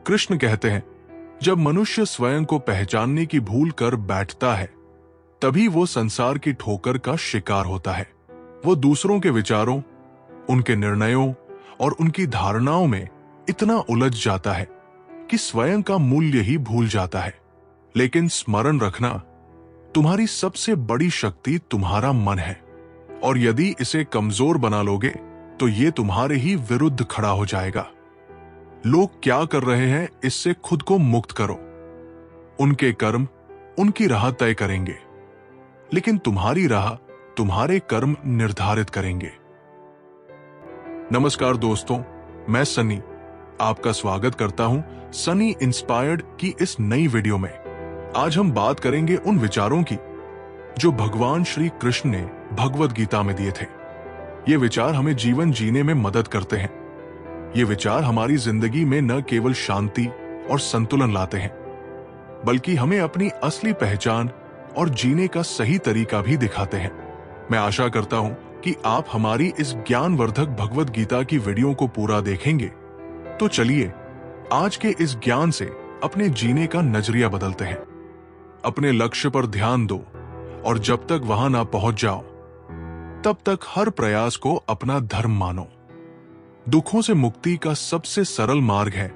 कृष्ण कहते हैं, जब मनुष्य स्वयं को पहचानने की भूल कर बैठता है, तभी वो संसार की ठोकर का शिकार होता है। वो दूसरों के विचारों, उनके निर्णयों और उनकी धारणाओं में इतना उलझ जाता है कि स्वयं का मूल्य ही भूल जाता है। लेकिन स्मरण रखना, तुम्हारी सबसे बड़ी शक्ति तुम्हारा मन है, और यदि इसे कमजोर बना लोगे तो ये तुम्हारे ही विरुद्ध खड़ा हो जाएगा। लोग क्या कर रहे हैं, इससे खुद को मुक्त करो। उनके कर्म उनकी राह तय करेंगे, लेकिन तुम्हारी राह तुम्हारे कर्म निर्धारित करेंगे। नमस्कार दोस्तों, मैं सनी आपका स्वागत करता हूं सनी इंस्पायर्ड की इस नई वीडियो में। आज हम बात करेंगे उन विचारों की जो भगवान श्री कृष्ण ने भगवद गीता में दिए थे। ये विचार हमें जीवन जीने में मदद करते हैं। ये विचार हमारी जिंदगी में न केवल शांति और संतुलन लाते हैं, बल्कि हमें अपनी असली पहचान और जीने का सही तरीका भी दिखाते हैं। मैं आशा करता हूं कि आप हमारी इस ज्ञानवर्धक भगवद गीता की वीडियो को पूरा देखेंगे। तो चलिए आज के इस ज्ञान से अपने जीने का नजरिया बदलते हैं। अपने लक्ष्य पर ध्यान दो, और जब तक वहां ना पहुंच जाओ, तब तक हर प्रयास को अपना धर्म मानो। दुखों से मुक्ति का सबसे सरल मार्ग है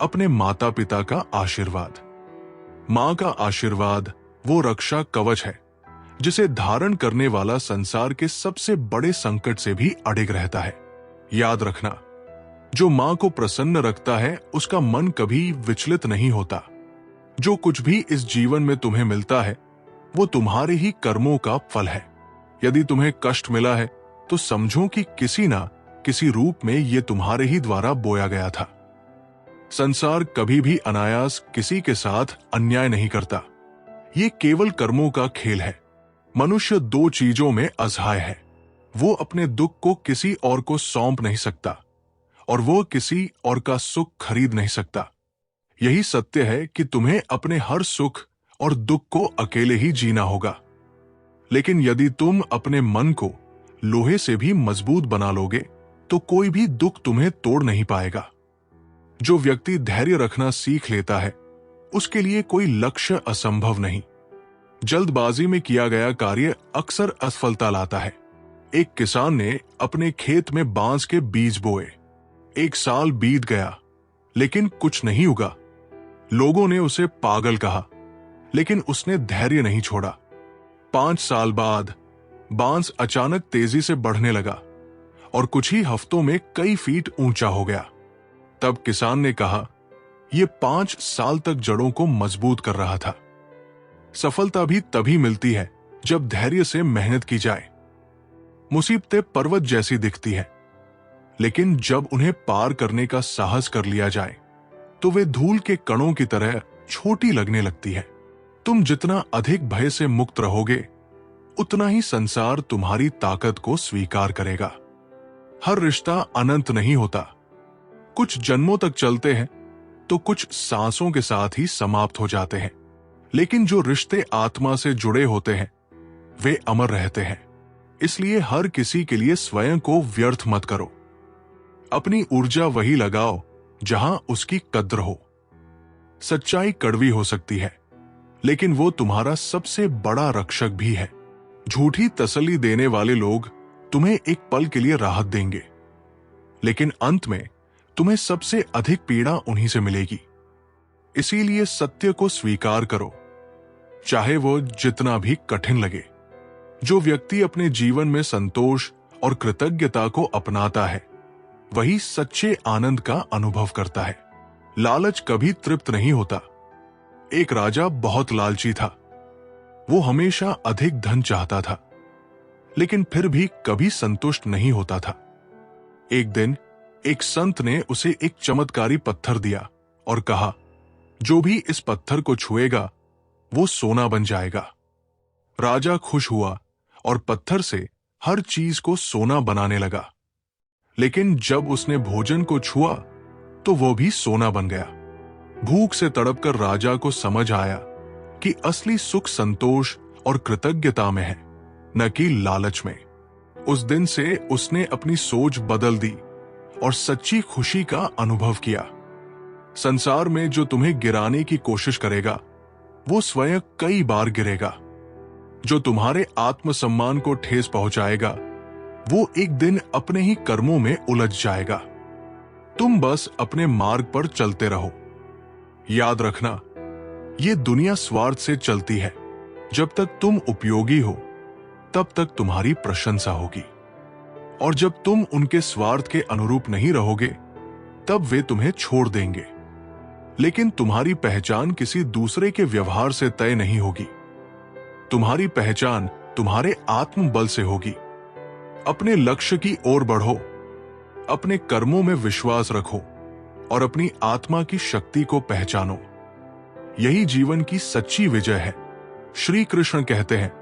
अपने माता पिता का आशीर्वाद। मां का आशीर्वाद वो रक्षा कवच है जिसे धारण करने वाला संसार के सबसे बड़े संकट से भी अडिग रहता है। याद रखना, जो मां को प्रसन्न रखता है उसका मन कभी विचलित नहीं होता। जो कुछ भी इस जीवन में तुम्हें मिलता है वो तुम्हारे ही कर्मों का फल है। यदि तुम्हें कष्ट मिला है तो समझो कि किसी ना किसी रूप में ये तुम्हारे ही द्वारा बोया गया था। संसार कभी भी अनायास किसी के साथ अन्याय नहीं करता। ये केवल कर्मों का खेल है। मनुष्य दो चीजों में असहाय है। वो अपने दुख को किसी और को सौंप नहीं सकता, और वो किसी और का सुख खरीद नहीं सकता। यही सत्य है कि तुम्हें अपने हर सुख और दुख को अकेले ही जीना होगा। लेकिन यदि तुम अपने मन को लोहे से भी मजबूत बना लोगे तो कोई भी दुख तुम्हें तोड़ नहीं पाएगा। जो व्यक्ति धैर्य रखना सीख लेता है उसके लिए कोई लक्ष्य असंभव नहीं। जल्दबाजी में किया गया कार्य अक्सर असफलता लाता है। एक किसान ने अपने खेत में बांस के बीज बोए। 1 साल बीत गया लेकिन कुछ नहीं उगा। लोगों ने उसे पागल कहा, लेकिन उसने धैर्य नहीं छोड़ा। 5 साल बाद बांस अचानक तेजी से बढ़ने लगा और कुछ ही हफ्तों में कई फीट ऊंचा हो गया। तब किसान ने कहा, यह 5 साल तक जड़ों को मजबूत कर रहा था। सफलता भी तभी मिलती है जब धैर्य से मेहनत की जाए। मुसीबतें पर्वत जैसी दिखती हैं, लेकिन जब उन्हें पार करने का साहस कर लिया जाए तो वे धूल के कणों की तरह छोटी लगने लगती है। तुम जितना अधिक भय से मुक्त रहोगे, उतना ही संसार तुम्हारी ताकत को स्वीकार करेगा। हर रिश्ता अनंत नहीं होता। कुछ जन्मों तक चलते हैं तो कुछ सांसों के साथ ही समाप्त हो जाते हैं। लेकिन जो रिश्ते आत्मा से जुड़े होते हैं वे अमर रहते हैं। इसलिए हर किसी के लिए स्वयं को व्यर्थ मत करो। अपनी ऊर्जा वही लगाओ जहां उसकी कद्र हो। सच्चाई कड़वी हो सकती है, लेकिन वो तुम्हारा सबसे बड़ा रक्षक भी है। झूठी तसल्ली देने वाले लोग तुम्हें एक पल के लिए राहत देंगे, लेकिन अंत में तुम्हें सबसे अधिक पीड़ा उन्हीं से मिलेगी। इसीलिए सत्य को स्वीकार करो, चाहे वो जितना भी कठिन लगे। जो व्यक्ति अपने जीवन में संतोष और कृतज्ञता को अपनाता है वही सच्चे आनंद का अनुभव करता है। लालच कभी तृप्त नहीं होता। एक राजा बहुत लालची था। वो हमेशा अधिक धन चाहता था, लेकिन फिर भी कभी संतुष्ट नहीं होता था। एक दिन एक संत ने उसे एक चमत्कारी पत्थर दिया और कहा, जो भी इस पत्थर को छुएगा वो सोना बन जाएगा। राजा खुश हुआ और पत्थर से हर चीज को सोना बनाने लगा। लेकिन जब उसने भोजन को छुआ तो वो भी सोना बन गया। भूख से तड़पकर राजा को समझ आया कि असली सुख संतोष और कृतज्ञता में है, न कि लालच में। उस दिन से उसने अपनी सोच बदल दी और सच्ची खुशी का अनुभव किया। संसार में जो तुम्हें गिराने की कोशिश करेगा वो स्वयं कई बार गिरेगा। जो तुम्हारे आत्मसम्मान को ठेस पहुंचाएगा वो एक दिन अपने ही कर्मों में उलझ जाएगा। तुम बस अपने मार्ग पर चलते रहो। याद रखना, ये दुनिया स्वार्थ से चलती है। जब तक तुम उपयोगी हो तब तक तुम्हारी प्रशंसा होगी, और जब तुम उनके स्वार्थ के अनुरूप नहीं रहोगे तब वे तुम्हें छोड़ देंगे। लेकिन तुम्हारी पहचान किसी दूसरे के व्यवहार से तय नहीं होगी। तुम्हारी पहचान तुम्हारे आत्मबल से होगी। अपने लक्ष्य की ओर बढ़ो, अपने कर्मों में विश्वास रखो और अपनी आत्मा की शक्ति को पहचानो। यही जीवन की सच्ची विजय है। श्री कृष्ण कहते हैं,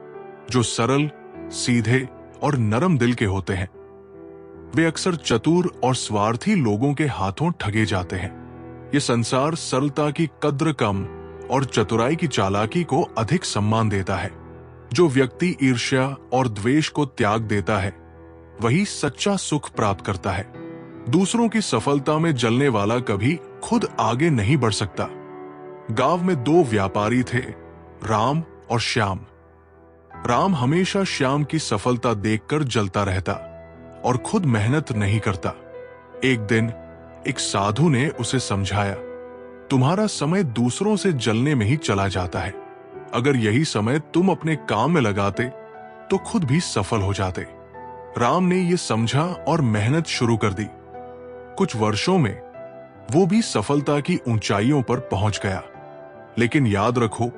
जो सरल, सीधे और नरम दिल के होते हैं वे अक्सर चतुर और स्वार्थी लोगों के हाथों ठगे जाते हैं। ये संसार सरलता की कद्र कम और चतुराई की चालाकी को अधिक सम्मान देता है। जो व्यक्ति ईर्ष्या और द्वेष को त्याग देता है वही सच्चा सुख प्राप्त करता है। दूसरों की सफलता में जलने वाला कभी खुद आगे नहीं बढ़ सकता। गांव में दो व्यापारी थे, राम और श्याम। राम हमेशा श्याम की सफलता देखकर जलता रहता और खुद मेहनत नहीं करता। एक दिन एक साधु ने उसे समझाया, तुम्हारा समय दूसरों से जलने में ही चला जाता है। अगर यही समय तुम अपने काम में लगाते तो खुद भी सफल हो जाते। राम ने यह समझा और मेहनत शुरू कर दी। कुछ वर्षों में वो भी सफलता की ऊंचाइयों पर पहुंच गया। लेकिन याद रखो,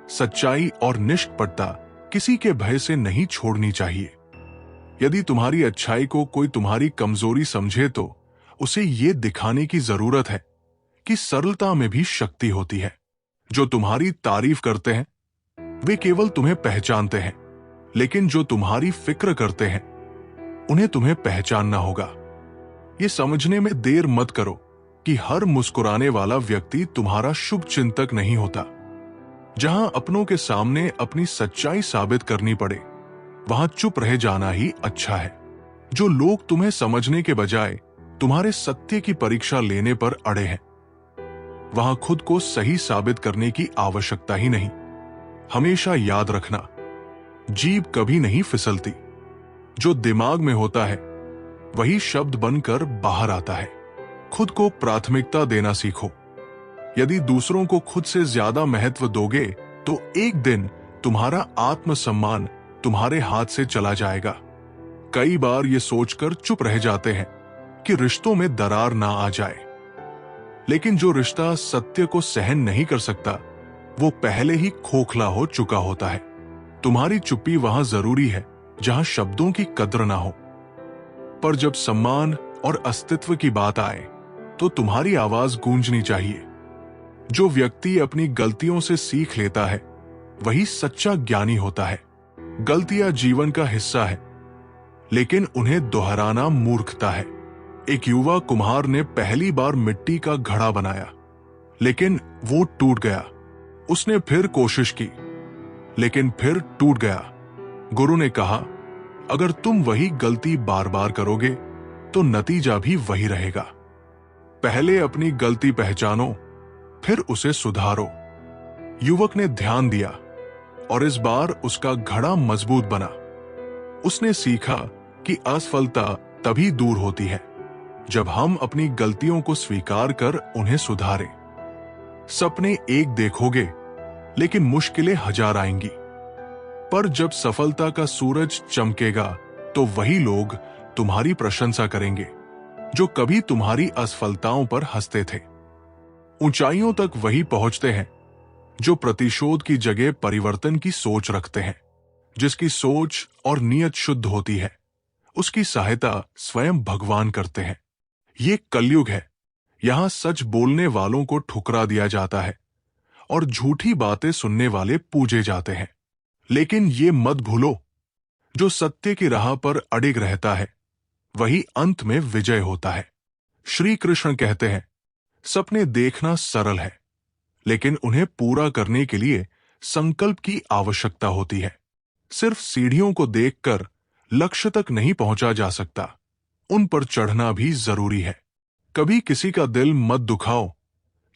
सच्चाई और निष्कपटता किसी के भय से नहीं छोड़नी चाहिए। यदि तुम्हारी अच्छाई को कोई तुम्हारी कमजोरी समझे तो उसे ये दिखाने की जरूरत है कि सरलता में भी शक्ति होती है। जो तुम्हारी तारीफ करते हैं वे केवल तुम्हें पहचानते हैं, लेकिन जो तुम्हारी फिक्र करते हैं उन्हें तुम्हें पहचानना होगा। ये समझने में देर मत करो कि हर मुस्कुराने वाला व्यक्ति तुम्हारा शुभ चिंतक नहीं होता। जहां अपनों के सामने अपनी सच्चाई साबित करनी पड़े वहां चुप रह जाना ही अच्छा है। जो लोग तुम्हें समझने के बजाय तुम्हारे सत्य की परीक्षा लेने पर अड़े हैं वहां खुद को सही साबित करने की आवश्यकता ही नहीं। हमेशा याद रखना, जीभ कभी नहीं फिसलती। जो दिमाग में होता है वही शब्द बनकर बाहर आता है। खुद को प्राथमिकता देना सीखो। यदि दूसरों को खुद से ज्यादा महत्व दोगे तो एक दिन तुम्हारा आत्मसम्मान तुम्हारे हाथ से चला जाएगा। कई बार ये सोचकर चुप रह जाते हैं कि रिश्तों में दरार ना आ जाए, लेकिन जो रिश्ता सत्य को सहन नहीं कर सकता वो पहले ही खोखला हो चुका होता है। तुम्हारी चुप्पी वहां जरूरी है जहां शब्दों की कद्र ना हो, पर जब सम्मान और अस्तित्व की बात आए तो तुम्हारी आवाज गूंजनी चाहिए। जो व्यक्ति अपनी गलतियों से सीख लेता है वही सच्चा ज्ञानी होता है। गलतियां जीवन का हिस्सा है, लेकिन उन्हें दोहराना मूर्खता है। एक युवा कुम्हार ने पहली बार मिट्टी का घड़ा बनाया, लेकिन वो टूट गया। उसने फिर कोशिश की, लेकिन फिर टूट गया। गुरु ने कहा, अगर तुम वही गलती बार बार करोगे तो नतीजा भी वही रहेगा। पहले अपनी गलती पहचानो, फिर उसे सुधारो। युवक ने ध्यान दिया और इस बार उसका घड़ा मजबूत बना। उसने सीखा कि असफलता तभी दूर होती है जब हम अपनी गलतियों को स्वीकार कर उन्हें सुधारें। सपने एक देखोगे लेकिन मुश्किलें हजार आएंगी, पर जब सफलता का सूरज चमकेगा तो वही लोग तुम्हारी प्रशंसा करेंगे जो कभी तुम्हारी असफलताओं पर हंसते थे। ऊंचाइयों तक वही पहुंचते हैं जो प्रतिशोध की जगह परिवर्तन की सोच रखते हैं। जिसकी सोच और नीयत शुद्ध होती है उसकी सहायता स्वयं भगवान करते हैं। ये कलयुग है। यहां सच बोलने वालों को ठुकरा दिया जाता है और झूठी बातें सुनने वाले पूजे जाते हैं। लेकिन ये मत भूलो, जो सत्य की राह पर अडिग रहता है वही अंत में विजय होता है। श्री कृष्ण कहते हैं, सपने देखना सरल है, लेकिन उन्हें पूरा करने के लिए संकल्प की आवश्यकता होती है। सिर्फ सीढ़ियों को देखकर लक्ष्य तक नहीं पहुंचा जा सकता, उन पर चढ़ना भी जरूरी है। कभी किसी का दिल मत दुखाओ,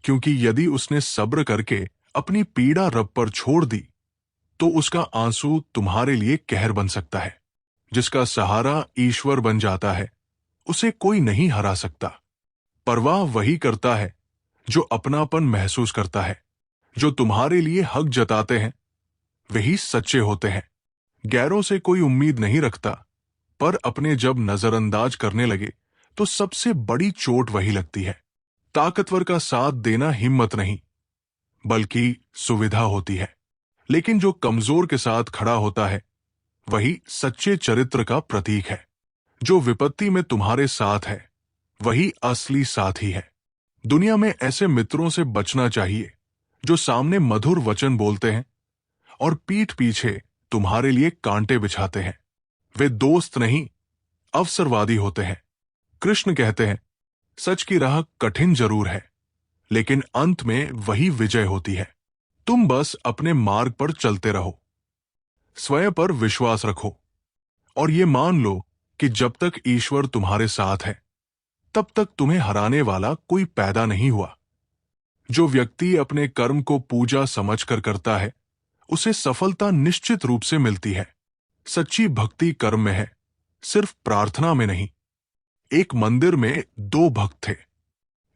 क्योंकि यदि उसने सब्र करके अपनी पीड़ा रब पर छोड़ दी तो उसका आंसू तुम्हारे लिए कहर बन सकता है। जिसका सहारा ईश्वर बन जाता है उसे कोई नहीं हरा सकता। परवाह वही करता है जो अपनापन महसूस करता है। जो तुम्हारे लिए हक जताते हैं वही सच्चे होते हैं। गैरों से कोई उम्मीद नहीं रखता, पर अपने जब नजरअंदाज करने लगे तो सबसे बड़ी चोट वही लगती है। ताकतवर का साथ देना हिम्मत नहीं बल्कि सुविधा होती है, लेकिन जो कमजोर के साथ खड़ा होता है वही सच्चे चरित्र का प्रतीक है। जो विपत्ति में तुम्हारे साथ है वही असली साथी है। दुनिया में ऐसे मित्रों से बचना चाहिए जो सामने मधुर वचन बोलते हैं और पीठ पीछे तुम्हारे लिए कांटे बिछाते हैं। वे दोस्त नहीं, अवसरवादी होते हैं। कृष्ण कहते हैं, सच की राह कठिन जरूर है, लेकिन अंत में वही विजय होती है। तुम बस अपने मार्ग पर चलते रहो, स्वयं पर विश्वास रखो और ये मान लो कि जब तक ईश्वर तुम्हारे साथ है तब तक तुम्हें हराने वाला कोई पैदा नहीं हुआ। जो व्यक्ति अपने कर्म को पूजा समझकर करता है उसे सफलता निश्चित रूप से मिलती है। सच्ची भक्ति कर्म में है, सिर्फ प्रार्थना में नहीं। एक मंदिर में दो भक्त थे।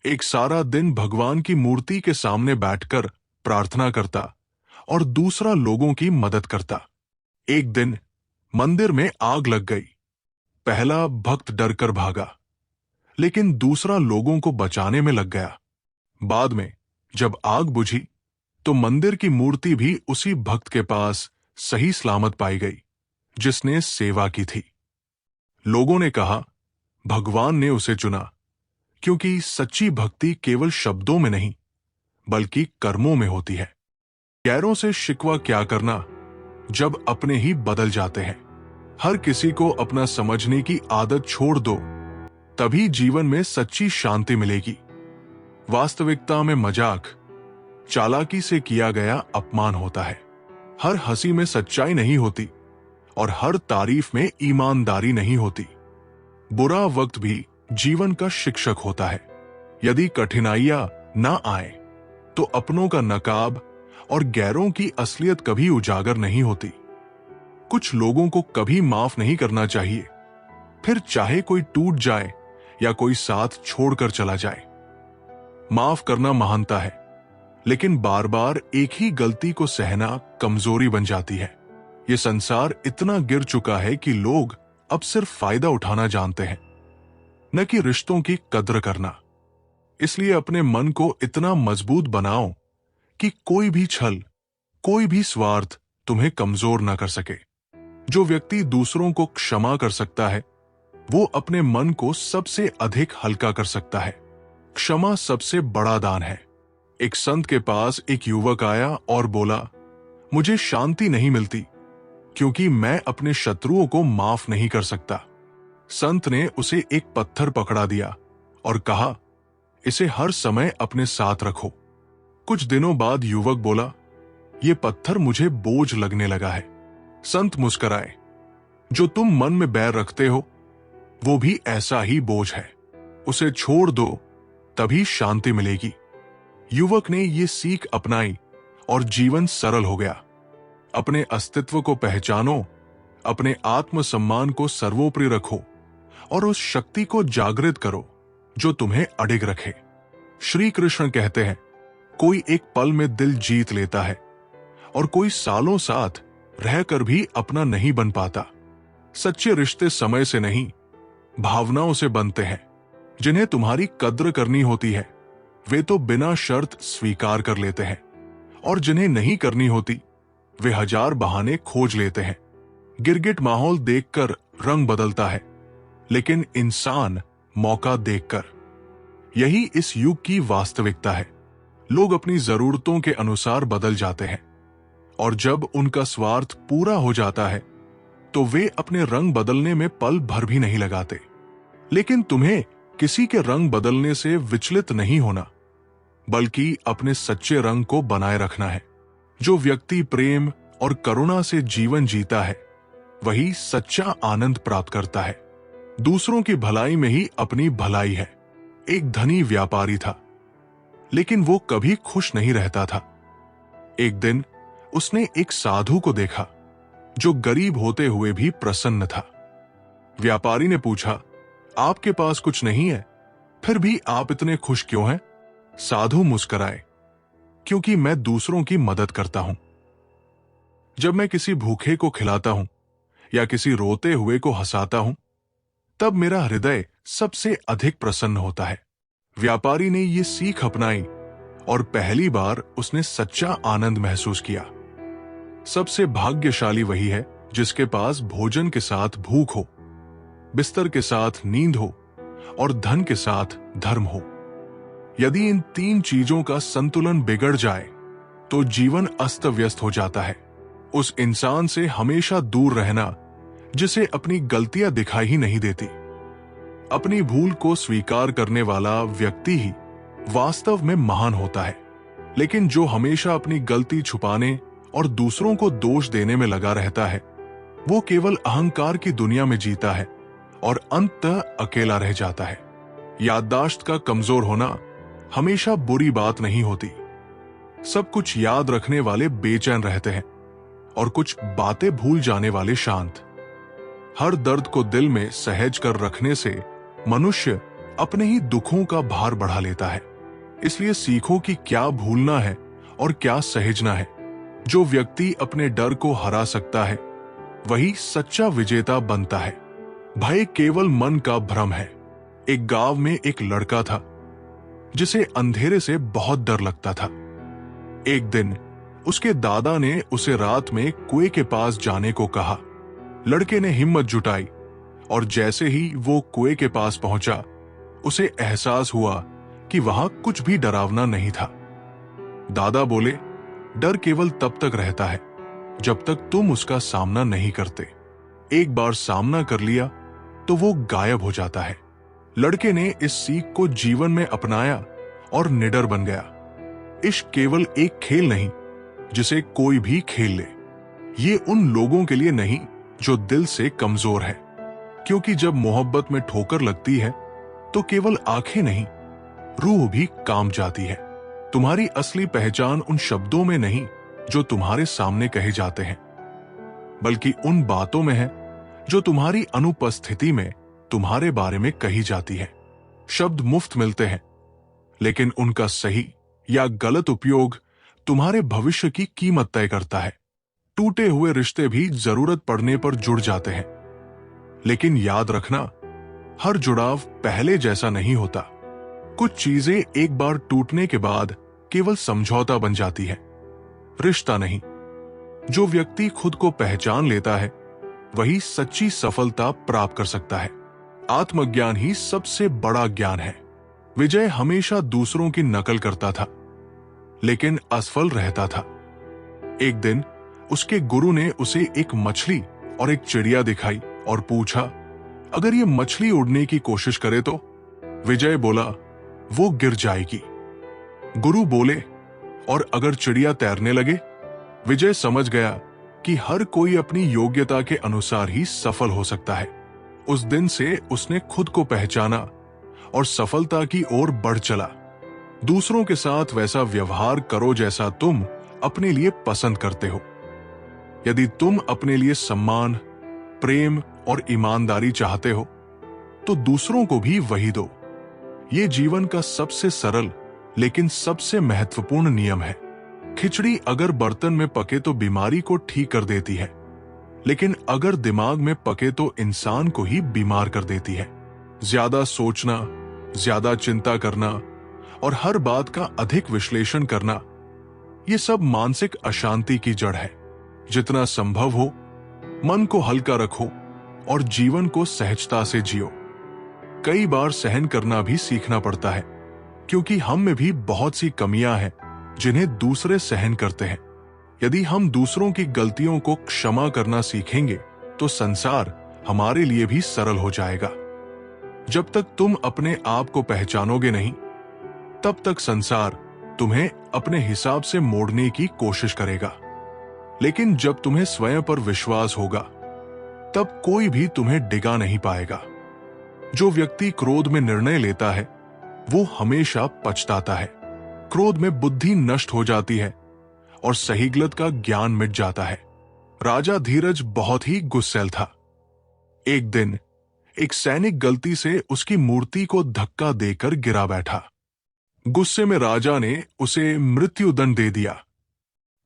एक सारा दिन भगवान की मूर्ति के सामने बैठकर प्रार्थना करता और दूसरा लोगों की मदद करता। एक दिन मंदिर में आग लग गई। पहला भक्त डरकर भागा, लेकिन दूसरा लोगों को बचाने में लग गया। बाद में जब आग बुझी तो मंदिर की मूर्ति भी उसी भक्त के पास सही सलामत पाई गई जिसने सेवा की थी। लोगों ने कहा, भगवान ने उसे चुना, क्योंकि सच्ची भक्ति केवल शब्दों में नहीं बल्कि कर्मों में होती है। गैरों से शिकवा क्या करना जब अपने ही बदल जाते हैं। हर किसी को अपना समझने की आदत छोड़ दो, तभी जीवन में सच्ची शांति मिलेगी। वास्तविकता में मजाक, चालाकी से किया गया अपमान होता है। हर हंसी में सच्चाई नहीं होती और हर तारीफ में ईमानदारी नहीं होती। बुरा वक्त भी जीवन का शिक्षक होता है। यदि कठिनाइयां ना आए तो अपनों का नकाब और गैरों की असलियत कभी उजागर नहीं होती। कुछ लोगों को कभी माफ नहीं करना चाहिए, फिर चाहे कोई टूट जाए या कोई साथ छोड़कर चला जाए। माफ करना महानता है, लेकिन बार बार एक ही गलती को सहना कमजोरी बन जाती है। ये संसार इतना गिर चुका है कि लोग अब सिर्फ फायदा उठाना जानते हैं, न कि रिश्तों की कद्र करना। इसलिए अपने मन को इतना मजबूत बनाओ कि कोई भी छल, कोई भी स्वार्थ तुम्हें कमजोर ना कर सके। जो व्यक्ति दूसरों को क्षमा कर सकता है वो अपने मन को सबसे अधिक हल्का कर सकता है। क्षमा सबसे बड़ा दान है। एक संत के पास एक युवक आया और बोला, मुझे शांति नहीं मिलती क्योंकि मैं अपने शत्रुओं को माफ नहीं कर सकता। संत ने उसे एक पत्थर पकड़ा दिया और कहा, इसे हर समय अपने साथ रखो। कुछ दिनों बाद युवक बोला, यह पत्थर मुझे बोझ लगने लगा है। संत मुस्कुराए, जो तुम मन में बैर रखते हो वो भी ऐसा ही बोझ है, उसे छोड़ दो, तभी शांति मिलेगी। युवक ने ये सीख अपनाई और जीवन सरल हो गया। अपने अस्तित्व को पहचानो, अपने आत्मसम्मान को सर्वोपरि रखो और उस शक्ति को जागृत करो जो तुम्हें अडिग रखे। श्री कृष्ण कहते हैं, कोई एक पल में दिल जीत लेता है और कोई सालों साथ रहकर भी अपना नहीं बन पाता। सच्चे रिश्ते समय से नहीं, भावनाओं से बनते हैं। जिन्हें तुम्हारी कद्र करनी होती है वे तो बिना शर्त स्वीकार कर लेते हैं, और जिन्हें नहीं करनी होती वे हजार बहाने खोज लेते हैं। गिरगिट माहौल देखकर रंग बदलता है, लेकिन इंसान मौका देखकर। यही इस युग की वास्तविकता है। लोग अपनी जरूरतों के अनुसार बदल जाते हैं, और जब उनका स्वार्थ पूरा हो जाता है तो वे अपने रंग बदलने में पल भर भी नहीं लगाते। लेकिन तुम्हें किसी के रंग बदलने से विचलित नहीं होना, बल्कि अपने सच्चे रंग को बनाए रखना है। जो व्यक्ति प्रेम और करुणा से जीवन जीता है वही सच्चा आनंद प्राप्त करता है। दूसरों की भलाई में ही अपनी भलाई है। एक धनी व्यापारी था, लेकिन वो कभी खुश नहीं रहता था। एक दिन उसने एक साधु को देखा जो गरीब होते हुए भी प्रसन्न था। व्यापारी ने पूछा, आपके पास कुछ नहीं है, फिर भी आप इतने खुश क्यों हैं? साधु मुस्कुराए, क्योंकि मैं दूसरों की मदद करता हूं। जब मैं किसी भूखे को खिलाता हूं या किसी रोते हुए को हंसाता हूं, तब मेरा हृदय सबसे अधिक प्रसन्न होता है। व्यापारी ने यह सीख अपनाई और पहली बार उसने सच्चा आनंद महसूस किया। सबसे भाग्यशाली वही है जिसके पास भोजन के साथ भूख हो, बिस्तर के साथ नींद हो और धन के साथ धर्म हो। यदि इन तीन चीजों का संतुलन बिगड़ जाए तो जीवन अस्त व्यस्त हो जाता है। उस इंसान से हमेशा दूर रहना जिसे अपनी गलतियां दिखाई ही नहीं देती। अपनी भूल को स्वीकार करने वाला व्यक्ति ही वास्तव में महान होता है, लेकिन जो हमेशा अपनी गलती छुपाने और दूसरों को दोष देने में लगा रहता है, वो केवल अहंकार की दुनिया में जीता है और अंततः अकेला रह जाता है। याददाश्त का कमजोर होना हमेशा बुरी बात नहीं होती। सब कुछ याद रखने वाले बेचैन रहते हैं और कुछ बातें भूल जाने वाले शांत। हर दर्द को दिल में सहज कर रखने से मनुष्य अपने ही दुखों का भार बढ़ा लेता है। इसलिए सीखो कि क्या भूलना है और क्या सहेजना है। जो व्यक्ति अपने डर को हरा सकता है वही सच्चा विजेता बनता है। भय केवल मन का भ्रम है। एक गांव में एक लड़का था जिसे अंधेरे से बहुत डर लगता था। एक दिन उसके दादा ने उसे रात में कुएं के पास जाने को कहा। लड़के ने हिम्मत जुटाई और जैसे ही वो कुएं के पास पहुंचा, उसे एहसास हुआ कि वहां कुछ भी डरावना नहीं था। दादा बोले, डर केवल तब तक रहता है जब तक तुम उसका सामना नहीं करते। एक बार सामना कर लिया तो वो गायब हो जाता है। लड़के ने इस सीख को जीवन में अपनाया और निडर बन गया। इश्क केवल एक खेल नहीं जिसे कोई भी खेल ले। ये उन लोगों के लिए नहीं जो दिल से कमजोर है, क्योंकि जब मोहब्बत में ठोकर लगती है तो केवल आंखें नहीं, रूह भी काम जाती है। तुम्हारी असली पहचान उन शब्दों में नहीं जो तुम्हारे सामने कहे जाते हैं, बल्कि उन बातों में है जो तुम्हारी अनुपस्थिति में तुम्हारे बारे में कही जाती है। शब्द मुफ्त मिलते हैं, लेकिन उनका सही या गलत उपयोग तुम्हारे भविष्य की कीमत तय करता है। टूटे हुए रिश्ते भी जरूरत पड़ने पर जुड़ जाते हैं, लेकिन याद रखना, हर जुड़ाव पहले जैसा नहीं होता। कुछ चीजें एक बार टूटने के बाद केवल समझौता बन जाती है, रिश्ता नहीं। जो व्यक्ति खुद को पहचान लेता है वही सच्ची सफलता प्राप्त कर सकता है। आत्मज्ञान ही सबसे बड़ा ज्ञान है। विजय हमेशा दूसरों की नकल करता था, लेकिन असफल रहता था। एक दिन उसके गुरु ने उसे एक मछली और एक चिड़िया दिखाई और पूछा, अगर ये मछली उड़ने की कोशिश करे तो? विजय बोला, वो गिर जाएगी। गुरु बोले, और अगर चिड़िया तैरने लगे? विजय समझ गया कि हर कोई अपनी योग्यता के अनुसार ही सफल हो सकता है। उस दिन से उसने खुद को पहचाना और सफलता की ओर बढ़ चला। दूसरों के साथ वैसा व्यवहार करो जैसा तुम अपने लिए पसंद करते हो। यदि तुम अपने लिए सम्मान, प्रेम और ईमानदारी चाहते हो तो दूसरों को भी वही दो। ये जीवन का सबसे सरल लेकिन सबसे महत्वपूर्ण नियम है। खिचड़ी अगर बर्तन में पके तो बीमारी को ठीक कर देती है, लेकिन अगर दिमाग में पके तो इंसान को ही बीमार कर देती है। ज्यादा सोचना, ज्यादा चिंता करना और हर बात का अधिक विश्लेषण करना, ये सब मानसिक अशांति की जड़ है। जितना संभव हो मन को हल्का रखो और जीवन को सहजता से जियो। कई बार सहन करना भी सीखना पड़ता है, क्योंकि हम में भी बहुत सी कमियां हैं जिन्हें दूसरे सहन करते हैं। यदि हम दूसरों की गलतियों को क्षमा करना सीखेंगे तो संसार हमारे लिए भी सरल हो जाएगा। जब तक तुम अपने आप को पहचानोगे नहीं, तब तक संसार तुम्हें अपने हिसाब से मोड़ने की कोशिश करेगा। लेकिन जब तुम्हें स्वयं पर विश्वास होगा, तब कोई भी तुम्हें डिगा नहीं पाएगा। जो व्यक्ति क्रोध में निर्णय लेता है वो हमेशा पछताता है। क्रोध में बुद्धि नष्ट हो जाती है और सही गलत का ज्ञान मिट जाता है। राजा धीरज बहुत ही गुस्सैल था। एक दिन एक सैनिक गलती से उसकी मूर्ति को धक्का देकर गिरा बैठा। गुस्से में राजा ने उसे मृत्युदंड दे दिया।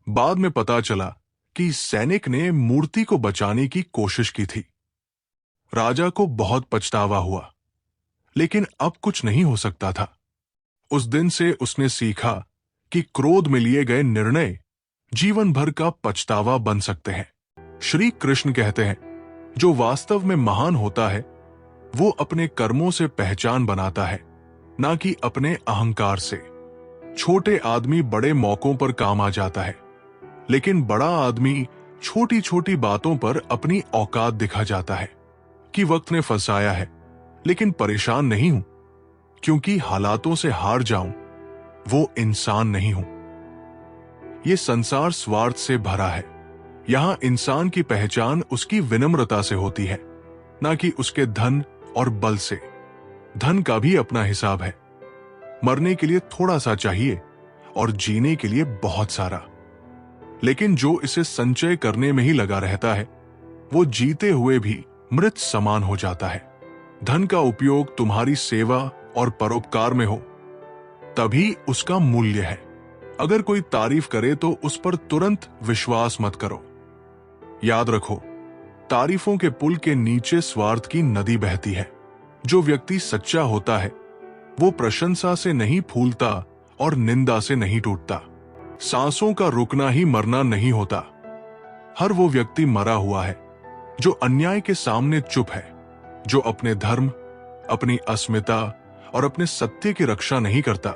बाद में पता चला कि सैनिक ने मूर्ति को बचाने की कोशिश की थी। राजा को बहुत पछतावा हुआ, लेकिन अब कुछ नहीं हो सकता था। उस दिन से उसने सीखा कि क्रोध में लिए गए निर्णय जीवन भर का पछतावा बन सकते हैं। श्री कृष्ण कहते हैं, जो वास्तव में महान होता है वो अपने कर्मों से पहचान बनाता है, ना कि अपने अहंकार से। छोटे आदमी बड़े मौकों पर काम आ जाता है, लेकिन बड़ा आदमी छोटी छोटी बातों पर अपनी औकात दिखा जाता है कि वक्त ने फंसाया है, लेकिन परेशान नहीं हूं, क्योंकि हालातों से हार जाऊं वो इंसान नहीं हूं। ये संसार स्वार्थ से भरा है। यहां इंसान की पहचान उसकी विनम्रता से होती है, ना कि उसके धन और बल से। धन का भी अपना हिसाब है। मरने के लिए थोड़ा सा चाहिए और जीने के लिए बहुत सारा। लेकिन जो इसे संचय करने में ही लगा रहता है वो जीते हुए भी मृत समान हो जाता है। धन का उपयोग तुम्हारी सेवा और परोपकार में हो तभी उसका मूल्य है। अगर कोई तारीफ करे तो उस पर तुरंत विश्वास मत करो। याद रखो, तारीफों के पुल के नीचे स्वार्थ की नदी बहती है। जो व्यक्ति सच्चा होता है वो प्रशंसा से नहीं फूलता और निंदा से नहीं टूटता। सांसों का रुकना ही मरना नहीं होता। हर वो व्यक्ति मरा हुआ है जो अन्याय के सामने चुप है, जो अपने धर्म, अपनी अस्मिता और अपने सत्य की रक्षा नहीं करता,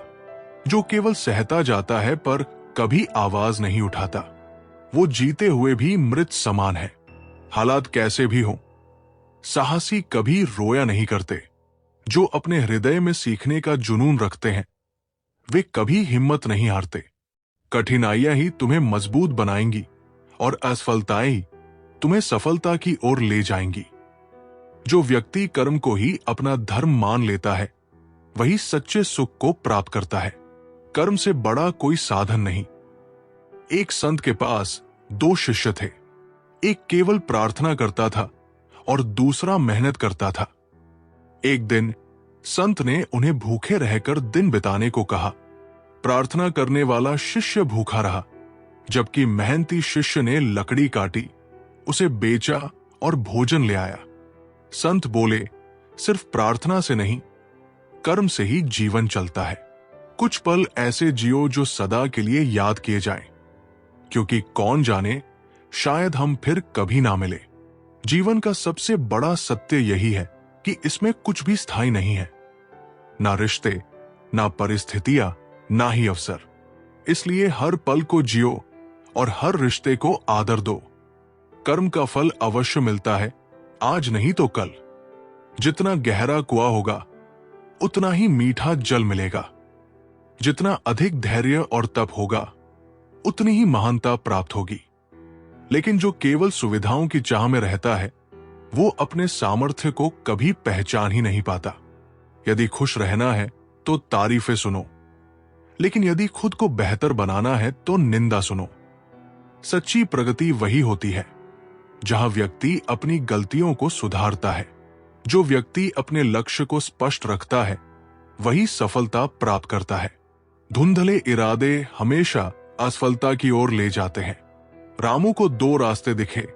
जो केवल सहता जाता है पर कभी आवाज नहीं उठाता। वो जीते हुए भी मृत समान है। हालात कैसे भी हों, साहसी कभी रोया नहीं करते। जो अपने हृदय में सीखने का जुनून रखते हैं वे कभी हिम्मत नहीं हारते। कठिनाइयां ही तुम्हें मजबूत बनाएंगी और असफलताएं ही तुम्हें सफलता की ओर ले जाएंगी। जो व्यक्ति कर्म को ही अपना धर्म मान लेता है वही सच्चे सुख को प्राप्त करता है। कर्म से बड़ा कोई साधन नहीं। एक संत के पास दो शिष्य थे। एक केवल प्रार्थना करता था और दूसरा मेहनत करता था। एक दिन संत ने उन्हें भूखे रहकर दिन बिताने को कहा। प्रार्थना करने वाला शिष्य भूखा रहा, जबकि मेहनती शिष्य ने लकड़ी काटी, उसे बेचा और भोजन ले आया। संत बोले, सिर्फ प्रार्थना से नहीं, कर्म से ही जीवन चलता है। कुछ पल ऐसे जियो जो सदा के लिए याद किए जाएं, क्योंकि कौन जाने शायद हम फिर कभी ना मिले। जीवन का सबसे बड़ा सत्य यही है कि इसमें कुछ भी स्थायी नहीं है, ना रिश्ते, ना परिस्थितियां, ना ही अवसर। इसलिए हर पल को जियो और हर रिश्ते को आदर दो। कर्म का फल अवश्य मिलता है, आज नहीं तो कल। जितना गहरा कुआं होगा उतना ही मीठा जल मिलेगा। जितना अधिक धैर्य और तप होगा उतनी ही महानता प्राप्त होगी। लेकिन जो केवल सुविधाओं की चाह में रहता है वो अपने सामर्थ्य को कभी पहचान ही नहीं पाता। यदि खुश रहना है तो तारीफें सुनो, लेकिन यदि खुद को बेहतर बनाना है तो निंदा सुनो। सच्ची प्रगति वही होती है जहां व्यक्ति अपनी गलतियों को सुधारता है। जो व्यक्ति अपने लक्ष्य को स्पष्ट रखता है वही सफलता प्राप्त करता है। धुंधले इरादे हमेशा असफलता की ओर ले जाते हैं। रामू को दो रास्ते दिखे,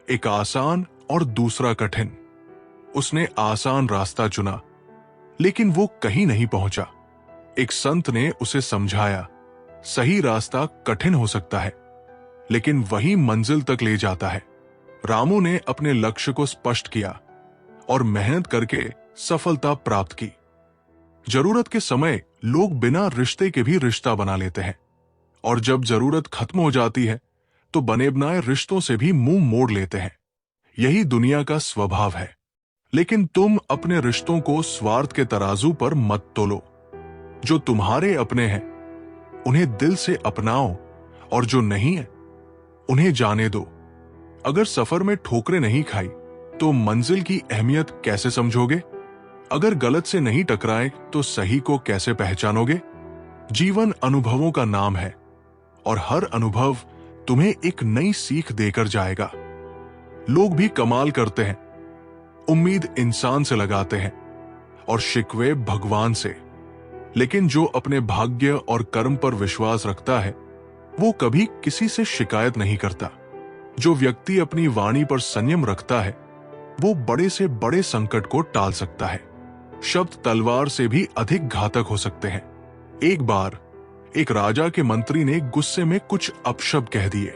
एक आसान और दूसरा कठिन। उसने आसान रास्ता चुना, लेकिन वो कहीं नहीं पहुंचा। एक संत ने उसे समझाया, सही रास्ता कठिन हो सकता है, लेकिन वही मंजिल तक ले जाता है। रामू ने अपने लक्ष्य को स्पष्ट किया और मेहनत करके सफलता प्राप्त की। जरूरत के समय लोग बिना रिश्ते के भी रिश्ता बना लेते हैं, और जब जरूरत खत्म हो जाती है तो बने बनाए रिश्तों से भी मुंह मोड़ लेते हैं। यही दुनिया का स्वभाव है। लेकिन तुम अपने रिश्तों को स्वार्थ के तराजू पर मत तोलो। जो तुम्हारे अपने हैं उन्हें दिल से अपनाओ, और जो नहीं है उन्हें जाने दो। अगर सफर में ठोकरें नहीं खाई तो मंजिल की अहमियत कैसे समझोगे? अगर गलत से नहीं टकराए तो सही को कैसे पहचानोगे? जीवन अनुभवों का नाम है और हर अनुभव तुम्हें एक नई सीख देकर जाएगा। लोग भी कमाल करते हैं, उम्मीद इंसान से लगाते हैं और शिकवे भगवान से, लेकिन जो अपने भाग्य और कर्म पर विश्वास रखता है वो कभी किसी से शिकायत नहीं करता। जो व्यक्ति अपनी वाणी पर संयम रखता है वो बड़े से बड़े संकट को टाल सकता है। शब्द तलवार से भी अधिक घातक हो सकते हैं। एक बार एक राजा के मंत्री ने गुस्से में कुछ अपशब्द कह दिए।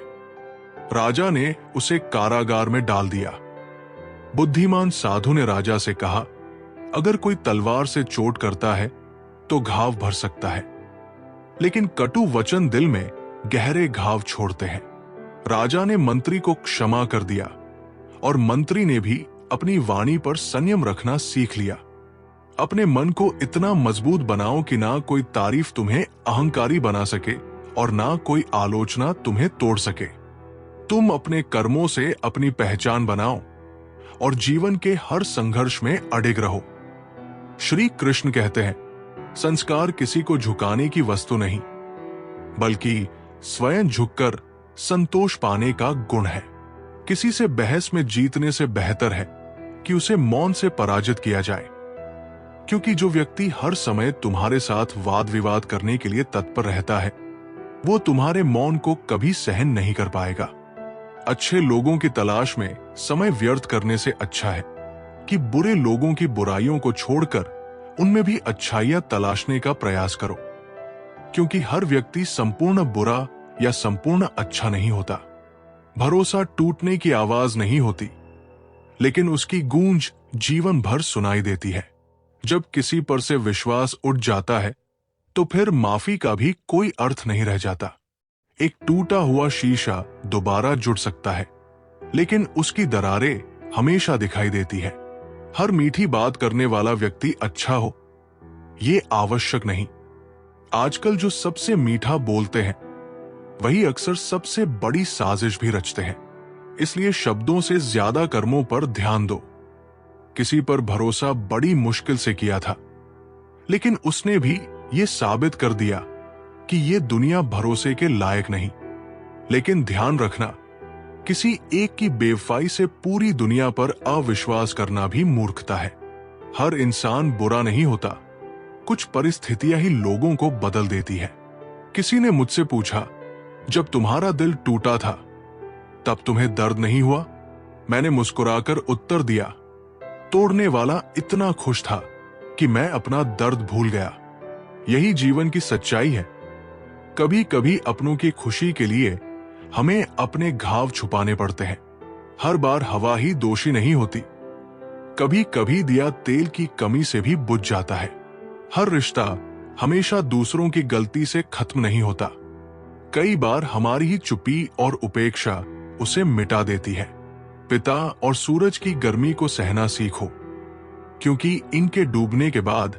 राजा ने उसे कारागार में डाल दिया। बुद्धिमान साधु ने राजा से कहा, अगर कोई तलवार से चोट करता है तो घाव भर सकता है, लेकिन कटु वचन दिल में गहरे घाव छोड़ते हैं। राजा ने मंत्री को क्षमा कर दिया और मंत्री ने भी अपनी वाणी पर संयम रखना सीख लिया। अपने मन को इतना मजबूत बनाओ कि ना कोई तारीफ तुम्हें अहंकारी बना सके और ना कोई आलोचना तुम्हें तोड़ सके। तुम अपने कर्मों से अपनी पहचान बनाओ और जीवन के हर संघर्ष में अडिग रहो। श्री कृष्ण कहते हैं, संस्कार किसी को झुकाने की वस्तु नहीं, बल्कि स्वयं झुककर संतोष पाने का गुण है। किसी से बहस में जीतने से बेहतर है कि उसे मौन से पराजित किया जाए, क्योंकि जो व्यक्ति हर समय तुम्हारे साथ वाद विवाद करने के लिए तत्पर रहता है वो तुम्हारे मौन को कभी सहन नहीं कर पाएगा। अच्छे लोगों की तलाश में समय व्यर्थ करने से अच्छा है कि बुरे लोगों की बुराइयों को छोड़कर उनमें भी अच्छाइयां तलाशने का प्रयास करो, क्योंकि हर व्यक्ति संपूर्ण बुरा या संपूर्ण अच्छा नहीं होता। भरोसा टूटने की आवाज नहीं होती, लेकिन उसकी गूंज जीवन भर सुनाई देती है। जब किसी पर से विश्वास उठ जाता है तो फिर माफी का भी कोई अर्थ नहीं रह जाता। एक टूटा हुआ शीशा दोबारा जुड़ सकता है, लेकिन उसकी दरारें हमेशा दिखाई देती है। हर मीठी बात करने वाला व्यक्ति अच्छा हो ये आवश्यक नहीं। आजकल जो सबसे मीठा बोलते हैं वही अक्सर सबसे बड़ी साजिश भी रचते हैं। इसलिए शब्दों से ज्यादा कर्मों पर ध्यान दो। किसी पर भरोसा बड़ी मुश्किल से किया था, लेकिन उसने भी ये साबित कर दिया कि ये दुनिया भरोसे के लायक नहीं। लेकिन ध्यान रखना, किसी एक की बेवफाई से पूरी दुनिया पर अविश्वास करना भी मूर्खता है। हर इंसान बुरा नहीं होता, कुछ परिस्थितियां ही लोगों को बदल देती है। किसी ने मुझसे पूछा, जब तुम्हारा दिल टूटा था तब तुम्हें दर्द नहीं हुआ? मैंने मुस्कुराकर उत्तर दिया, तोड़ने वाला इतना खुश था कि मैं अपना दर्द भूल गया। यही जीवन की सच्चाई है। कभी कभी अपनों की खुशी के लिए हमें अपने घाव छुपाने पड़ते हैं। हर बार हवा ही दोषी नहीं होती, कभी कभी दिया तेल की कमी से भी बुझ जाता है। हर रिश्ता हमेशा दूसरों की गलती से खत्म नहीं होता। कई बार हमारी ही चुप्पी और उपेक्षा उसे मिटा देती है। पिता और सूरज की गर्मी को सहना सीखो, क्योंकि इनके डूबने के बाद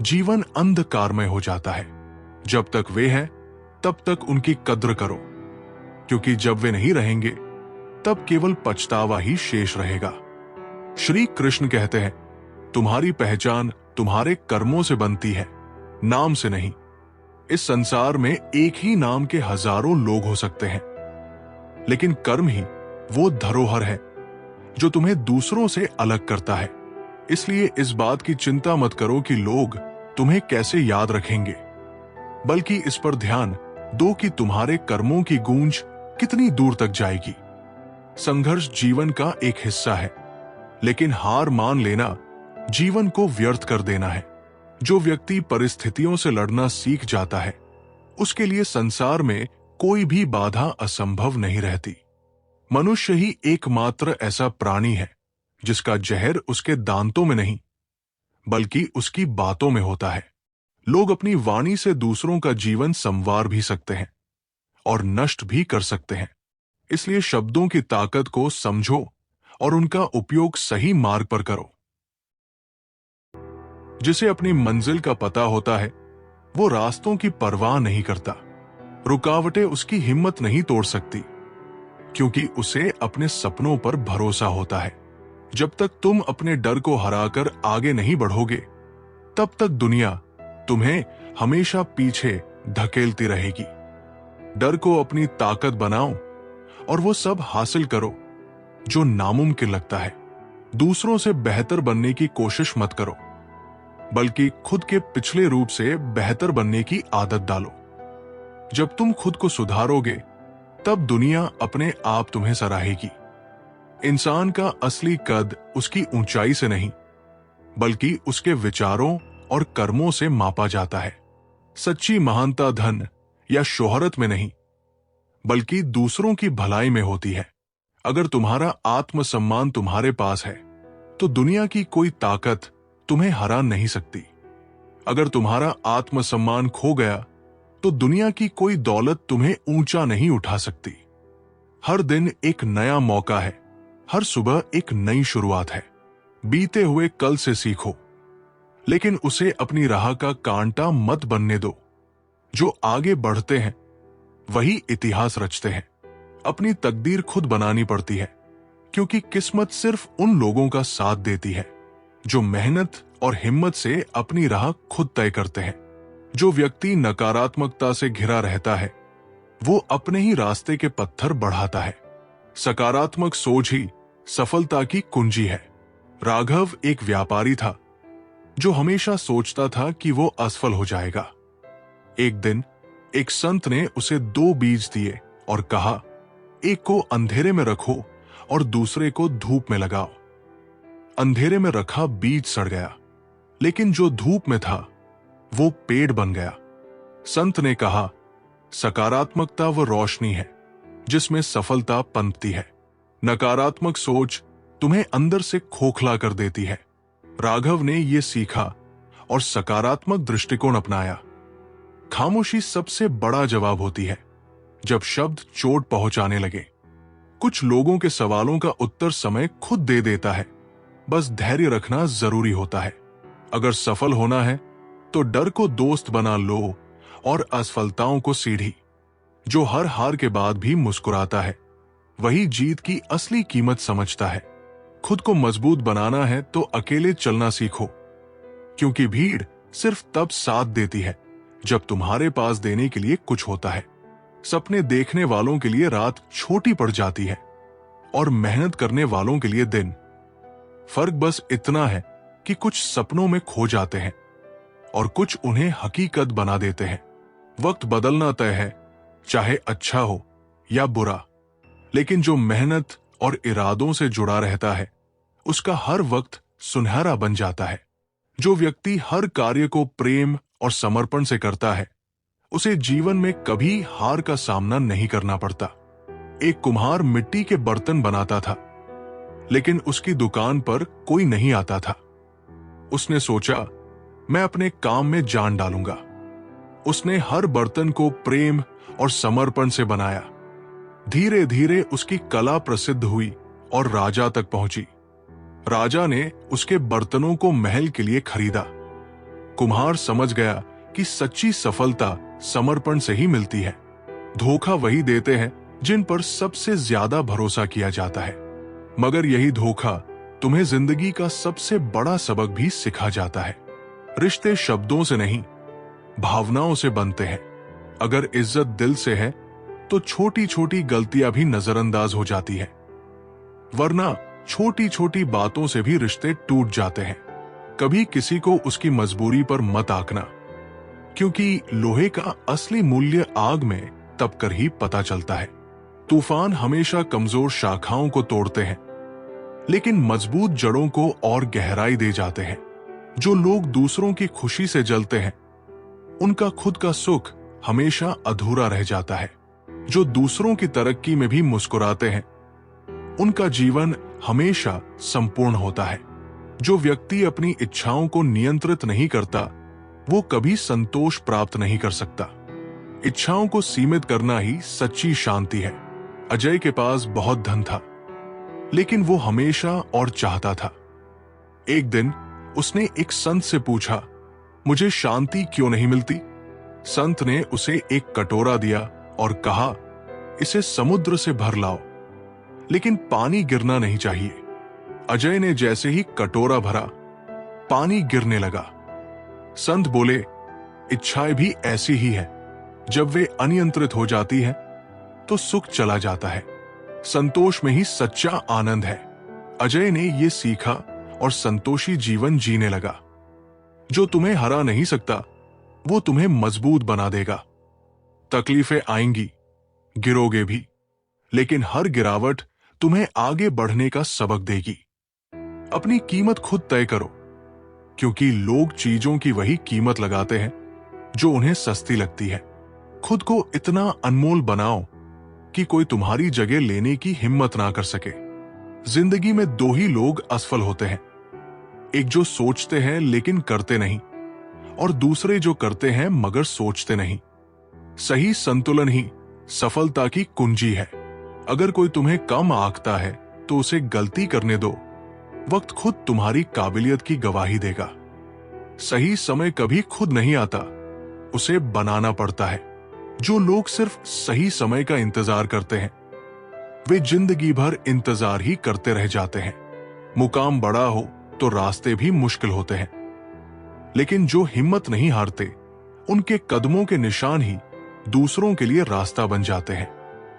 जीवन अंधकारमय हो जाता है। जब तक वे हैं तब तक उनकी कद्र करो, क्योंकि जब वे नहीं रहेंगे तब केवल पछतावा ही शेष रहेगा। श्री कृष्ण कहते हैं, तुम्हारी पहचान तुम्हारे कर्मों से बनती है, नाम से नहीं। इस संसार में एक ही नाम के हजारों लोग हो सकते हैं, लेकिन कर्म ही वो धरोहर है जो तुम्हें दूसरों से अलग करता है। इसलिए इस बात की चिंता मत करो कि लोग तुम्हें कैसे याद रखेंगे, बल्कि इस पर ध्यान दो कि तुम्हारे कर्मों की गूंज कितनी दूर तक जाएगी। संघर्ष जीवन का एक हिस्सा है, लेकिन हार मान लेना जीवन को व्यर्थ कर देना है। जो व्यक्ति परिस्थितियों से लड़ना सीख जाता है उसके लिए संसार में कोई भी बाधा असंभव नहीं रहती। मनुष्य ही एकमात्र ऐसा प्राणी है जिसका जहर उसके दांतों में नहीं बल्कि उसकी बातों में होता है। लोग अपनी वाणी से दूसरों का जीवन संवार भी सकते हैं और नष्ट भी कर सकते हैं। इसलिए शब्दों की ताकत को समझो और उनका उपयोग सही मार्ग पर करो। जिसे अपनी मंजिल का पता होता है वो रास्तों की परवाह नहीं करता। रुकावटें उसकी हिम्मत नहीं तोड़ सकती, क्योंकि उसे अपने सपनों पर भरोसा होता है। जब तक तुम अपने डर को हराकर आगे नहीं बढ़ोगे, तब तक दुनिया तुम्हें हमेशा पीछे धकेलती रहेगी। डर को अपनी ताकत बनाओ और वो सब हासिल करो जो नामुमकिन लगता है। दूसरों से बेहतर बनने की कोशिश मत करो, बल्कि खुद के पिछले रूप से बेहतर बनने की आदत डालो। जब तुम खुद को सुधारोगे, तब दुनिया अपने आप तुम्हें सराहेगी। इंसान का असली कद उसकी ऊंचाई से नहीं, बल्कि उसके विचारों और कर्मों से मापा जाता है। सच्ची महानता धन या शोहरत में नहीं, बल्कि दूसरों की भलाई में होती है। अगर तुम्हारा आत्मसम्मान तुम्हारे पास है, तो दुनिया की कोई ताकत तुम्हें हरा नहीं सकती। अगर तुम्हारा आत्मसम्मान खो गया, तो दुनिया की कोई दौलत तुम्हें ऊंचा नहीं उठा सकती। हर दिन एक नया मौका है, हर सुबह एक नई शुरुआत है। बीते हुए कल से सीखो, लेकिन उसे अपनी राह का कांटा मत बनने दो। जो आगे बढ़ते हैं वही इतिहास रचते हैं। अपनी तकदीर खुद बनानी पड़ती है, क्योंकि किस्मत सिर्फ उन लोगों का साथ देती है जो मेहनत और हिम्मत से अपनी राह खुद तय करते हैं। जो व्यक्ति नकारात्मकता से घिरा रहता है, वो अपने ही रास्ते के पत्थर बढ़ाता है। सकारात्मक सोच ही सफलता की कुंजी है। राघव एक व्यापारी था जो हमेशा सोचता था कि वो असफल हो जाएगा। एक दिन एक संत ने उसे 2 बीज दिए और कहा, एक को अंधेरे में रखो और दूसरे को धूप में लगाओ। अंधेरे में रखा बीज सड़ गया, लेकिन जो धूप में था वो पेड़ बन गया। संत ने कहा, सकारात्मकता वो रोशनी है जिसमें सफलता पनपती है। नकारात्मक सोच तुम्हें अंदर से खोखला कर देती है। राघव ने यह सीखा और सकारात्मक दृष्टिकोण अपनाया। खामोशी सबसे बड़ा जवाब होती है जब शब्द चोट पहुंचाने लगे। कुछ लोगों के सवालों का उत्तर समय खुद दे देता है, बस धैर्य रखना जरूरी होता है। अगर सफल होना है तो डर को दोस्त बना लो और असफलताओं को सीढ़ी। जो हर हार के बाद भी मुस्कुराता है, वही जीत की असली कीमत समझता है। खुद को मजबूत बनाना है तो अकेले चलना सीखो, क्योंकि भीड़ सिर्फ तब साथ देती है जब तुम्हारे पास देने के लिए कुछ होता है। सपने देखने वालों के लिए रात छोटी पड़ जाती है और मेहनत करने वालों के लिए दिन। फर्क बस इतना है कि कुछ सपनों में खो जाते हैं और कुछ उन्हें हकीकत बना देते हैं। वक्त बदलना तय है, चाहे अच्छा हो या बुरा, लेकिन जो मेहनत और इरादों से जुड़ा रहता है, उसका हर वक्त सुनहरा बन जाता है। जो व्यक्ति हर कार्य को प्रेम और समर्पण से करता है, उसे जीवन में कभी हार का सामना नहीं करना पड़ता। एक कुम्हार मिट्टी के बर्तन बनाता था, लेकिन उसकी दुकान पर कोई नहीं आता था। उसने सोचा, मैं अपने काम में जान डालूंगा। उसने हर बर्तन को प्रेम और समर्पण से बनाया। धीरे धीरे उसकी कला प्रसिद्ध हुई और राजा तक पहुंची। राजा ने उसके बर्तनों को महल के लिए खरीदा। कुम्हार समझ गया कि सच्ची सफलता समर्पण से ही मिलती है। धोखा वही देते हैं जिन पर सबसे ज्यादा भरोसा किया जाता है, मगर यही धोखा तुम्हें जिंदगी का सबसे बड़ा सबक भी सिखा जाता है। रिश्ते शब्दों से नहीं, भावनाओं से बनते हैं। अगर इज्जत दिल से है तो छोटी छोटी गलतियां भी नजरअंदाज हो जाती है, वरना छोटी छोटी बातों से भी रिश्ते टूट जाते हैं। कभी किसी को उसकी मजबूरी पर मत आंकना, क्योंकि लोहे का असली मूल्य आग में तपकर ही पता चलता है। तूफान हमेशा कमजोर शाखाओं को तोड़ते हैं, लेकिन मजबूत जड़ों को और गहराई दे जाते हैं। जो लोग दूसरों की खुशी से जलते हैं, उनका खुद का सुख हमेशा अधूरा रह जाता है। जो दूसरों की तरक्की में भी मुस्कुराते हैं, उनका जीवन हमेशा संपूर्ण होता है। जो व्यक्ति अपनी इच्छाओं को नियंत्रित नहीं करता, वो कभी संतोष प्राप्त नहीं कर सकता। इच्छाओं को सीमित करना ही सच्ची शांति है। अजय के पास बहुत धन था, लेकिन वो हमेशा और चाहता था। एक दिन उसने एक संत से पूछा, मुझे शांति क्यों नहीं मिलती? संत ने उसे एक कटोरा दिया और कहा, इसे समुद्र से भर लाओ, लेकिन पानी गिरना नहीं चाहिए। अजय ने जैसे ही कटोरा भरा, पानी गिरने लगा। संत बोले, इच्छाएं भी ऐसी ही है, जब वे अनियंत्रित हो जाती हैं तो सुख चला जाता है। संतोष में ही सच्चा आनंद है। अजय ने यह सीखा और संतोषी जीवन जीने लगा। जो तुम्हें हरा नहीं सकता वो तुम्हें मजबूत बना देगा। तकलीफें आएंगी, गिरोगे भी, लेकिन हर गिरावट तुम्हें आगे बढ़ने का सबक देगी। अपनी कीमत खुद तय करो, क्योंकि लोग चीजों की वही कीमत लगाते हैं जो उन्हें सस्ती लगती है। खुद को इतना अनमोल बनाओ कि कोई तुम्हारी जगह लेने की हिम्मत ना कर सके। जिंदगी में दो ही लोग असफल होते हैं, एक जो सोचते हैं लेकिन करते नहीं, और दूसरे जो करते हैं मगर सोचते नहीं। सही संतुलन ही सफलता की कुंजी है। अगर कोई तुम्हें कम आंकता है तो उसे गलती करने दो, वक्त खुद तुम्हारी काबिलियत की गवाही देगा। सही समय कभी खुद नहीं आता, उसे बनाना पड़ता है। जो लोग सिर्फ सही समय का इंतजार करते हैं वे जिंदगी भर इंतजार ही करते रह जाते हैं। मुकाम बड़ा हो तो रास्ते भी मुश्किल होते हैं, लेकिन जो हिम्मत नहीं हारते उनके कदमों के निशान ही दूसरों के लिए रास्ता बन जाते हैं।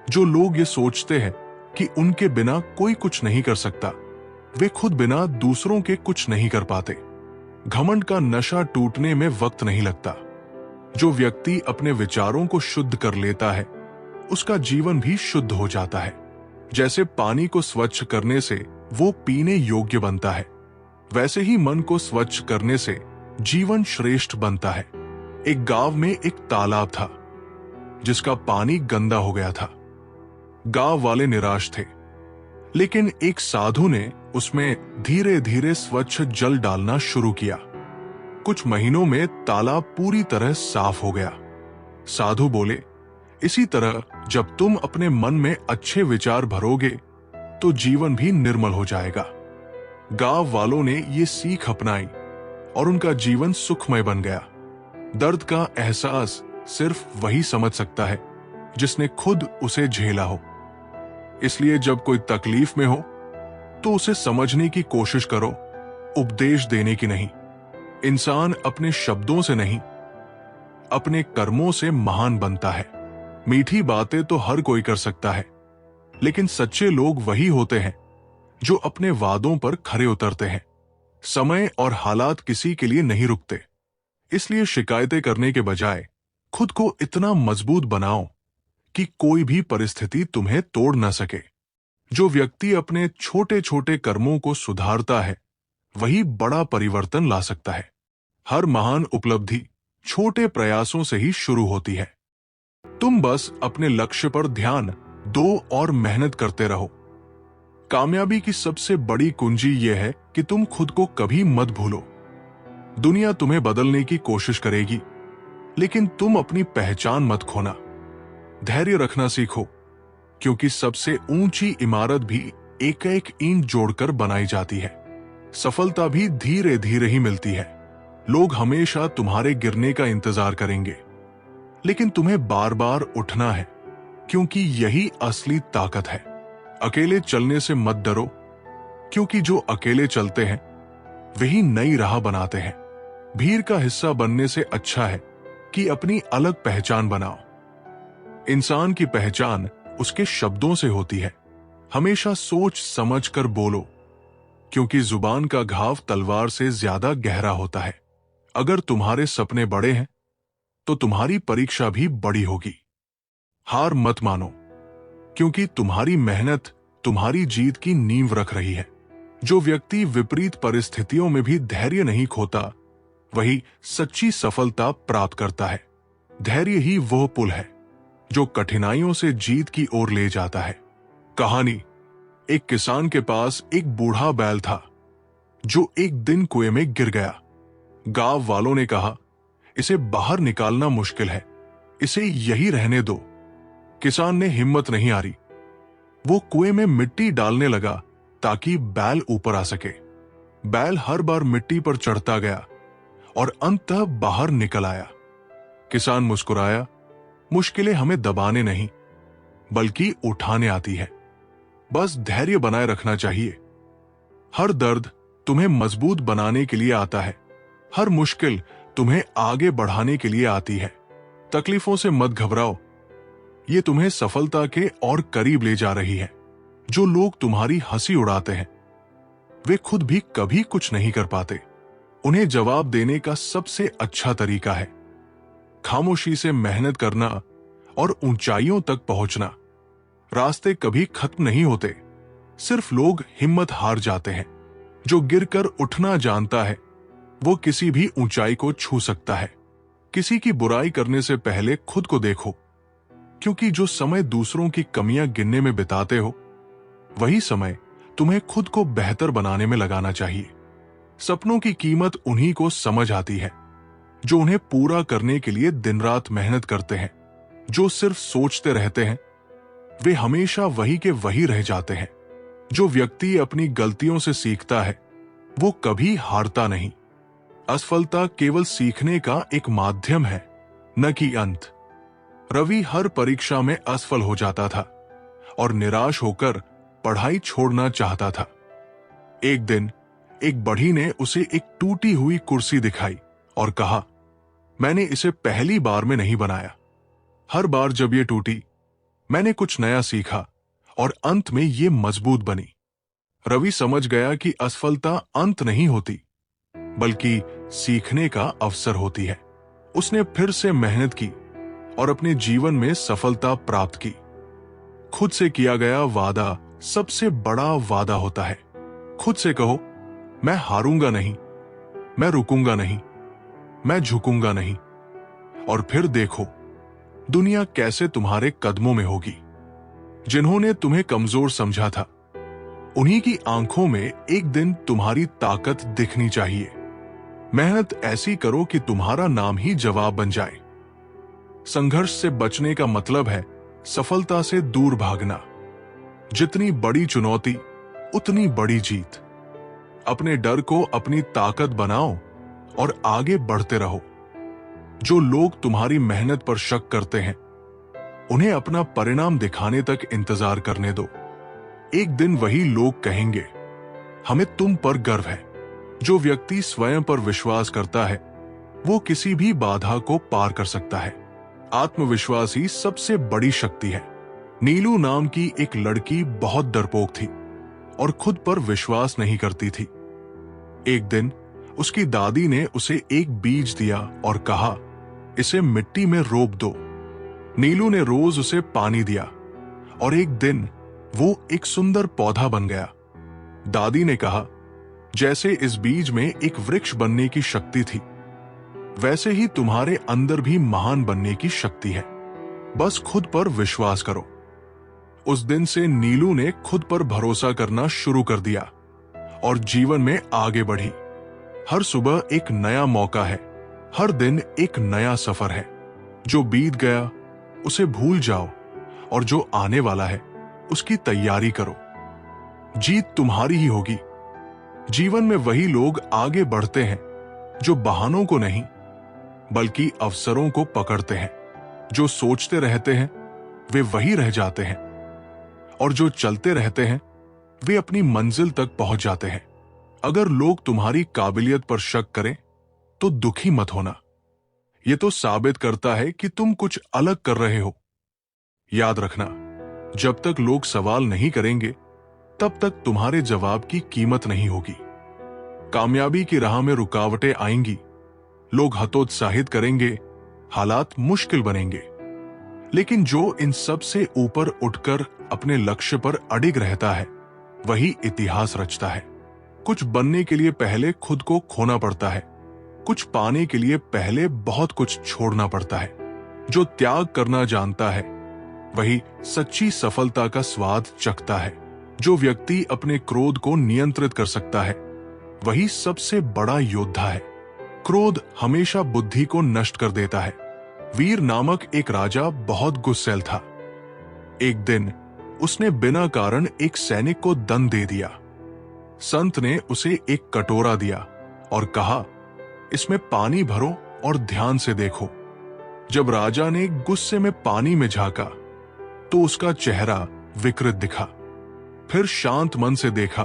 जो लोग ये सोचते हैं कि उनके बिना कोई कुछ नहीं कर सकता, वे खुद बिना दूसरों के कुछ नहीं कर पाते। घमंड का नशा टूटने में वक्त नहीं लगता। जो व्यक्ति अपने विचारों को शुद्ध कर लेता है उसका जीवन भी शुद्ध हो जाता है। जैसे पानी को स्वच्छ करने से वो पीने योग्य बनता है, वैसे ही मन को स्वच्छ करने से जीवन श्रेष्ठ बनता है। एक गांव में एक तालाब था जिसका पानी गंदा हो गया था। गांव वाले निराश थे, लेकिन एक साधु ने उसमें धीरे धीरे स्वच्छ जल डालना शुरू किया। कुछ महीनों में तालाब पूरी तरह साफ हो गया। साधु बोले, इसी तरह जब तुम अपने मन में अच्छे विचार भरोगे तो जीवन भी निर्मल हो जाएगा। गांव वालों ने ये सीख अपनाई और उनका जीवन सुखमय बन गया। दर्द का एहसास सिर्फ वही समझ सकता है जिसने खुद उसे झेला हो। इसलिए जब कोई तकलीफ में हो तो उसे समझने की कोशिश करो, उपदेश देने की नहीं। इंसान अपने शब्दों से नहीं, अपने कर्मों से महान बनता है। मीठी बातें तो हर कोई कर सकता है, लेकिन सच्चे लोग वही होते हैं जो अपने वादों पर खरे उतरते हैं। समय और हालात किसी के लिए नहीं रुकते, इसलिए शिकायतें करने के बजाय खुद को इतना मजबूत बनाओ कि कोई भी परिस्थिति तुम्हें तोड़ न सके। जो व्यक्ति अपने छोटे छोटे कर्मों को सुधारता है वही बड़ा परिवर्तन ला सकता है। हर महान उपलब्धि छोटे प्रयासों से ही शुरू होती है। तुम बस अपने लक्ष्य पर ध्यान दो और मेहनत करते रहो। कामयाबी की सबसे बड़ी कुंजी यह है कि तुम खुद को कभी मत भूलो। दुनिया तुम्हें बदलने की कोशिश करेगी, लेकिन तुम अपनी पहचान मत खोना। धैर्य रखना सीखो, क्योंकि सबसे ऊंची इमारत भी एक एक ईंट जोड़कर बनाई जाती है। सफलता भी धीरे धीरे ही मिलती है। लोग हमेशा तुम्हारे गिरने का इंतजार करेंगे, लेकिन तुम्हें बार बार उठना है, क्योंकि यही असली ताकत है। अकेले चलने से मत डरो, क्योंकि जो अकेले चलते हैं वही नई राह बनाते हैं। भीड़ का हिस्सा बनने से अच्छा है कि अपनी अलग पहचान बनाओ। इंसान की पहचान उसके शब्दों से होती है। हमेशा सोच समझ कर बोलो, क्योंकि जुबान का घाव तलवार से ज्यादा गहरा होता है। अगर तुम्हारे सपने बड़े हैं तो तुम्हारी परीक्षा भी बड़ी होगी। हार मत मानो, क्योंकि तुम्हारी मेहनत तुम्हारी जीत की नींव रख रही है। जो व्यक्ति विपरीत परिस्थितियों में भी धैर्य नहीं खोता वही सच्ची सफलता प्राप्त करता है। धैर्य ही वह पुल है जो कठिनाइयों से जीत की ओर ले जाता है। कहानी, एक किसान के पास एक बूढ़ा बैल था जो एक दिन कुएं में गिर गया। गांव वालों ने कहा, इसे बाहर निकालना मुश्किल है, इसे यही रहने दो। किसान ने हिम्मत नहीं हारी। वो कुएं में मिट्टी डालने लगा ताकि बैल ऊपर आ सके। बैल हर बार मिट्टी पर चढ़ता गया और अंततः बाहर निकल आया। किसान मुस्कुराया, मुश्किलें हमें दबाने नहीं बल्कि उठाने आती है। बस धैर्य बनाए रखना चाहिए। हर दर्द तुम्हें मजबूत बनाने के लिए आता है। हर मुश्किल तुम्हें आगे बढ़ाने के लिए आती है। तकलीफों से मत घबराओ, ये तुम्हें सफलता के और करीब ले जा रही है। जो लोग तुम्हारी हंसी उड़ाते हैं वे खुद भी कभी कुछ नहीं कर पाते। उन्हें जवाब देने का सबसे अच्छा तरीका है खामोशी से मेहनत करना और ऊंचाइयों तक पहुंचना। रास्ते कभी खत्म नहीं होते, सिर्फ लोग हिम्मत हार जाते हैं। जो गिरकर उठना जानता है वो किसी भी ऊंचाई को छू सकता है। किसी की बुराई करने से पहले खुद को देखो, क्योंकि जो समय दूसरों की कमियां गिनने में बिताते हो वही समय तुम्हें खुद को बेहतर बनाने में लगाना चाहिए। सपनों की कीमत उन्हीं को समझ आती है जो उन्हें पूरा करने के लिए दिन रात मेहनत करते हैं। जो सिर्फ सोचते रहते हैं वे हमेशा वही के वही रह जाते हैं। जो व्यक्ति अपनी गलतियों से सीखता है वो कभी हारता नहीं। असफलता केवल सीखने का एक माध्यम है, न कि अंत। रवि हर परीक्षा में असफल हो जाता था और निराश होकर पढ़ाई छोड़ना चाहता था। एक दिन एक बढ़ी ने उसे एक टूटी हुई कुर्सी दिखाई और कहा, मैंने इसे पहली बार में नहीं बनाया। हर बार जब ये टूटी मैंने कुछ नया सीखा और अंत में ये मजबूत बनी। रवि समझ गया कि असफलता अंत नहीं होती बल्कि सीखने का अवसर होती है। उसने फिर से मेहनत की और अपने जीवन में सफलता प्राप्त की। खुद से किया गया वादा सबसे बड़ा वादा होता है। खुद से कहो, मैं हारूंगा नहीं, मैं रुकूंगा नहीं, मैं झुकूंगा नहीं, और फिर देखो दुनिया कैसे तुम्हारे कदमों में होगी। जिन्होंने तुम्हें कमजोर समझा था उन्हीं की आंखों में एक दिन तुम्हारी ताकत दिखनी चाहिए। मेहनत ऐसी करो कि तुम्हारा नाम ही जवाब बन जाए। संघर्ष से बचने का मतलब है सफलता से दूर भागना। जितनी बड़ी चुनौती उतनी बड़ी जीत। अपने डर को अपनी ताकत बनाओ और आगे बढ़ते रहो। जो लोग तुम्हारी मेहनत पर शक करते हैं उन्हें अपना परिणाम दिखाने तक इंतजार करने दो। एक दिन वही लोग कहेंगे, हमें तुम पर गर्व है। जो व्यक्ति स्वयं पर विश्वास करता है वो किसी भी बाधा को पार कर सकता है। आत्मविश्वास ही सबसे बड़ी शक्ति है। नीलू नाम की एक लड़की बहुत डरपोक थी और खुद पर विश्वास नहीं करती थी। एक दिन उसकी दादी ने उसे एक बीज दिया और कहा, इसे मिट्टी में रोप दो। नीलू ने रोज उसे पानी दिया और एक दिन वो एक सुंदर पौधा बन गया। दादी ने कहा, जैसे इस बीज में एक वृक्ष बनने की शक्ति थी वैसे ही तुम्हारे अंदर भी महान बनने की शक्ति है। बस खुद पर विश्वास करो। उस दिन से नीलू ने खुद पर भरोसा करना शुरू कर दिया और जीवन में आगे बढ़ी। हर सुबह एक नया मौका है, हर दिन एक नया सफर है। जो बीत गया उसे भूल जाओ और जो आने वाला है उसकी तैयारी करो। जीत तुम्हारी ही होगी। जीवन में वही लोग आगे बढ़ते हैं जो बहानों को नहीं बल्कि अवसरों को पकड़ते हैं। जो सोचते रहते हैं वे वही रह जाते हैं और जो चलते रहते हैं वे अपनी मंजिल तक पहुंच जाते हैं। अगर लोग तुम्हारी काबिलियत पर शक करें तो दुखी मत होना। यह तो साबित करता है कि तुम कुछ अलग कर रहे हो। याद रखना, जब तक लोग सवाल नहीं करेंगे तब तक तुम्हारे जवाब की कीमत नहीं होगी। कामयाबी की राह में रुकावटें आएंगी, लोग हतोत्साहित करेंगे, हालात मुश्किल बनेंगे, लेकिन जो इन सब से ऊपर उठकर अपने लक्ष्य पर अडिग रहता है वही इतिहास रचता है। कुछ बनने के लिए पहले खुद को खोना पड़ता है, कुछ पाने के लिए पहले बहुत कुछ छोड़ना पड़ता है। जो त्याग करना जानता है वही सच्ची सफलता का स्वाद चखता है। जो व्यक्ति अपने क्रोध को नियंत्रित कर सकता है वही सबसे बड़ा योद्धा है। क्रोध हमेशा बुद्धि को नष्ट कर देता है। वीर नामक एक राजा बहुत गुस्सैल था। एक दिन उसने बिना कारण एक सैनिक को दंड दे दिया। संत ने उसे एक कटोरा दिया और कहा, इसमें पानी भरो और ध्यान से देखो। जब राजा ने गुस्से में पानी में झांका तो उसका चेहरा विकृत दिखा। फिर शांत मन से देखा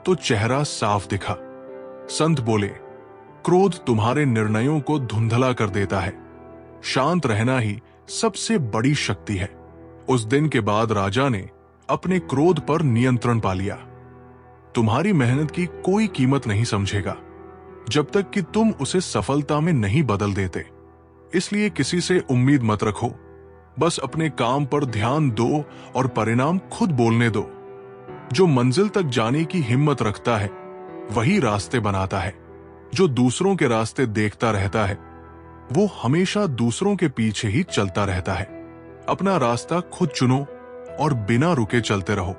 तो चेहरा साफ दिखा। संत बोले, क्रोध तुम्हारे निर्णयों को धुंधला कर देता है। शांत रहना ही सबसे बड़ी शक्ति है। उस दिन के बाद राजा ने अपने क्रोध पर नियंत्रण पा लिया। तुम्हारी मेहनत की कोई कीमत नहीं समझेगा जब तक कि तुम उसे सफलता में नहीं बदल देते। इसलिए किसी से उम्मीद मत रखो, बस अपने काम पर ध्यान दो और परिणाम खुद बोलने दो। जो मंजिल तक जाने की हिम्मत रखता है वही रास्ते बनाता है। जो दूसरों के रास्ते देखता रहता है वो हमेशा दूसरों के पीछे ही चलता रहता है। अपना रास्ता खुद चुनो और बिना रुके चलते रहो।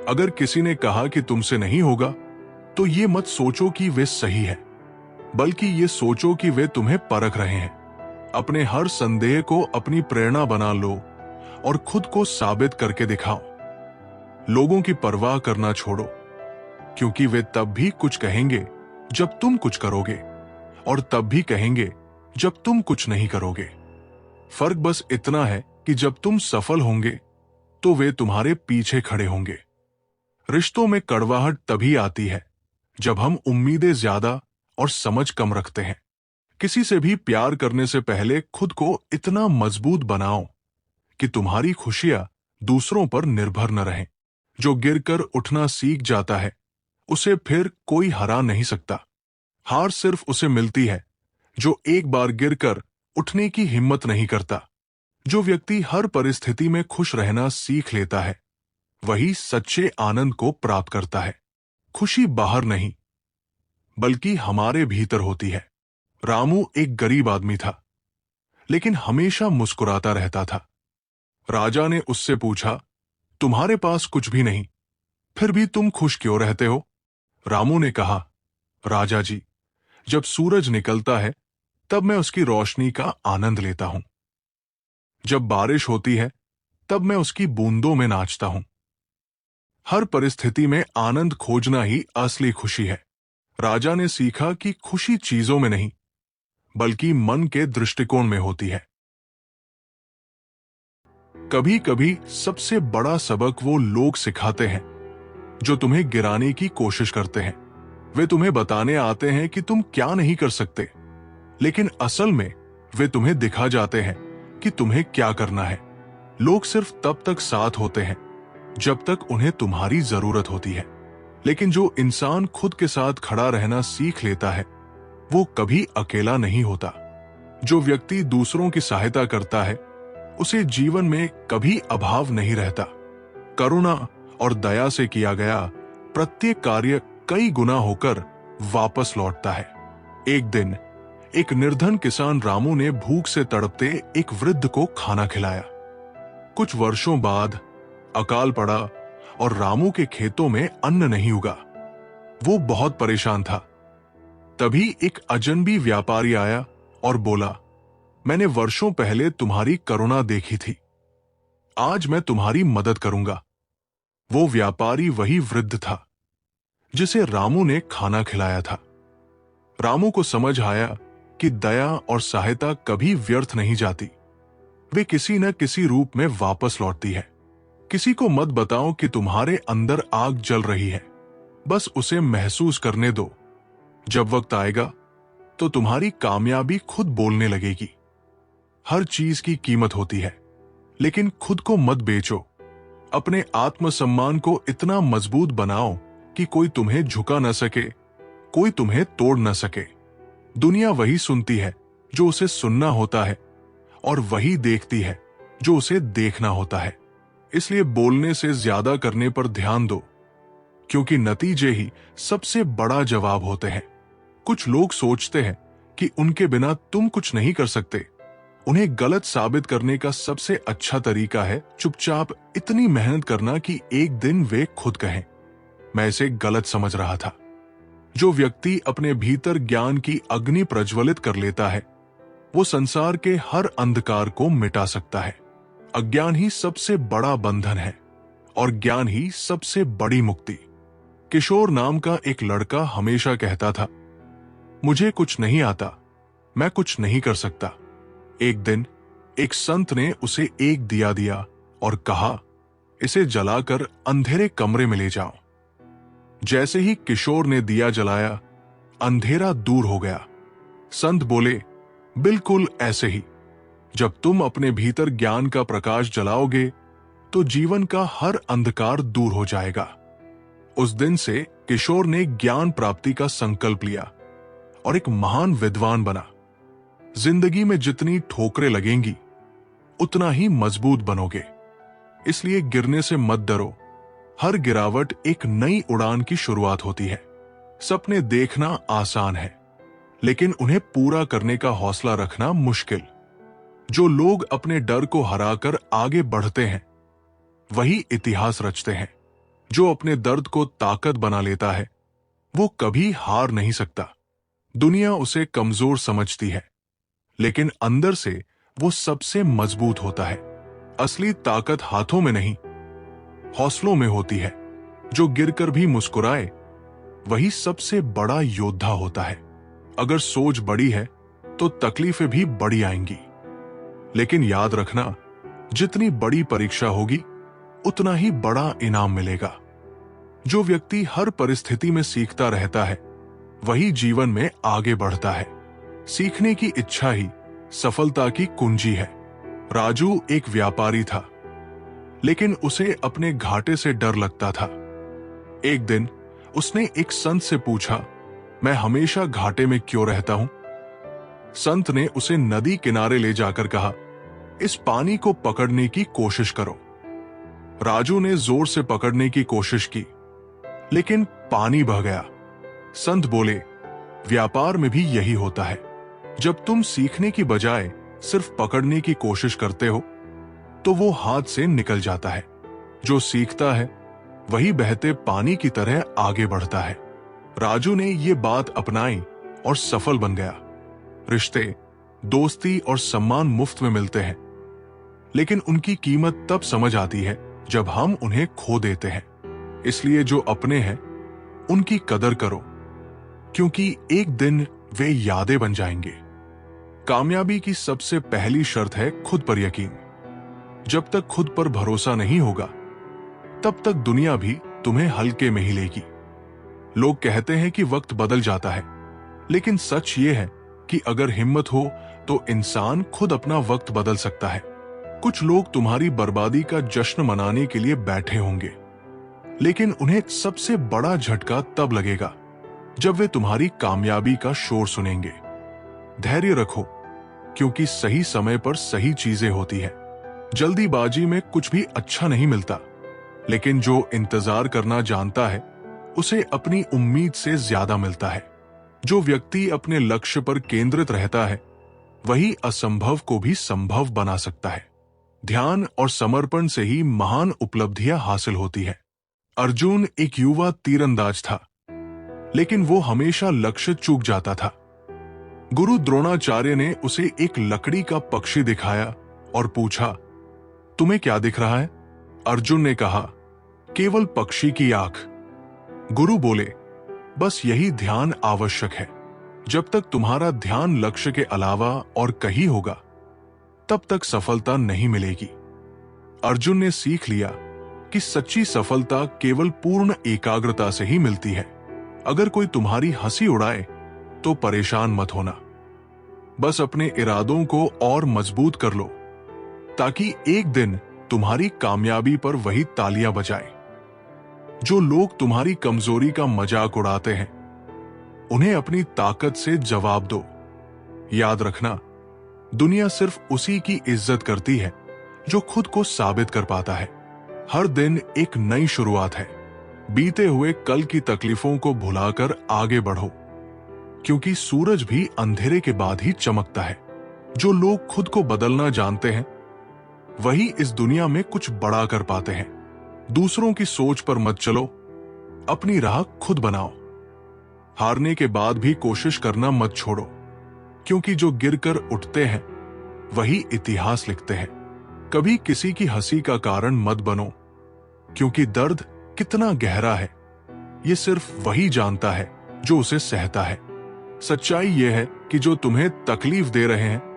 अगर किसी ने कहा कि तुमसे नहीं होगा तो ये मत सोचो कि वे सही है, बल्कि ये सोचो कि वे तुम्हें परख रहे हैं। अपने हर संदेह को अपनी प्रेरणा बना लो और खुद को साबित करके दिखाओ। लोगों की परवाह करना छोड़ो, क्योंकि वे तब भी कुछ कहेंगे जब तुम कुछ करोगे, और तब भी कहेंगे जब तुम कुछ नहीं करोगे। फर्क बस इतना है कि जब तुम सफल होंगे तो वे तुम्हारे पीछे खड़े होंगे। रिश्तों में कड़वाहट तभी आती है जब हम उम्मीदें ज्यादा और समझ कम रखते हैं। किसी से भी प्यार करने से पहले खुद को इतना मजबूत बनाओ कि तुम्हारी खुशियां दूसरों पर निर्भर न रहें। जो गिरकर उठना सीख जाता है उसे फिर कोई हरा नहीं सकता। हार सिर्फ उसे मिलती है जो एक बार गिरकर उठने की हिम्मत नहीं करता। जो व्यक्ति हर परिस्थिति में खुश रहना सीख लेता है वही सच्चे आनंद को प्राप्त करता है। खुशी बाहर नहीं बल्कि हमारे भीतर होती है। रामू एक गरीब आदमी था, लेकिन हमेशा मुस्कुराता रहता था। राजा ने उससे पूछा, तुम्हारे पास कुछ भी नहीं, फिर भी तुम खुश क्यों रहते हो? रामू ने कहा, राजा जी, जब सूरज निकलता है तब मैं उसकी रोशनी का आनंद लेता हूं। जब बारिश होती है तब मैं उसकी बूंदों में नाचता हूं। हर परिस्थिति में आनंद खोजना ही असली खुशी है। राजा ने सीखा कि खुशी चीजों में नहीं बल्कि मन के दृष्टिकोण में होती है। कभी कभी सबसे बड़ा सबक वो लोग सिखाते हैं जो तुम्हें गिराने की कोशिश करते हैं। वे तुम्हें बताने आते हैं कि तुम क्या नहीं कर सकते, लेकिन असल में वे तुम्हें दिखा जाते हैं कि तुम्हें क्या करना है। लोग सिर्फ तब तक साथ होते हैं जब तक उन्हें तुम्हारी जरूरत होती है, लेकिन जो इंसान खुद के साथ खड़ा रहना सीख लेता है वो कभी अकेला नहीं होता। जो व्यक्ति दूसरों की सहायता करता है उसे जीवन में कभी अभाव नहीं रहता। करुणा और दया से किया गया प्रत्येक कार्य कई गुना होकर वापस लौटता है। एक दिन एक निर्धन किसान रामू ने भूख से तड़पते एक वृद्ध को खाना खिलाया। कुछ वर्षों बाद अकाल पड़ा और रामू के खेतों में अन्न नहीं उगा। वो बहुत परेशान था। तभी एक अजनबी व्यापारी आया और बोला, मैंने वर्षों पहले तुम्हारी करुणा देखी थी, आज मैं तुम्हारी मदद करूंगा। वो व्यापारी वही वृद्ध था जिसे रामू ने खाना खिलाया था। रामू को समझ आया कि दया और सहायता कभी व्यर्थ नहीं जाती, वे किसी न किसी रूप में वापस लौटती है। किसी को मत बताओ कि तुम्हारे अंदर आग जल रही है, बस उसे महसूस करने दो। जब वक्त आएगा तो तुम्हारी कामयाबी खुद बोलने लगेगी। हर चीज की कीमत होती है, लेकिन खुद को मत बेचो। अपने आत्मसम्मान को इतना मजबूत बनाओ कि कोई तुम्हें झुका न सके, कोई तुम्हें तोड़ न सके। दुनिया वही सुनती है जो उसे सुनना होता है, और वही देखती है जो उसे देखना होता है। इसलिए बोलने से ज्यादा करने पर ध्यान दो, क्योंकि नतीजे ही सबसे बड़ा जवाब होते हैं। कुछ लोग सोचते हैं कि उनके बिना तुम कुछ नहीं कर सकते। उन्हें गलत साबित करने का सबसे अच्छा तरीका है चुपचाप इतनी मेहनत करना कि एक दिन वे खुद कहें, मैं इसे गलत समझ रहा था। जो व्यक्ति अपने भीतर ज्ञान की अग्नि प्रज्वलित कर लेता है वो संसार के हर अंधकार को मिटा सकता है। अज्ञान ही सबसे बड़ा बंधन है और ज्ञान ही सबसे बड़ी मुक्ति। किशोर नाम का एक लड़का हमेशा कहता था, मुझे कुछ नहीं आता, मैं कुछ नहीं कर सकता। एक दिन एक संत ने उसे एक दिया दिया और कहा, इसे जलाकर अंधेरे कमरे में ले जाओ। जैसे ही किशोर ने दिया जलाया, अंधेरा दूर हो गया। संत बोले, बिल्कुल ऐसे ही जब तुम अपने भीतर ज्ञान का प्रकाश जलाओगे तो जीवन का हर अंधकार दूर हो जाएगा। उस दिन से किशोर ने ज्ञान प्राप्ति का संकल्प लिया और एक महान विद्वान बना। जिंदगी में जितनी ठोकरें लगेंगी उतना ही मजबूत बनोगे, इसलिए गिरने से मत डरो। हर गिरावट एक नई उड़ान की शुरुआत होती है। सपने देखना आसान है, लेकिन उन्हें पूरा करने का हौसला रखना मुश्किल। जो लोग अपने डर को हराकर आगे बढ़ते हैं वही इतिहास रचते हैं। जो अपने दर्द को ताकत बना लेता है वो कभी हार नहीं सकता। दुनिया उसे कमजोर समझती है, लेकिन अंदर से वो सबसे मजबूत होता है। असली ताकत हाथों में नहीं, हौसलों में होती है। जो गिरकर भी मुस्कुराए वही सबसे बड़ा योद्धा होता है। अगर सोच बड़ी है तो तकलीफें भी बड़ी आएंगी, लेकिन याद रखना, जितनी बड़ी परीक्षा होगी उतना ही बड़ा इनाम मिलेगा। जो व्यक्ति हर परिस्थिति में सीखता रहता है वही जीवन में आगे बढ़ता है। सीखने की इच्छा ही सफलता की कुंजी है। राजू एक व्यापारी था, लेकिन उसे अपने घाटे से डर लगता था। एक दिन उसने एक संत से पूछा, मैं हमेशा घाटे में क्यों रहता हूं? संत ने उसे नदी किनारे ले जाकर कहा, इस पानी को पकड़ने की कोशिश करो। राजू ने जोर से पकड़ने की कोशिश की, लेकिन पानी बह गया। संत बोले, व्यापार में भी यही होता है। जब तुम सीखने की बजाय सिर्फ पकड़ने की कोशिश करते हो तो वो हाथ से निकल जाता है। जो सीखता है वही बहते पानी की तरह आगे बढ़ता है। राजू ने ये बात अपनाई और सफल बन गया। रिश्ते, दोस्ती और सम्मान मुफ्त में मिलते हैं, लेकिन उनकी कीमत तब समझ आती है जब हम उन्हें खो देते हैं। इसलिए जो अपने हैं उनकी कदर करो, क्योंकि एक दिन वे यादें बन जाएंगे। कामयाबी की सबसे पहली शर्त है खुद पर यकीन। जब तक खुद पर भरोसा नहीं होगा तब तक दुनिया भी तुम्हें हल्के में ही लेगी। लोग कहते हैं कि वक्त बदल जाता है, लेकिन सच ये है कि अगर हिम्मत हो तो इंसान खुद अपना वक्त बदल सकता है। कुछ लोग तुम्हारी बर्बादी का जश्न मनाने के लिए बैठे होंगे, लेकिन उन्हें सबसे बड़ा झटका तब लगेगा जब वे तुम्हारी कामयाबी का शोर सुनेंगे। धैर्य रखो, क्योंकि सही समय पर सही चीजें होती है। जल्दीबाजी में कुछ भी अच्छा नहीं मिलता, लेकिन जो इंतजार करना जानता है उसे अपनी उम्मीद से ज्यादा मिलता है। जो व्यक्ति अपने लक्ष्य पर केंद्रित रहता है वही असंभव को भी संभव बना सकता है। ध्यान और समर्पण से ही महान उपलब्धियां हासिल होती है। अर्जुन एक युवा तीरंदाज था, लेकिन वो हमेशा लक्ष्य चूक जाता था। गुरु द्रोणाचार्य ने उसे एक लकड़ी का पक्षी दिखाया और पूछा, तुम्हें क्या दिख रहा है? अर्जुन ने कहा, केवल पक्षी की आंख। गुरु बोले, बस यही ध्यान आवश्यक है। जब तक तुम्हारा ध्यान लक्ष्य के अलावा और कहीं होगा तब तक सफलता नहीं मिलेगी। अर्जुन ने सीख लिया कि सच्ची सफलता केवल पूर्ण एकाग्रता से ही मिलती है। अगर कोई तुम्हारी हंसी उड़ाए तो परेशान मत होना, बस अपने इरादों को और मजबूत कर लो, ताकि एक दिन तुम्हारी कामयाबी पर वही तालियां बजाए। जो लोग तुम्हारी कमजोरी का मजाक उड़ाते हैं उन्हें अपनी ताकत से जवाब दो। याद रखना, दुनिया सिर्फ उसी की इज्जत करती है जो खुद को साबित कर पाता है। हर दिन एक नई शुरुआत है। बीते हुए कल की तकलीफों को भुलाकर आगे बढ़ो, क्योंकि सूरज भी अंधेरे के बाद ही चमकता है। जो लोग खुद को बदलना जानते हैं वही इस दुनिया में कुछ बड़ा कर पाते हैं। दूसरों की सोच पर मत चलो, अपनी राह खुद बनाओ। हारने के बाद भी कोशिश करना मत छोड़ो, क्योंकि जो गिरकर उठते हैं वही इतिहास लिखते हैं। कभी किसी की हंसी का कारण मत बनो, क्योंकि दर्द कितना गहरा है ये सिर्फ वही जानता है जो उसे सहता है। सच्चाई यह है कि जो तुम्हें तकलीफ दे रहे हैं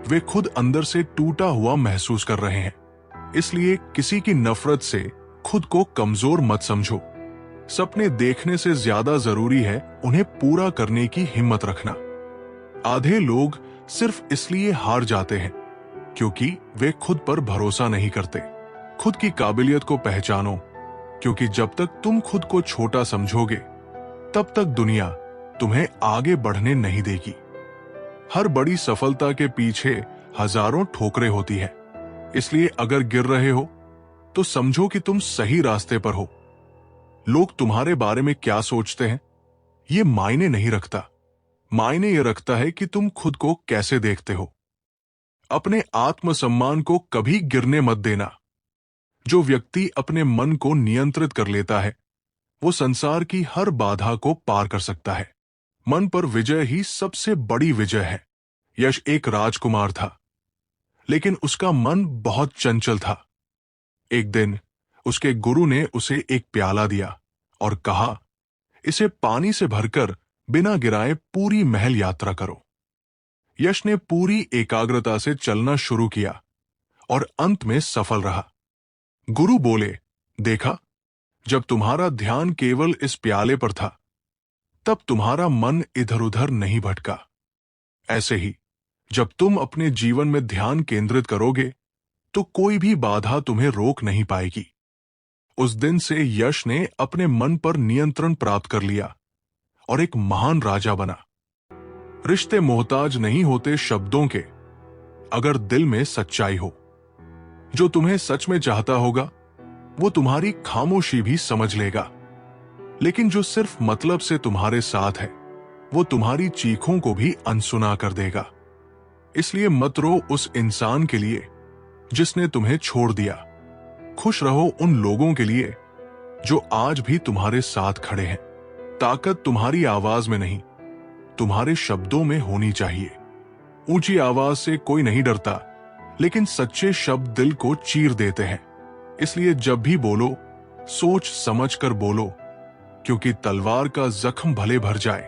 वे खुद अंदर से टूटा हुआ महसूस कर रहे हैं। इसलिए किसी की नफरत से खुद को कमजोर मत समझो। सपने देखने से ज्यादा जरूरी है उन्हें पूरा करने की हिम्मत रखना। आधे लोग सिर्फ इसलिए हार जाते हैं क्योंकि वे खुद पर भरोसा नहीं करते। खुद की काबिलियत को पहचानो, क्योंकि जब तक तुम खुद को छोटा समझोगे तब तक दुनिया तुम्हें आगे बढ़ने नहीं देगी। हर बड़ी सफलता के पीछे हजारों ठोकरें होती है, इसलिए अगर गिर रहे हो तो समझो कि तुम सही रास्ते पर हो। लोग तुम्हारे बारे में क्या सोचते हैं ये मायने नहीं रखता। मायने ये रखता है कि तुम खुद को कैसे देखते हो। अपने आत्मसम्मान को कभी गिरने मत देना। जो व्यक्ति अपने मन को नियंत्रित कर लेता है वो संसार की हर बाधा को पार कर सकता है। मन पर विजय ही सबसे बड़ी विजय है। यश एक राजकुमार था, लेकिन उसका मन बहुत चंचल था। एक दिन उसके गुरु ने उसे एक प्याला दिया और कहा, इसे पानी से भरकर बिना गिराए पूरी महल यात्रा करो। यश ने पूरी एकाग्रता से चलना शुरू किया और अंत में सफल रहा। गुरु बोले, देखा, जब तुम्हारा ध्यान केवल इस प्याले पर था तब तुम्हारा मन इधर उधर नहीं भटका। ऐसे ही जब तुम अपने जीवन में ध्यान केंद्रित करोगे तो कोई भी बाधा तुम्हें रोक नहीं पाएगी। उस दिन से यश ने अपने मन पर नियंत्रण प्राप्त कर लिया और एक महान राजा बना। रिश्ते मोहताज नहीं होते शब्दों के, अगर दिल में सच्चाई हो। जो तुम्हें सच में चाहता होगा वो तुम्हारी खामोशी भी समझ लेगा, लेकिन जो सिर्फ मतलब से तुम्हारे साथ है वो तुम्हारी चीखों को भी अनसुना कर देगा। इसलिए मत रो उस इंसान के लिए जिसने तुम्हें छोड़ दिया। खुश रहो उन लोगों के लिए जो आज भी तुम्हारे साथ खड़े हैं। ताकत तुम्हारी आवाज में नहीं, तुम्हारे शब्दों में होनी चाहिए। ऊंची आवाज से कोई नहीं डरता, लेकिन सच्चे शब्द दिल को चीर देते हैं। इसलिए जब भी बोलो सोच समझ कर बोलो, क्योंकि तलवार का जख्म भले भर जाए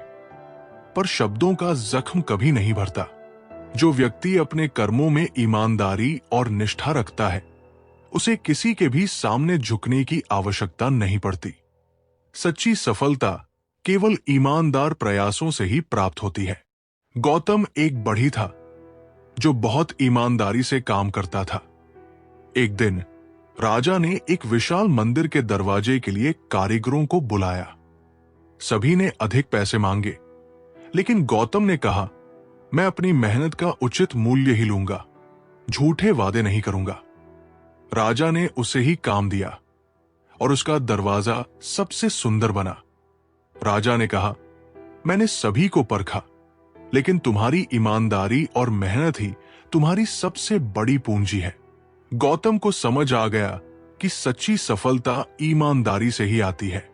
पर शब्दों का जख्म कभी नहीं भरता। जो व्यक्ति अपने कर्मों में ईमानदारी और निष्ठा रखता है उसे किसी के भी सामने झुकने की आवश्यकता नहीं पड़ती। सच्ची सफलता केवल ईमानदार प्रयासों से ही प्राप्त होती है। गौतम एक बढ़ई था जो बहुत ईमानदारी से काम करता था। एक दिन राजा ने एक विशाल मंदिर के दरवाजे के लिए कारीगरों को बुलाया। सभी ने अधिक पैसे मांगे, लेकिन गौतम ने कहा, मैं अपनी मेहनत का उचित मूल्य ही लूंगा, झूठे वादे नहीं करूंगा। राजा ने उसे ही काम दिया और उसका दरवाजा सबसे सुंदर बना। राजा ने कहा, मैंने सभी को परखा, लेकिन तुम्हारी ईमानदारी और मेहनत ही तुम्हारी सबसे बड़ी पूंजी है। गौतम को समझ आ गया कि सच्ची सफलता ईमानदारी से ही आती है।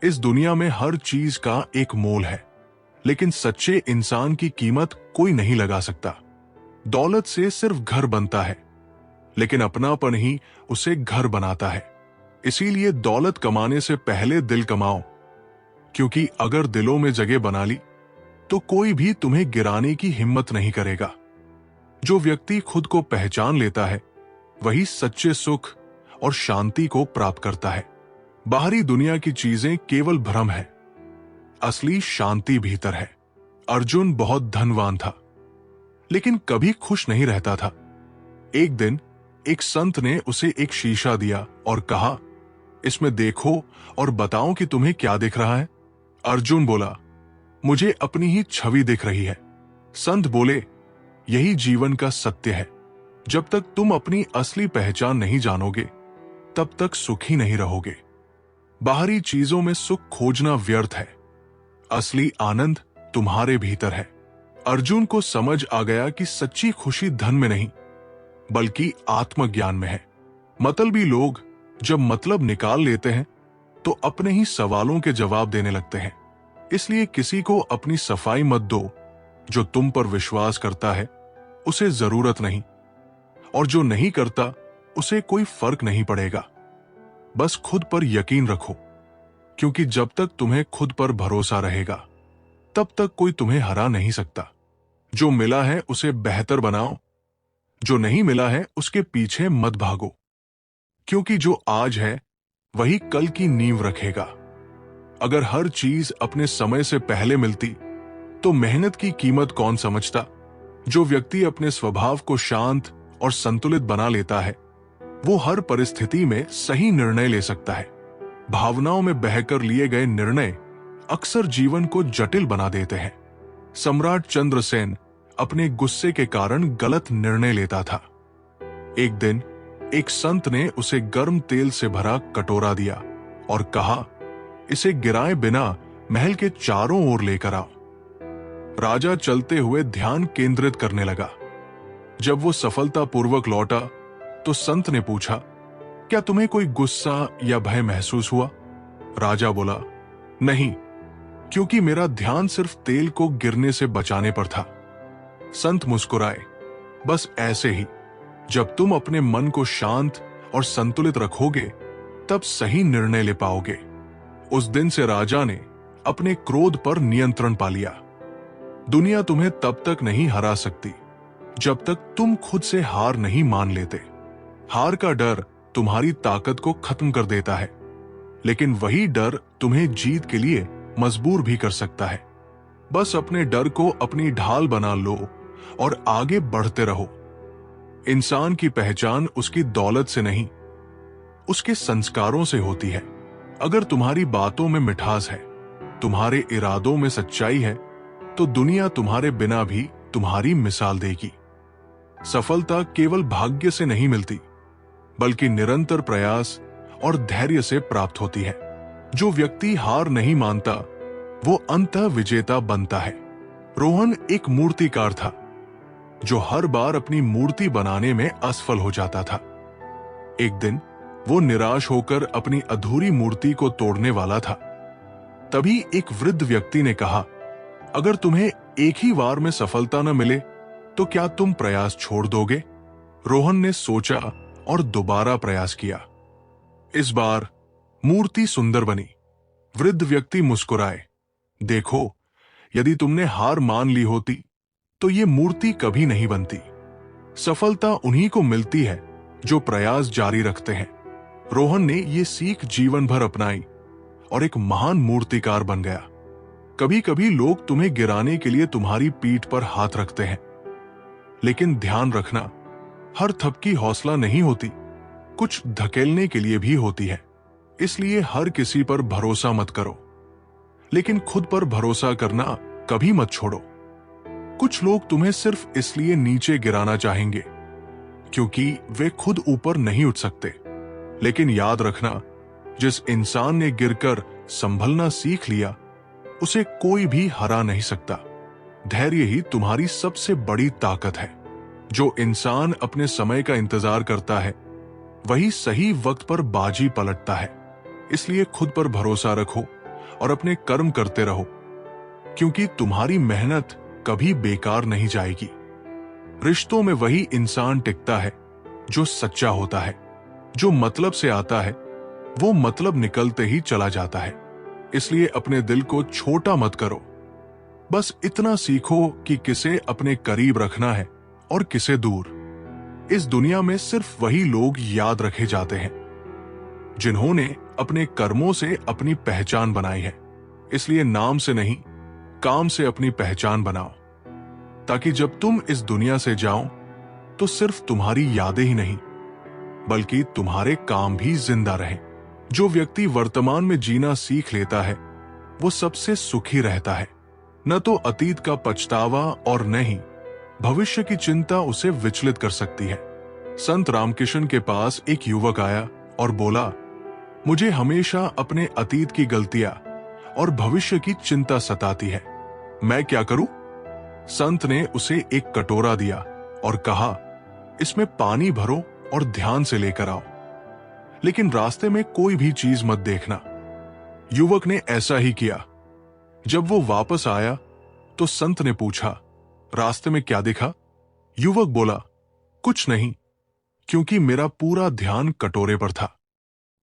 इस दुनिया में हर चीज का एक मोल है, लेकिन सच्चे इंसान की कीमत कोई नहीं लगा सकता। दौलत से सिर्फ घर बनता है, लेकिन अपनापन ही उसे घर बनाता है। इसीलिए दौलत कमाने से पहले दिल कमाओ, क्योंकि अगर दिलों में जगह बना ली तो कोई भी तुम्हें गिराने की हिम्मत नहीं करेगा। जो व्यक्ति खुद को पहचान लेता है वही सच्चे सुख और शांति को प्राप्त करता है। बाहरी दुनिया की चीजें केवल भ्रम है, असली शांति भीतर है। अर्जुन बहुत धनवान था, लेकिन कभी खुश नहीं रहता था। एक दिन एक संत ने उसे एक शीशा दिया और कहा, इसमें देखो और बताओ कि तुम्हें क्या दिख रहा है। अर्जुन बोला, मुझे अपनी ही छवि दिख रही है। संत बोले, यही जीवन का सत्य है। जब तक तुम अपनी असली पहचान नहीं जानोगे तब तक सुखी नहीं रहोगे। बाहरी चीजों में सुख खोजना व्यर्थ है, असली आनंद तुम्हारे भीतर है। अर्जुन को समझ आ गया कि सच्ची खुशी धन में नहीं बल्कि आत्मज्ञान में है। मतलबी लोग जब मतलब निकाल लेते हैं तो अपने ही सवालों के जवाब देने लगते हैं। इसलिए किसी को अपनी सफाई मत दो। जो तुम पर विश्वास करता है उसे जरूरत नहीं, और जो नहीं करता उसे कोई फर्क नहीं पड़ेगा। बस खुद पर यकीन रखो, क्योंकि जब तक तुम्हें खुद पर भरोसा रहेगा तब तक कोई तुम्हें हरा नहीं सकता। जो मिला है उसे बेहतर बनाओ, जो नहीं मिला है उसके पीछे मत भागो, क्योंकि जो आज है वही कल की नींव रखेगा। अगर हर चीज अपने समय से पहले मिलती तो मेहनत की कीमत कौन समझता। जो व्यक्ति अपने स्वभाव को शांत और संतुलित बना लेता है वो हर परिस्थिति में सही निर्णय ले सकता है। भावनाओं में बहकर लिए गए निर्णय अक्सर जीवन को जटिल बना देते हैं। सम्राट चंद्रसेन अपने गुस्से के कारण गलत निर्णय लेता था। एक दिन एक संत ने उसे गर्म तेल से भरा कटोरा दिया और कहा, इसे गिराए बिना महल के चारों ओर लेकर आओ। राजा चलते हुए ध्यान केंद्रित करने लगा। जब वो सफलतापूर्वक लौटा तो संत ने पूछा, क्या तुम्हें कोई गुस्सा या भय महसूस हुआ? राजा बोला, नहीं, क्योंकि मेरा ध्यान सिर्फ तेल को गिरने से बचाने पर था। संत मुस्कुराए, बस ऐसे ही जब तुम अपने मन को शांत और संतुलित रखोगे तब सही निर्णय ले पाओगे। उस दिन से राजा ने अपने क्रोध पर नियंत्रण पा लिया। दुनिया तुम्हें तब तक नहीं हरा सकती जब तक तुम खुद से हार नहीं मान लेते। हार का डर तुम्हारी ताकत को खत्म कर देता है, लेकिन वही डर तुम्हें जीत के लिए मजबूर भी कर सकता है। बस अपने डर को अपनी ढाल बना लो और आगे बढ़ते रहो। इंसान की पहचान उसकी दौलत से नहीं, उसके संस्कारों से होती है। अगर तुम्हारी बातों में मिठास है, तुम्हारे इरादों में सच्चाई है, तो दुनिया तुम्हारे बिना भी तुम्हारी मिसाल देगी। सफलता केवल भाग्य से नहीं मिलती, बल्कि निरंतर प्रयास और धैर्य से प्राप्त होती है। जो व्यक्ति हार नहीं मानता वो अंततः विजेता बनता है। रोहन एक मूर्तिकार था जो हर बार अपनी मूर्ति बनाने में असफल हो जाता था। एक दिन वो निराश होकर अपनी अधूरी मूर्ति को तोड़ने वाला था। तभी एक वृद्ध व्यक्ति ने कहा, अगर तुम्हें एक ही बार में सफलता न मिले तो क्या तुम प्रयास छोड़ दोगे? रोहन ने सोचा और दोबारा प्रयास किया। इस बार मूर्ति सुंदर बनी। वृद्ध व्यक्ति मुस्कुराए, देखो, यदि तुमने हार मान ली होती तो ये मूर्ति कभी नहीं बनती। सफलता उन्हीं को मिलती है जो प्रयास जारी रखते हैं। रोहन ने ये सीख जीवन भर अपनाई और एक महान मूर्तिकार बन गया। कभी कभी लोग तुम्हें गिराने के लिए तुम्हारी पीठ पर हाथ रखते हैं, लेकिन ध्यान रखना, हर थपकी हौसला नहीं होती, कुछ धकेलने के लिए भी होती है। इसलिए हर किसी पर भरोसा मत करो, लेकिन खुद पर भरोसा करना कभी मत छोड़ो। कुछ लोग तुम्हें सिर्फ इसलिए नीचे गिराना चाहेंगे क्योंकि वे खुद ऊपर नहीं उठ सकते, लेकिन याद रखना, जिस इंसान ने गिरकर संभलना सीख लिया उसे कोई भी हरा नहीं सकता। धैर्य ही तुम्हारी सबसे बड़ी ताकत है। जो इंसान अपने समय का इंतजार करता है वही सही वक्त पर बाजी पलटता है। इसलिए खुद पर भरोसा रखो और अपने कर्म करते रहो, क्योंकि तुम्हारी मेहनत कभी बेकार नहीं जाएगी। रिश्तों में वही इंसान टिकता है जो सच्चा होता है। जो मतलब से आता है वो मतलब निकलते ही चला जाता है। इसलिए अपने दिल को छोटा मत करो। बस इतना सीखो कि किसे अपने करीब रखना है और किसे दूर। इस दुनिया में सिर्फ वही लोग याद रखे जाते हैं जिन्होंने अपने कर्मों से अपनी पहचान बनाई है। इसलिए नाम से नहीं, काम से अपनी पहचान बनाओ, ताकि जब तुम इस दुनिया से जाओ तो सिर्फ तुम्हारी यादें ही नहीं बल्कि तुम्हारे काम भी जिंदा रहें। जो व्यक्ति वर्तमान में जीना सीख लेता है वो सबसे सुखी रहता है। न तो अतीत का पछतावा और न ही भविष्य की चिंता उसे विचलित कर सकती है। संत रामकिशन के पास एक युवक आया और बोला, मुझे हमेशा अपने अतीत की गलतियां और भविष्य की चिंता सताती है, मैं क्या करूं? संत ने उसे एक कटोरा दिया और कहा, इसमें पानी भरो और ध्यान से लेकर आओ, लेकिन रास्ते में कोई भी चीज मत देखना। युवक ने ऐसा ही किया। जब वो वापस आया तो संत ने पूछा, रास्ते में क्या दिखा? युवक बोला, कुछ नहीं, क्योंकि मेरा पूरा ध्यान कटोरे पर था।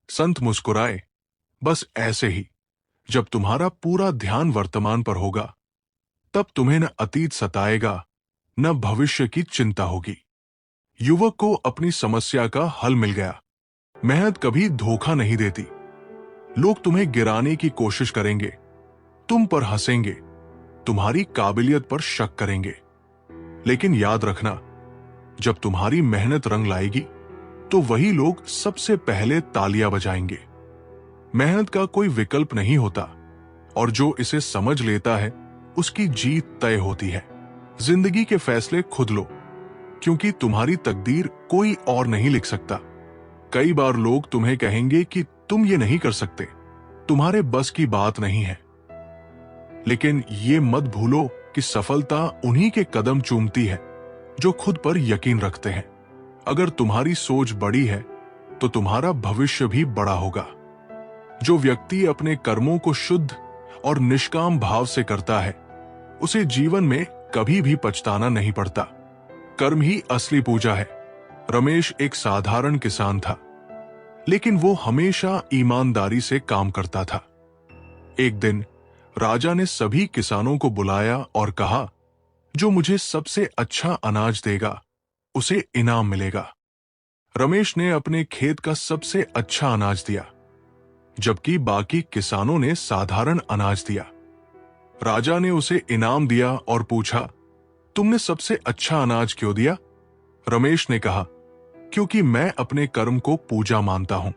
संत मुस्कुराए, बस ऐसे ही जब तुम्हारा पूरा ध्यान वर्तमान पर होगा तब तुम्हें न अतीत सताएगा न भविष्य की चिंता होगी। युवक को अपनी समस्या का हल मिल गया। मेहनत कभी धोखा नहीं देती, लोग तुम्हें गिराने की कोशिश करेंगे, तुम पर हंसेंगे, तुम्हारी काबिलियत पर शक करेंगे। लेकिन याद रखना, जब तुम्हारी मेहनत रंग लाएगी तो वही लोग सबसे पहले तालियां बजाएंगे। मेहनत का कोई विकल्प नहीं होता और जो इसे समझ लेता है उसकी जीत तय होती है। जिंदगी के फैसले खुद लो, क्योंकि तुम्हारी तकदीर कोई और नहीं लिख सकता। कई बार लोग तुम्हें कहेंगे कि तुम ये नहीं कर सकते, तुम्हारे बस की बात नहीं है। लेकिन ये मत भूलो कि सफलता उन्हीं के कदम चूमती है जो खुद पर यकीन रखते हैं। अगर तुम्हारी सोच बड़ी है तो तुम्हारा भविष्य भी बड़ा होगा। जो व्यक्ति अपने कर्मों को शुद्ध और निष्काम भाव से करता है, उसे जीवन में कभी भी पछताना नहीं पड़ता। कर्म ही असली पूजा है। रमेश एक साधारण किसान था, लेकिन वो हमेशा ईमानदारी से काम करता था। एक दिन राजा ने सभी किसानों को बुलाया और कहा, जो मुझे सबसे अच्छा अनाज देगा उसे इनाम मिलेगा। रमेश ने अपने खेत का सबसे अच्छा अनाज दिया, जबकि बाकी किसानों ने साधारण अनाज दिया। राजा ने उसे इनाम दिया और पूछा, तुमने सबसे अच्छा अनाज क्यों दिया? रमेश ने कहा, क्योंकि मैं अपने कर्म को पूजा मानता हूं।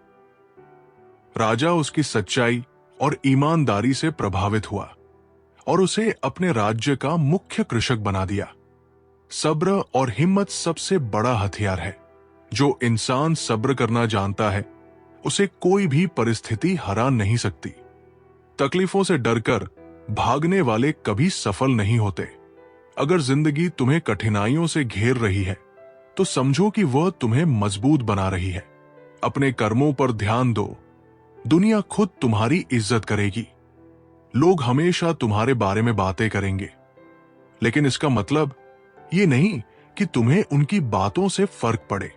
राजा उसकी सच्चाई और ईमानदारी से प्रभावित हुआ और उसे अपने राज्य का मुख्य कृषक बना दिया। सब्र और हिम्मत सबसे बड़ा हथियार है। जो इंसान सब्र करना जानता है, उसे कोई भी परिस्थिति हरा नहीं सकती। तकलीफों से डरकर भागने वाले कभी सफल नहीं होते। अगर जिंदगी तुम्हें कठिनाइयों से घेर रही है, तो समझो कि वह तुम्हें मजबूत बना रही है। अपने कर्मों पर ध्यान दो, दुनिया खुद तुम्हारी इज्जत करेगी। लोग हमेशा तुम्हारे बारे में बातें करेंगे, लेकिन इसका मतलब ये नहीं कि तुम्हें उनकी बातों से फर्क पड़े।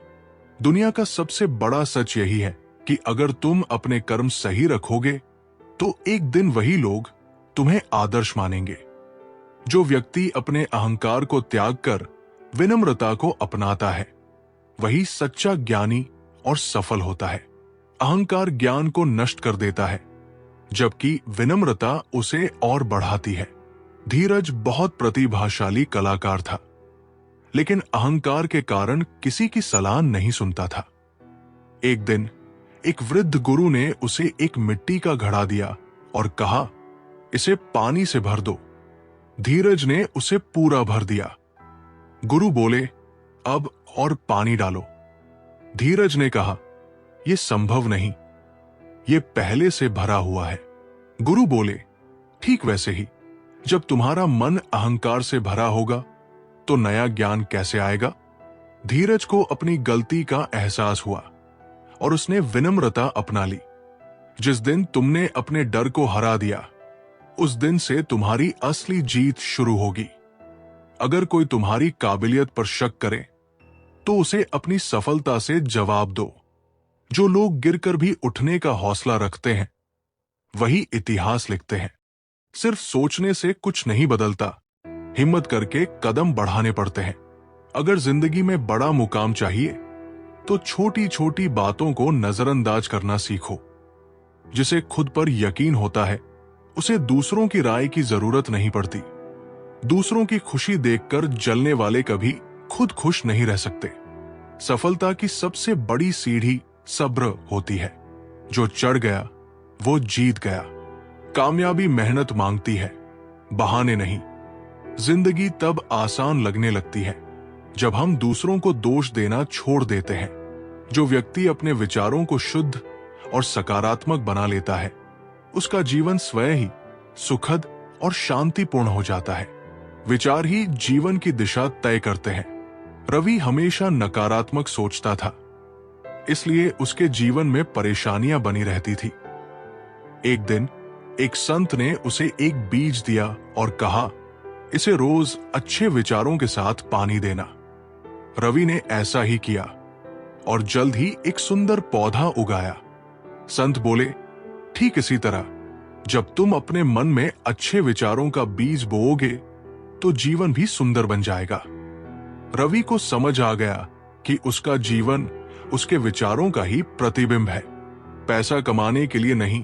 दुनिया का सबसे बड़ा सच यही है कि अगर तुम अपने कर्म सही रखोगे तो एक दिन वही लोग तुम्हें आदर्श मानेंगे। जो व्यक्ति अपने अहंकार को त्याग कर विनम्रता को अपनाता है, वही सच्चा ज्ञानी और सफल होता है। अहंकार ज्ञान को नष्ट कर देता है, जबकि विनम्रता उसे और बढ़ाती है। धीरज बहुत प्रतिभाशाली कलाकार था, लेकिन अहंकार के कारण किसी की सलाह नहीं सुनता था। एक दिन एक वृद्ध गुरु ने उसे एक मिट्टी का घड़ा दिया और कहा, इसे पानी से भर दो। धीरज ने उसे पूरा भर दिया। गुरु बोले, अब और पानी डालो। धीरज ने कहा, यह संभव नहीं, यह पहले से भरा हुआ है। गुरु बोले, ठीक वैसे ही जब तुम्हारा मन अहंकार से भरा होगा तो नया ज्ञान कैसे आएगा? धीरज को अपनी गलती का एहसास हुआ और उसने विनम्रता अपना ली। जिस दिन तुमने अपने डर को हरा दिया, उस दिन से तुम्हारी असली जीत शुरू होगी। अगर कोई तुम्हारी काबिलियत पर शक करे, तो उसे अपनी सफलता से जवाब दो। जो लोग गिरकर भी उठने का हौसला रखते हैं, वही इतिहास लिखते हैं। सिर्फ सोचने से कुछ नहीं बदलता, हिम्मत करके कदम बढ़ाने पड़ते हैं। अगर जिंदगी में बड़ा मुकाम चाहिए, तो छोटी छोटी बातों को नजरअंदाज करना सीखो। जिसे खुद पर यकीन होता है, उसे दूसरों की राय की जरूरत नहीं पड़ती। दूसरों की खुशी देखकर जलने वाले कभी खुद खुश नहीं रह सकते। सफलता की सबसे बड़ी सीढ़ी सब्र होती है। जो चढ़ गया वो जीत गया। कामयाबी मेहनत मांगती है, बहाने नहीं। जिंदगी तब आसान लगने लगती है जब हम दूसरों को दोष देना छोड़ देते हैं। जो व्यक्ति अपने विचारों को शुद्ध और सकारात्मक बना लेता है, उसका जीवन स्वयं ही सुखद और शांतिपूर्ण हो जाता है। विचार ही जीवन की दिशा तय करते हैं। रवि हमेशा नकारात्मक सोचता था, इसलिए उसके जीवन में परेशानियां बनी रहती थी। एक दिन एक संत ने उसे एक बीज दिया और कहा, इसे रोज अच्छे विचारों के साथ पानी देना। रवि ने ऐसा ही किया और जल्द ही एक सुंदर पौधा उगाया। संत बोले, ठीक इसी तरह जब तुम अपने मन में अच्छे विचारों का बीज बोओगे तो जीवन भी सुंदर बन जाएगा। रवि को समझ आ गया कि उसका जीवन उसके विचारों का ही प्रतिबिंब है। पैसा कमाने के लिए नहीं,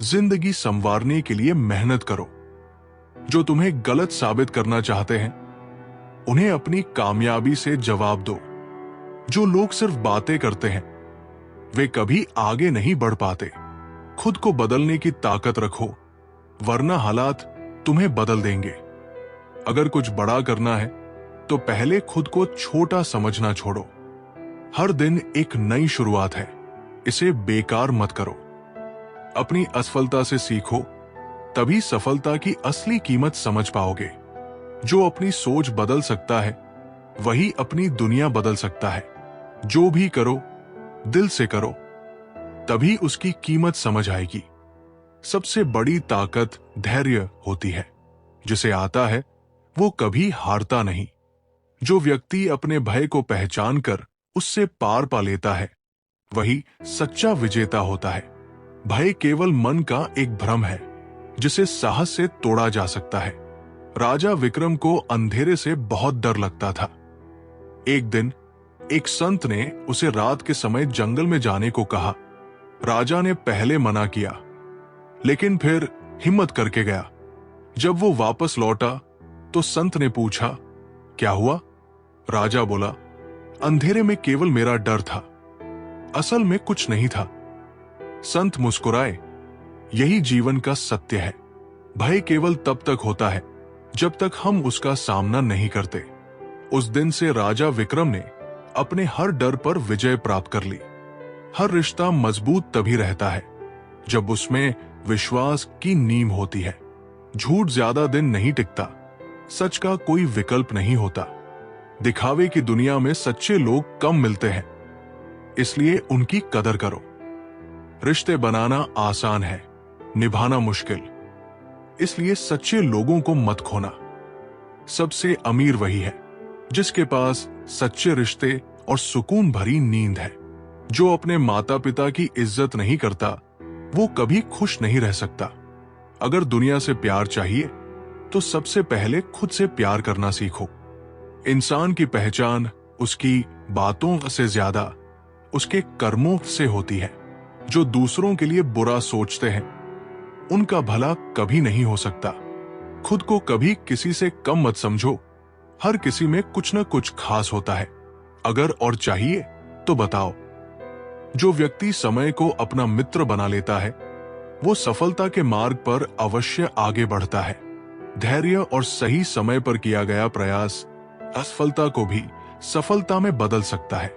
जिंदगी संवारने के लिए मेहनत करो। जो तुम्हें गलत साबित करना चाहते हैं, उन्हें अपनी कामयाबी से जवाब दो। जो लोग सिर्फ बातें करते हैं, वे कभी आगे नहीं बढ़ पाते। खुद को बदलने की ताकत रखो, वरना हालात तुम्हें बदल देंगे। अगर कुछ बड़ा करना है तो पहले खुद को छोटा समझना छोड़ो। हर दिन एक नई शुरुआत है, इसे बेकार मत करो। अपनी असफलता से सीखो, तभी सफलता की असली कीमत समझ पाओगे। जो अपनी सोच बदल सकता है, वही अपनी दुनिया बदल सकता है। जो भी करो, दिल से करो, तभी उसकी कीमत समझ आएगी। सबसे बड़ी ताकत धैर्य होती है। जिसे आता है, वो कभी हारता नहीं। जो व्यक्ति अपने भय को पहचान कर उससे पार पा लेता है, वही सच्चा विजेता होता है। भय केवल मन का एक भ्रम है, जिसे साहस से तोड़ा जा सकता है। राजा विक्रम को अंधेरे से बहुत डर लगता था। एक दिन एक संत ने उसे रात के समय जंगल में जाने को कहा। राजा ने पहले मना किया, लेकिन फिर हिम्मत करके गया। जब वो वापस लौटा तो संत ने पूछा, क्या हुआ? राजा बोला, अंधेरे में केवल मेरा डर था, असल में कुछ नहीं था। संत मुस्कुराए, यही जीवन का सत्य है। भय केवल तब तक होता है जब तक हम उसका सामना नहीं करते। उस दिन से राजा विक्रम ने अपने हर डर पर विजय प्राप्त कर ली। हर रिश्ता मजबूत तभी रहता है जब उसमें विश्वास की नींव होती है। झूठ ज्यादा दिन नहीं टिकता, सच का कोई विकल्प नहीं होता। दिखावे की दुनिया में सच्चे लोग कम मिलते हैं, इसलिए उनकी कदर करो। रिश्ते बनाना आसान है, निभाना मुश्किल, इसलिए सच्चे लोगों को मत खोना। सबसे अमीर वही है जिसके पास सच्चे रिश्ते और सुकून भरी नींद है। जो अपने माता पिता की इज्जत नहीं करता, वो कभी खुश नहीं रह सकता। अगर दुनिया से प्यार चाहिए तो सबसे पहले खुद से प्यार करना सीखो। इंसान की पहचान उसकी बातों से ज्यादा उसके कर्मों से होती है। जो दूसरों के लिए बुरा सोचते हैं, उनका भला कभी नहीं हो सकता। खुद को कभी किसी से कम मत समझो। हर किसी में कुछ न कुछ खास होता है। अगर और चाहिए तो बताओ। जो व्यक्ति समय को अपना मित्र बना लेता है, वो सफलता के मार्ग पर अवश्य आगे बढ़ता है। धैर्य और सही समय पर किया गया प्रयास असफलता को भी सफलता में बदल सकता है।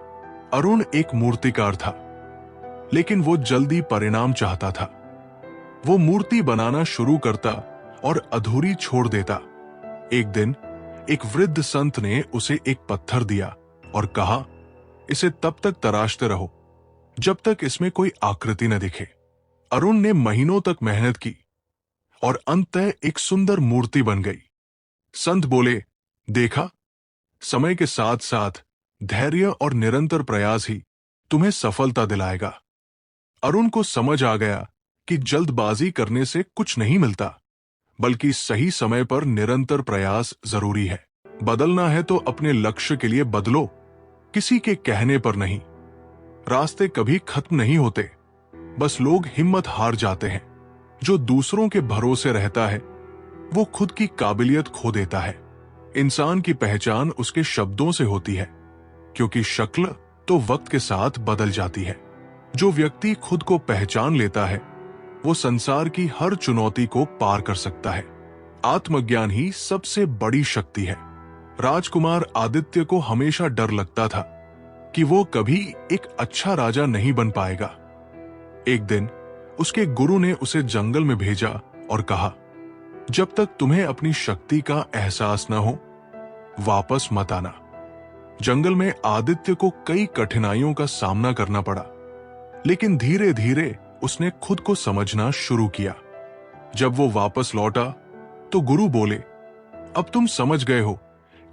अरुण एक मूर्तिकार था, लेकिन वो जल्दी परिणाम चाहता था। वो मूर्ति बनाना शुरू करता और अधूरी छोड़ देता। एक दिन एक वृद्ध संत ने उसे एक पत्थर दिया और कहा, इसे तब तक तराशते रहो जब तक इसमें कोई आकृति न दिखे। अरुण ने महीनों तक मेहनत की और अंततः एक सुंदर मूर्ति बन गई। संत बोले, देखा, समय के साथ साथ धैर्य और निरंतर प्रयास ही तुम्हें सफलता दिलाएगा। अरुण को समझ आ गया कि जल्दबाजी करने से कुछ नहीं मिलता, बल्कि सही समय पर निरंतर प्रयास जरूरी है। बदलना है तो अपने लक्ष्य के लिए बदलो, किसी के कहने पर नहीं। रास्ते कभी खत्म नहीं होते, बस लोग हिम्मत हार जाते हैं। जो दूसरों के भरोसे रहता है, वो खुद की काबिलियत खो देता है। इंसान की पहचान उसके शब्दों से होती है, क्योंकि शक्ल तो वक्त के साथ बदल जाती है। जो व्यक्ति खुद को पहचान लेता है, वो संसार की हर चुनौती को पार कर सकता है। आत्मज्ञान ही सबसे बड़ी शक्ति है। राजकुमार आदित्य को हमेशा डर लगता था कि वो कभी एक अच्छा राजा नहीं बन पाएगा। एक दिन उसके गुरु ने उसे जंगल में भेजा और कहा, जब तक तुम्हें अपनी शक्ति का एहसास न हो, वापस मत आना। जंगल में आदित्य को कई कठिनाइयों का सामना करना पड़ा, लेकिन धीरे धीरे उसने खुद को समझना शुरू किया। जब वो वापस लौटा तो गुरु बोले, अब तुम समझ गए हो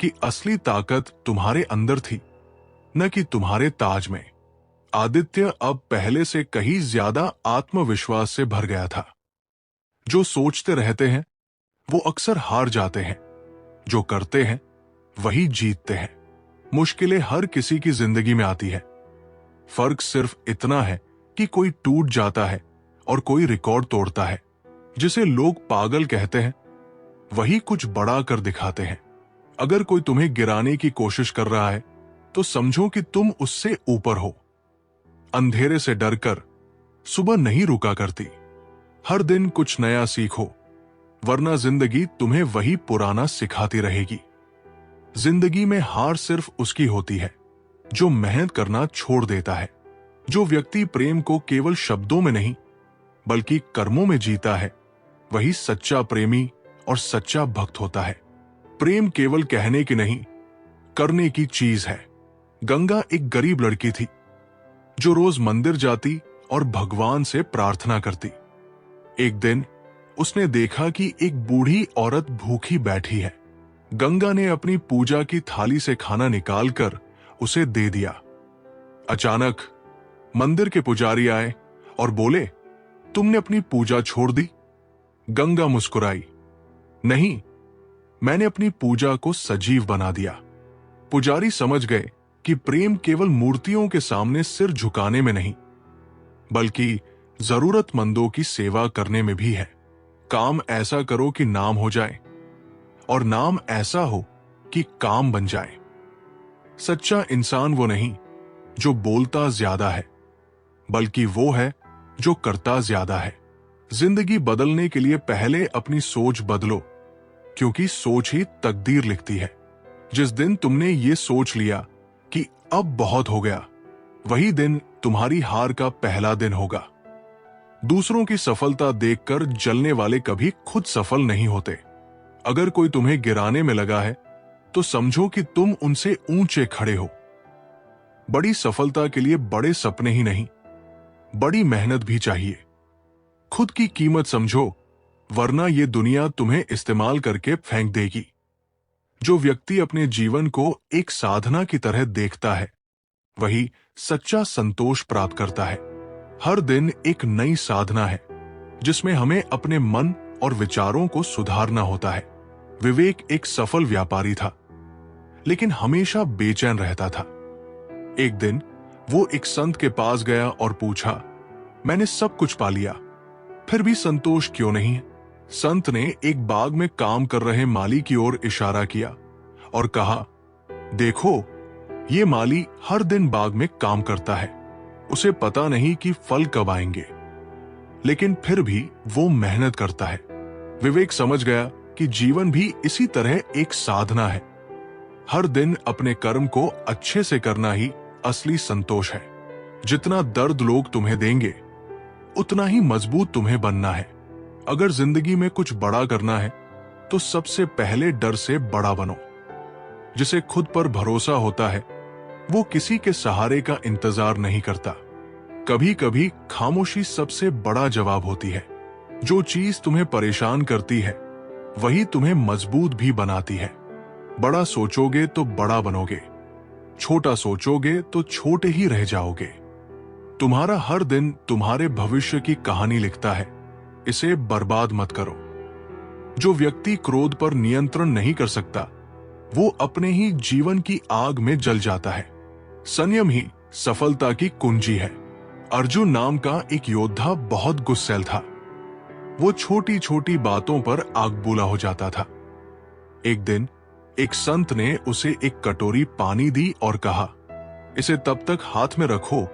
कि असली ताकत तुम्हारे अंदर थी, न कि तुम्हारे ताज में। आदित्य अब पहले से कहीं ज्यादा आत्मविश्वास से भर गया था। जो सोचते रहते हैं वो अक्सर हार जाते हैं, जो करते हैं वही जीतते हैं। मुश्किलें हर किसी की जिंदगी में आती है। फर्क सिर्फ इतना है कि कोई टूट जाता है और कोई रिकॉर्ड तोड़ता है जिसे लोग पागल कहते हैं, वही कुछ बड़ा कर दिखाते हैं। अगर कोई तुम्हें गिराने की कोशिश कर रहा है तो समझो कि तुम उससे ऊपर हो। अंधेरे से डरकर सुबह नहीं रुका करती। हर दिन कुछ नया सीखो, वरना जिंदगी तुम्हें वही पुराना सिखाती रहेगी। जिंदगी में हार सिर्फ उसकी होती है जो मेहनत करना छोड़ देता है। जो व्यक्ति प्रेम को केवल शब्दों में नहीं बल्कि कर्मों में जीता है, वही सच्चा प्रेमी और सच्चा भक्त होता है। प्रेम केवल कहने की नहीं, करने की चीज है। गंगा एक गरीब लड़की थी जो रोज मंदिर जाती और भगवान से प्रार्थना करती। एक दिन उसने देखा कि एक बूढ़ी औरत भूखी बैठी है। गंगा ने अपनी पूजा की थाली से खाना निकालकर उसे दे दिया। अचानक मंदिर के पुजारी आए और बोले, तुमने अपनी पूजा छोड़ दी? गंगा मुस्कुराई, नहीं, मैंने अपनी पूजा को सजीव बना दिया। पुजारी समझ गए कि प्रेम केवल मूर्तियों के सामने सिर झुकाने में नहीं बल्कि जरूरतमंदों की सेवा करने में भी है। काम ऐसा करो कि नाम हो जाए और नाम ऐसा हो कि काम बन जाए। सच्चा इंसान वो नहीं जो बोलता ज्यादा है, बल्कि वो है जो करता ज्यादा है। जिंदगी बदलने के लिए पहले अपनी सोच बदलो, क्योंकि सोच ही तकदीर लिखती है। जिस दिन तुमने ये सोच लिया कि अब बहुत हो गया, वही दिन तुम्हारी हार का पहला दिन होगा। दूसरों की सफलता देखकर जलने वाले कभी खुद सफल नहीं होते। अगर कोई तुम्हें गिराने में लगा है तो समझो कि तुम उनसे ऊंचे खड़े हो। बड़ी सफलता के लिए बड़े सपने ही नहीं, बड़ी मेहनत भी चाहिए। खुद की कीमत समझो, वरना ये दुनिया तुम्हें इस्तेमाल करके फेंक देगी। जो व्यक्ति अपने जीवन को एक साधना की तरह देखता है, वही सच्चा संतोष प्राप्त करता है। हर दिन एक नई साधना है जिसमें हमें अपने मन और विचारों को सुधारना होता है। विवेक एक सफल व्यापारी था, लेकिन हमेशा बेचैन रहता था। एक दिन वो एक संत के पास गया और पूछा, मैंने सब कुछ पा लिया, फिर भी संतोष क्यों नहीं है? संत ने एक बाग में काम कर रहे माली की ओर इशारा किया और कहा, देखो, ये माली हर दिन बाग में काम करता है। उसे पता नहीं कि फल कब आएंगे, लेकिन फिर भी वो मेहनत करता है। विवेक समझ गया कि जीवन भी इसी तरह एक साधना है। हर दिन अपने कर्म को अच्छे से करना ही असली संतोष है। जितना दर्द लोग तुम्हें देंगे, उतना ही मजबूत तुम्हें बनना है। अगर जिंदगी में कुछ बड़ा करना है तो सबसे पहले डर से बड़ा बनो। जिसे खुद पर भरोसा होता है, वो किसी के सहारे का इंतजार नहीं करता। कभी कभी खामोशी सबसे बड़ा जवाब होती है। जो चीज तुम्हें परेशान करती है, वही तुम्हें मजबूत भी बनाती है। बड़ा सोचोगे तो बड़ा बनोगे, छोटा सोचोगे तो छोटे ही रह जाओगे। तुम्हारा हर दिन तुम्हारे भविष्य की कहानी लिखता है, इसे बर्बाद मत करो। जो व्यक्ति क्रोध पर नियंत्रण नहीं कर सकता, वो अपने ही जीवन की आग में जल जाता है। संयम ही सफलता की कुंजी है। अर्जुन नाम का एक योद्धा बहुत गुस्सैल था। वो छोटी छोटी बातों पर आग बूला हो जाता था। एक दिन एक संत ने उसे एक कटोरी पानी दी और कहा, इसे तब तक हाथ में रखो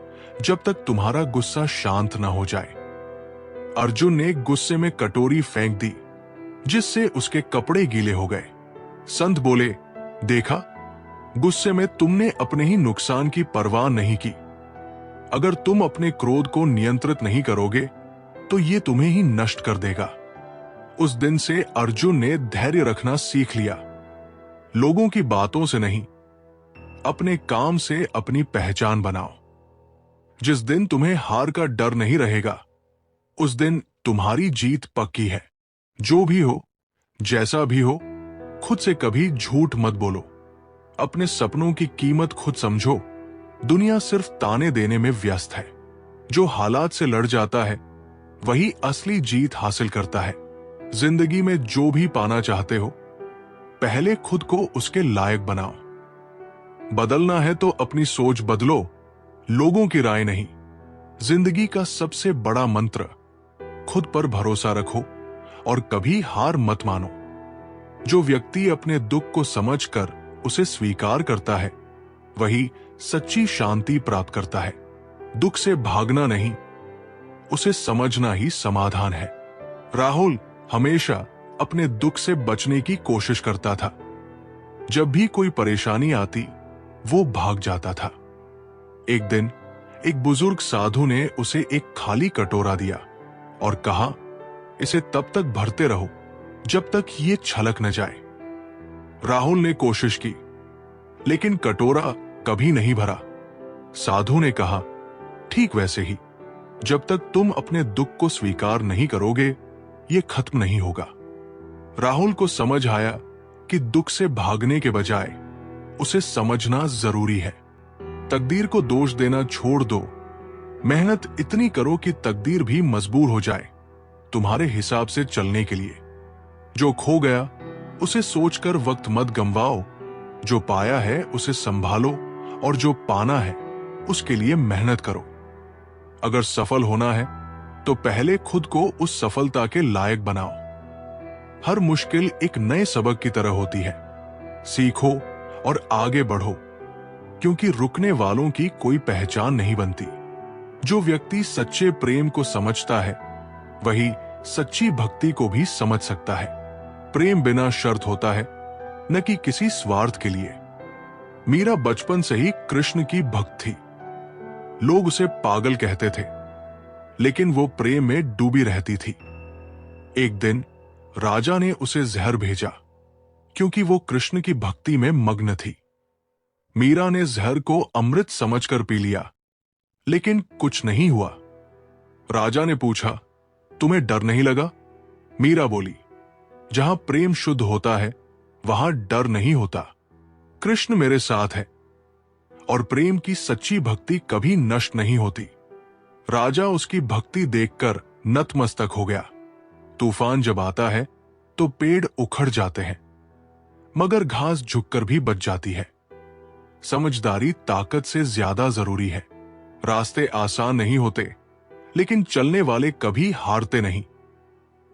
जब तक तुम्हारा गुस्सा शांत न हो जाए। अर्जुन ने गुस्से में कटोरी फेंक दी, जिससे उसके कपड़े गीले हो गए। संत बोले, देखा, गुस्से में तुमने अपने ही नुकसान की परवाह नहीं की। अगर तुम अपने क्रोध को नियंत्रित नहीं करोगे तो ये तुम्हें ही नष्ट कर देगा। उस दिन से अर्जुन ने धैर्य रखना सीख लिया। लोगों की बातों से नहीं, अपने काम से अपनी पहचान बनाओ। जिस दिन तुम्हें हार का डर नहीं रहेगा, उस दिन तुम्हारी जीत पक्की है। जो भी हो, जैसा भी हो, खुद से कभी झूठ मत बोलो। अपने सपनों की कीमत खुद समझो। दुनिया सिर्फ ताने देने में व्यस्त है। जो हालात से लड़ जाता है, वही असली जीत हासिल करता है। जिंदगी में जो भी पाना चाहते हो, पहले खुद को उसके लायक बनाओ। बदलना है तो अपनी सोच बदलो, लोगों की राय नहीं। जिंदगी का सबसे बड़ा मंत्र खुद पर भरोसा रखो और कभी हार मत मानो। जो व्यक्ति अपने दुख को समझकर उसे स्वीकार करता है, वही सच्ची शांति प्राप्त करता है। दुख से भागना नहीं, उसे समझना ही समाधान है। राहुल हमेशा अपने दुख से बचने की कोशिश करता था। जब भी कोई परेशानी आती, वो भाग जाता था। एक दिन एक बुजुर्ग साधु ने उसे एक खाली कटोरा दिया और कहा, इसे तब तक भरते रहो जब तक ये छलक न जाए। राहुल ने कोशिश की, लेकिन कटोरा कभी नहीं भरा। साधु ने कहा, ठीक वैसे ही, जब तक तुम अपने दुख को स्वीकार नहीं करोगे, ये खत्म नहीं होगा। राहुल को समझ आया कि दुख से भागने के बजाय उसे समझना जरूरी है। तकदीर को दोष देना छोड़ दो। मेहनत इतनी करो कि तकदीर भी मजबूर हो जाए तुम्हारे हिसाब से चलने के लिए। जो खो गया उसे सोचकर वक्त मत गंवाओ। जो पाया है उसे संभालो और जो पाना है उसके लिए मेहनत करो। अगर सफल होना है तो पहले खुद को उस सफलता के लायक बनाओ। हर मुश्किल एक नए सबक की तरह होती है। सीखो और आगे बढ़ो, क्योंकि रुकने वालों की कोई पहचान नहीं बनती। जो व्यक्ति सच्चे प्रेम को समझता है, वही सच्ची भक्ति को भी समझ सकता है। प्रेम बिना शर्त होता है, न कि किसी स्वार्थ के लिए। मीरा बचपन से ही कृष्ण की भक्त थी। लोग उसे पागल कहते थे, लेकिन वो प्रेम में डूबी रहती थी। एक दिन राजा ने उसे जहर भेजा, क्योंकि वो कृष्ण की भक्ति में मग्न थी। मीरा ने जहर को अमृत समझकर पी लिया, लेकिन कुछ नहीं हुआ। राजा ने पूछा, तुम्हें डर नहीं लगा? मीरा बोली, जहां प्रेम शुद्ध होता है वहां डर नहीं होता। कृष्ण मेरे साथ है और प्रेम की सच्ची भक्ति कभी नष्ट नहीं होती। राजा उसकी भक्ति देखकर नतमस्तक हो गया। तूफान जब आता है तो पेड़ उखड़ जाते हैं, मगर घास झुककर भी बच जाती है। समझदारी ताकत से ज्यादा जरूरी है। रास्ते आसान नहीं होते, लेकिन चलने वाले कभी हारते नहीं।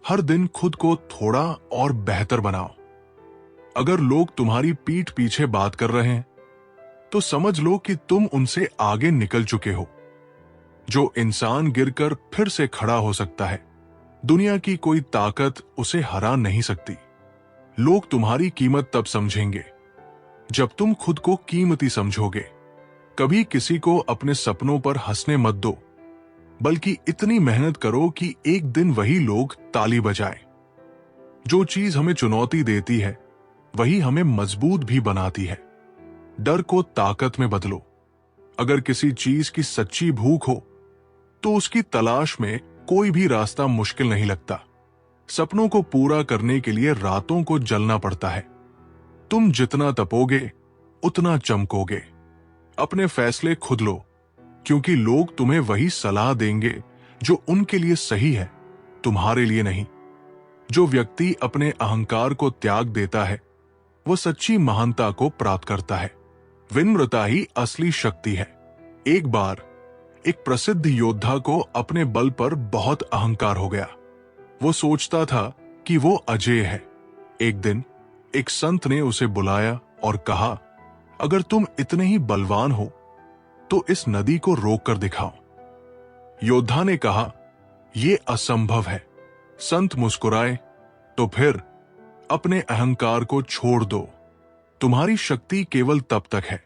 हर दिन खुद को थोड़ा और बेहतर बनाओ। अगर लोग तुम्हारी पीठ पीछे बात कर रहे हैं, तो समझ लो कि तुम उनसे आगे निकल चुके हो। जो इंसान गिरकर फिर से खड़ा हो सकता है, दुनिया की कोई ताकत उसे हरा नहीं सकती। लोग तुम्हारी कीमत तब समझेंगे जब तुम खुद को कीमती समझोगे। कभी किसी को अपने सपनों पर हंसने मत दो, बल्कि इतनी मेहनत करो कि एक दिन वही लोग ताली बजाएं। जो चीज हमें चुनौती देती है, वही हमें मजबूत भी बनाती है। डर को ताकत में बदलो। अगर किसी चीज की सच्ची भूख हो, तो उसकी तलाश में कोई भी रास्ता मुश्किल नहीं लगता। सपनों को पूरा करने के लिए रातों को जलना पड़ता है। तुम जितना तपोगे, उतना चमकोगे। अपने फैसले खुद लो, क्योंकि लोग तुम्हें वही सलाह देंगे जो उनके लिए सही है, तुम्हारे लिए नहीं। जो व्यक्ति अपने अहंकार को त्याग देता है, वो सच्ची महानता को प्राप्त करता है। विनम्रता ही असली शक्ति है। एक बार एक प्रसिद्ध योद्धा को अपने बल पर बहुत अहंकार हो गया। वो सोचता था कि वो अजेय है। एक दिन एक संत ने उसे बुलाया और कहा, अगर तुम इतने ही बलवान हो तो इस नदी को रोक कर दिखाओ। योद्धा ने कहा, यह असंभव है। संत मुस्कुराए, तो फिर अपने अहंकार को छोड़ दो। तुम्हारी शक्ति केवल तब तक है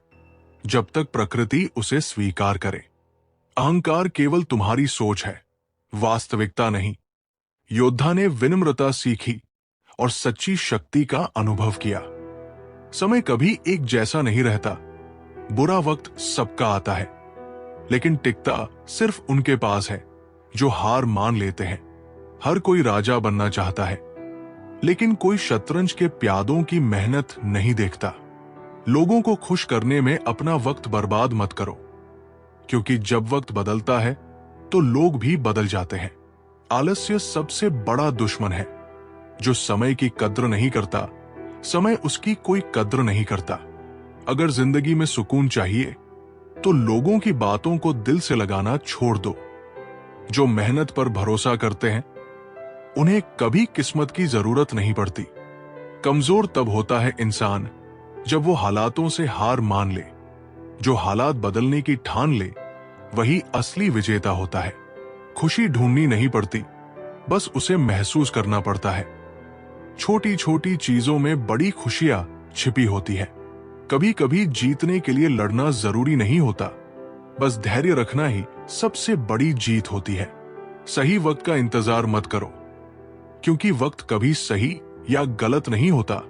जब तक प्रकृति उसे स्वीकार करे। अहंकार केवल तुम्हारी सोच है, वास्तविकता नहीं। योद्धा ने विनम्रता सीखी और सच्ची शक्ति का अनुभव किया। समय कभी एक जैसा नहीं रहता। बुरा वक्त सबका आता है, लेकिन टिकता सिर्फ उनके पास है जो हार मान लेते हैं। हर कोई राजा बनना चाहता है, लेकिन कोई शतरंज के प्यादों की मेहनत नहीं देखता। लोगों को खुश करने में अपना वक्त बर्बाद मत करो, क्योंकि जब वक्त बदलता है तो लोग भी बदल जाते हैं। आलस्य सबसे बड़ा दुश्मन है। जो समय की कद्र नहीं करता, समय उसकी कोई कद्र नहीं करता। अगर जिंदगी में सुकून चाहिए, तो लोगों की बातों को दिल से लगाना छोड़ दो। जो मेहनत पर भरोसा करते हैं, उन्हें कभी किस्मत की जरूरत नहीं पड़ती। कमजोर तब होता है इंसान जब वो हालातों से हार मान ले। जो हालात बदलने की ठान ले वही असली विजेता होता है। खुशी ढूंढनी नहीं पड़ती, बस उसे महसूस करना पड़ता है। छोटी छोटी चीजों में बड़ी खुशियां छिपी होती है। कभी कभी जीतने के लिए लड़ना जरूरी नहीं होता, बस धैर्य रखना ही सबसे बड़ी जीत होती है। सही वक्त का इंतजार मत करो, क्योंकि वक्त कभी सही या गलत नहीं होता।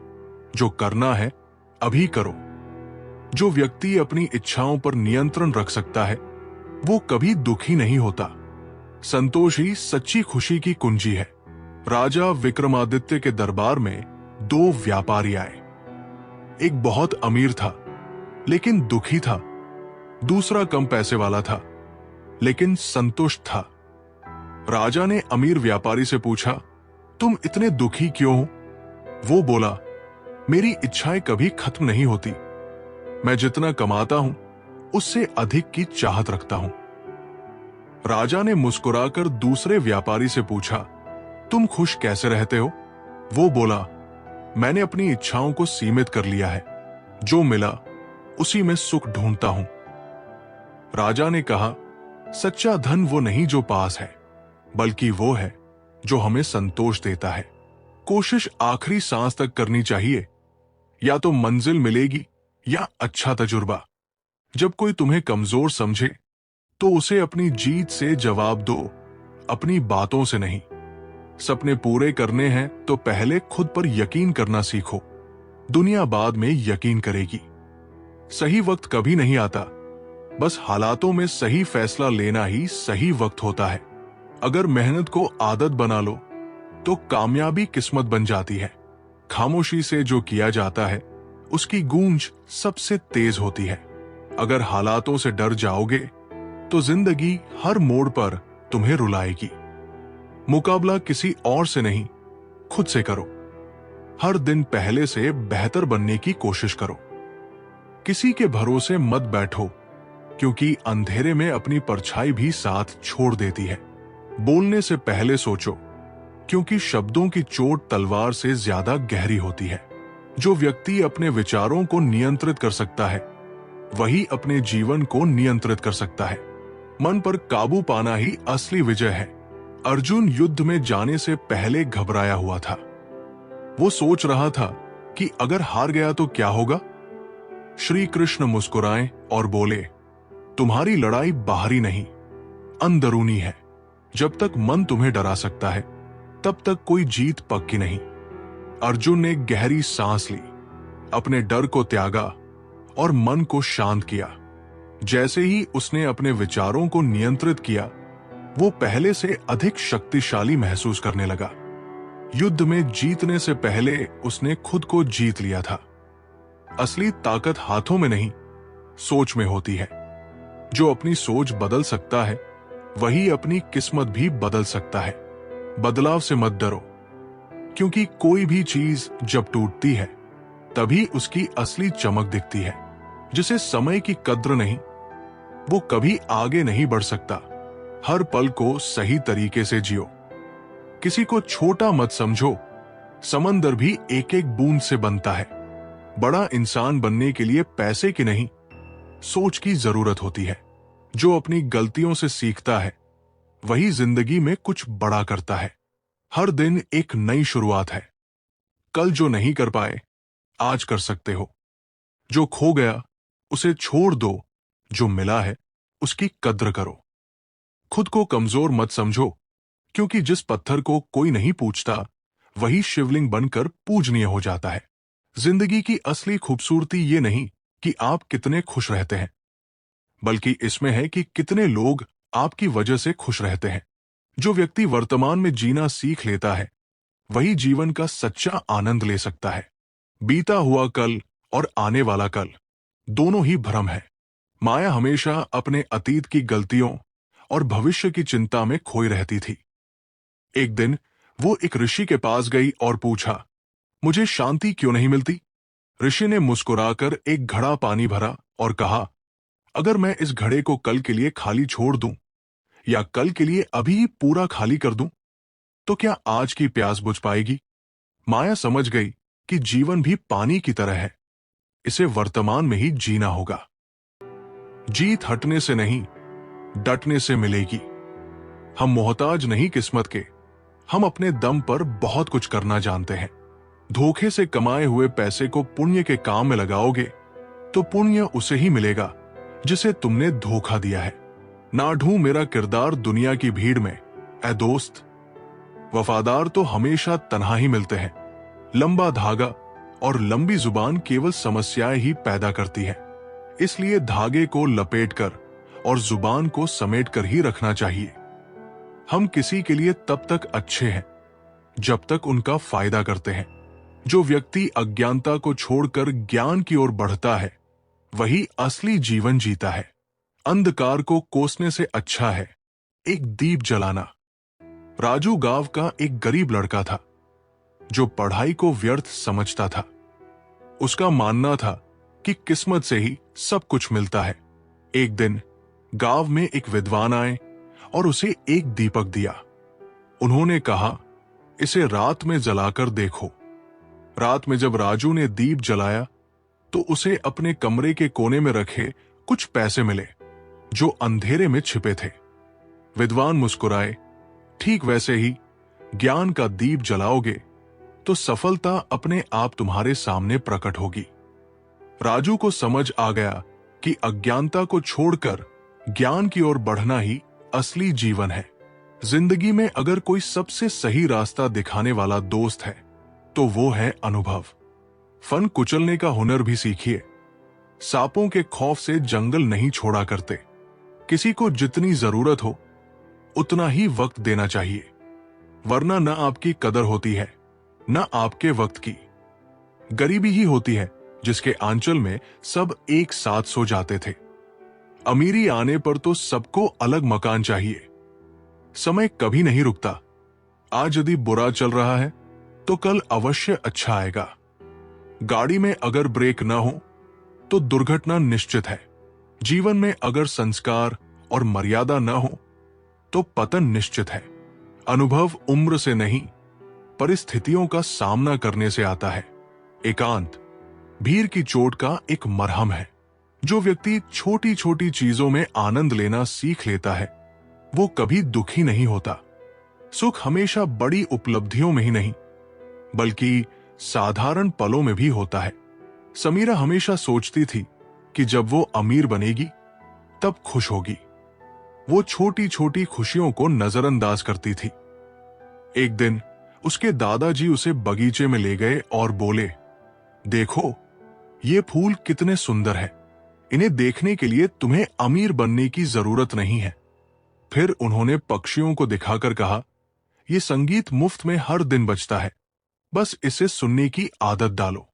जो करना है अभी करो। जो व्यक्ति अपनी इच्छाओं पर नियंत्रण रख सकता है वो कभी दुखी नहीं होता। संतोष ही सच्ची खुशी की कुंजी है। राजा विक्रमादित्य के दरबार में दो व्यापारी आए। एक बहुत अमीर था लेकिन दुखी था। दूसरा कम पैसे वाला था लेकिन संतुष्ट था। राजा ने अमीर व्यापारी से पूछा, तुम इतने दुखी क्यों हो? वो बोला, मेरी इच्छाएं कभी खत्म नहीं होती। मैं जितना कमाता हूं उससे अधिक की चाहत रखता हूं। राजा ने मुस्कुराकर दूसरे व्यापारी से पूछा, तुम खुश कैसे रहते हो? वो बोला, मैंने अपनी इच्छाओं को सीमित कर लिया है। जो मिला उसी में सुख ढूंढता हूं। राजा ने कहा, सच्चा धन वो नहीं जो पास है, बल्कि वो है जो हमें संतोष देता है। कोशिश आखिरी सांस तक करनी चाहिए, या तो मंजिल मिलेगी या अच्छा तजुर्बा। जब कोई तुम्हें कमजोर समझे तो उसे अपनी जीत से जवाब दो, अपनी बातों से नहीं। सपने पूरे करने हैं तो पहले खुद पर यकीन करना सीखो। दुनिया बाद में यकीन करेगी। सही वक्त कभी नहीं आता, बस हालातों में सही फैसला लेना ही सही वक्त होता है। अगर मेहनत को आदत बना लो तो कामयाबी किस्मत बन जाती है। खामोशी से जो किया जाता है उसकी गूंज सबसे तेज होती है। अगर हालातों से डर जाओगे तो जिंदगी हर मोड़ पर तुम्हें रुलाएगी। मुकाबला किसी और से नहीं, खुद से करो। हर दिन पहले से बेहतर बनने की कोशिश करो। किसी के भरोसे मत बैठो, क्योंकि अंधेरे में अपनी परछाई भी साथ छोड़ देती है। बोलने से पहले सोचो, क्योंकि शब्दों की चोट तलवार से ज्यादा गहरी होती है। जो व्यक्ति अपने विचारों को नियंत्रित कर सकता है वही अपने जीवन को नियंत्रित कर सकता है। मन पर काबू पाना ही असली विजय है। अर्जुन युद्ध में जाने से पहले घबराया हुआ था। वो सोच रहा था कि अगर हार गया तो क्या होगा। श्री कृष्ण मुस्कुराए और बोले, तुम्हारी लड़ाई बाहरी नहीं, अंदरूनी है। जब तक मन तुम्हें डरा सकता है तब तक कोई जीत पक्की नहीं। अर्जुन ने गहरी सांस ली, अपने डर को त्यागा और मन को शांत किया। जैसे ही उसने अपने विचारों को नियंत्रित किया, वो पहले से अधिक शक्तिशाली महसूस करने लगा। युद्ध में जीतने से पहले उसने खुद को जीत लिया था। असली ताकत हाथों में नहीं, सोच में होती है। जो अपनी सोच बदल सकता है वही अपनी किस्मत भी बदल सकता है। बदलाव से मत डरो, क्योंकि कोई भी चीज जब टूटती है तभी उसकी असली चमक दिखती है। जिसे समय की कद्र नहीं, वो कभी आगे नहीं बढ़ सकता। हर पल को सही तरीके से जियो। किसी को छोटा मत समझो, समंदर भी एक एक बूंद से बनता है। बड़ा इंसान बनने के लिए पैसे की नहीं, सोच की जरूरत होती है। जो अपनी गलतियों से सीखता है वही जिंदगी में कुछ बड़ा करता है। हर दिन एक नई शुरुआत है। कल जो नहीं कर पाए आज कर सकते हो। जो खो गया उसे छोड़ दो, जो मिला है उसकी कद्र करो। खुद को कमजोर मत समझो, क्योंकि जिस पत्थर को कोई नहीं पूछता वही शिवलिंग बनकर पूजनीय हो जाता है। जिंदगी की असली खूबसूरती ये नहीं कि आप कितने खुश रहते हैं, बल्कि इसमें है कि कितने लोग आपकी वजह से खुश रहते हैं। जो व्यक्ति वर्तमान में जीना सीख लेता है वही जीवन का सच्चा आनंद ले सकता है। बीता हुआ कल और आने वाला कल दोनों ही भ्रम है। माया हमेशा अपने अतीत की गलतियों और भविष्य की चिंता में खोई रहती थी। एक दिन वो एक ऋषि के पास गई और पूछा, मुझे शांति क्यों नहीं मिलती? ऋषि ने मुस्कुराकर एक घड़ा पानी भरा और कहा, अगर मैं इस घड़े को कल के लिए खाली छोड़ दूं या कल के लिए अभी ही पूरा खाली कर दूं तो क्या आज की प्यास बुझ पाएगी? माया समझ गई कि जीवन भी पानी की तरह है, इसे वर्तमान में ही जीना होगा। जीत हटने से नहीं, डटने से मिलेगी। हम मोहताज नहीं किस्मत के, हम अपने दम पर बहुत कुछ करना जानते हैं। धोखे से कमाए हुए पैसे को पुण्य के काम में लगाओगे तो पुण्य उसे ही मिलेगा जिसे तुमने धोखा दिया है। ना ढूंढ मेरा किरदार दुनिया की भीड़ में, ऐ दोस्त। वफादार तो हमेशा तन्हा ही मिलते हैं। लंबा धागा और लंबी जुबान केवल समस्याएं ही पैदा करती है। इसलिए धागे को लपेटकर और जुबान को समेटकर ही रखना चाहिए। हम किसी के लिए तब तक अच्छे हैं जब तक उनका फायदा करते हैं। जो व्यक्ति अज्ञानता को छोड़कर ज्ञान की ओर बढ़ता है वही असली जीवन जीता है। अंधकार को कोसने से अच्छा है एक दीप जलाना। राजू गांव का एक गरीब लड़का था जो पढ़ाई को व्यर्थ समझता था। उसका मानना था कि किस्मत से ही सब कुछ मिलता है। एक दिन गांव में एक विद्वान आए और उसे एक दीपक दिया। उन्होंने कहा, इसे रात में जलाकर देखो। रात में जब राजू ने दीप जलाया तो उसे अपने कमरे के कोने में रखे कुछ पैसे मिले जो अंधेरे में छिपे थे। विद्वान मुस्कुराए, ठीक वैसे ही ज्ञान का दीप जलाओगे तो सफलता अपने आप तुम्हारे सामने प्रकट होगी। राजू को समझ आ गया कि अज्ञानता को छोड़कर ज्ञान की ओर बढ़ना ही असली जीवन है। जिंदगी में अगर कोई सबसे सही रास्ता दिखाने वाला दोस्त है तो वो है अनुभव। फन कुचलने का हुनर भी सीखिए। सांपों के खौफ से जंगल नहीं छोड़ा करते। किसी को जितनी जरूरत हो उतना ही वक्त देना चाहिए, वरना न आपकी कदर होती है न आपके वक्त की। गरीबी ही होती है जिसके आंचल में सब एक साथ सो जाते थे। अमीरी आने पर तो सबको अलग मकान चाहिए। समय कभी नहीं रुकता। आज यदि बुरा चल रहा है तो कल अवश्य अच्छा आएगा। गाड़ी में अगर ब्रेक न हो तो दुर्घटना निश्चित है। जीवन में अगर संस्कार और मर्यादा न हो तो पतन निश्चित है। अनुभव उम्र से नहीं, परिस्थितियों का सामना करने से आता है। एकांत भीड़ की चोट का एक मरहम है। जो व्यक्ति छोटी छोटी चीजों में आनंद लेना सीख लेता है वो कभी दुखी नहीं होता। सुख हमेशा बड़ी उपलब्धियों में ही नहीं बल्कि साधारण पलों में भी होता है। समीरा हमेशा सोचती थी कि जब वो अमीर बनेगी तब खुश होगी। वो छोटी छोटी खुशियों को नजरअंदाज करती थी। एक दिन उसके दादाजी उसे बगीचे में ले गए और बोले, देखो ये फूल कितने सुंदर हैं। इन्हें देखने के लिए तुम्हें अमीर बनने की जरूरत नहीं है। फिर उन्होंने पक्षियों को दिखाकर कहा, ये संगीत मुफ्त में हर दिन बजता है, बस इसे सुनने की आदत डालो।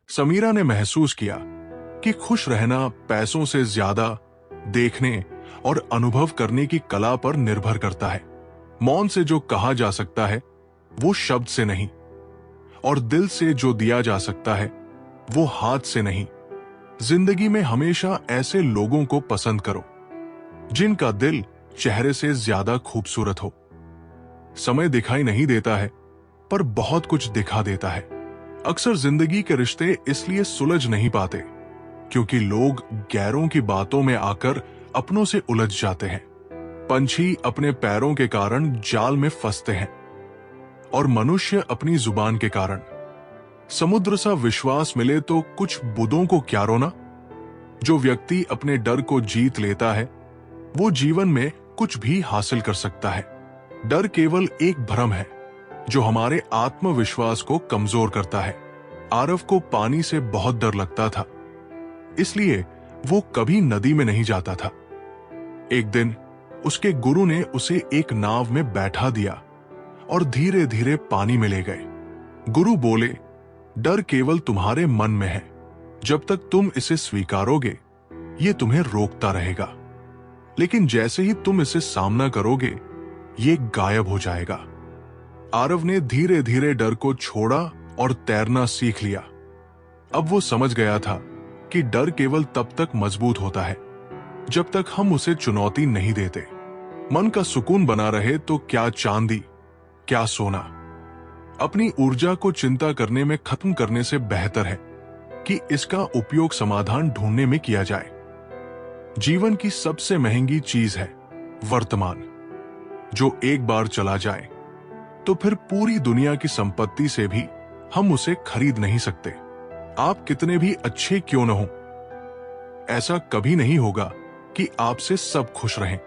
समीरा ने महसूस किया कि खुश रहना पैसों से ज्यादा देखने और अनुभव करने की कला पर निर्भर करता है। मौन से जो कहा जा सकता है वो शब्द से नहीं, और दिल से जो दिया जा सकता है वो हाथ से नहीं। जिंदगी में हमेशा ऐसे लोगों को पसंद करो जिनका दिल चेहरे से ज्यादा खूबसूरत हो। समय दिखाई नहीं देता है पर बहुत कुछ दिखा देता है। अक्सर जिंदगी के रिश्ते इसलिए सुलझ नहीं पाते क्योंकि लोग गैरों की बातों में आकर अपनों से उलझ जाते हैं। पंछी अपने पैरों के कारण जाल में फंसते हैं और मनुष्य अपनी जुबान के कारण। समुद्र सा विश्वास मिले तो कुछ बुदों को क्या रोना। जो व्यक्ति अपने डर को जीत लेता है वो जीवन में कुछ भी हासिल कर सकता है। डर केवल एक भ्रम है जो हमारे आत्मविश्वास को कमजोर करता है। आरव को पानी से बहुत डर लगता था, इसलिए वो कभी नदी में नहीं जाता था। एक दिन उसके गुरु ने उसे एक नाव में बैठा दिया और धीरे धीरे पानी में ले गए। गुरु बोले, डर केवल तुम्हारे मन में है। जब तक तुम इसे स्वीकारोगे ये तुम्हें रोकता रहेगा, लेकिन जैसे ही तुम इसे सामना करोगे ये गायब हो जाएगा। आरव ने धीरे धीरे डर को छोड़ा और तैरना सीख लिया। अब वो समझ गया था कि डर केवल तब तक मजबूत होता है जब तक हम उसे चुनौती नहीं देते। मन का सुकून बना रहे तो क्या चांदी क्या सोना? अपनी ऊर्जा को चिंता करने में खत्म करने से बेहतर है कि इसका उपयोग समाधान ढूंढने में किया जाए। जीवन की सबसे महंगी चीज है वर्तमान, जो एक बार चला जाए तो फिर पूरी दुनिया की संपत्ति से भी हम उसे खरीद नहीं सकते। आप कितने भी अच्छे क्यों न हो, ऐसा कभी नहीं होगा कि आपसे सब खुश रहें।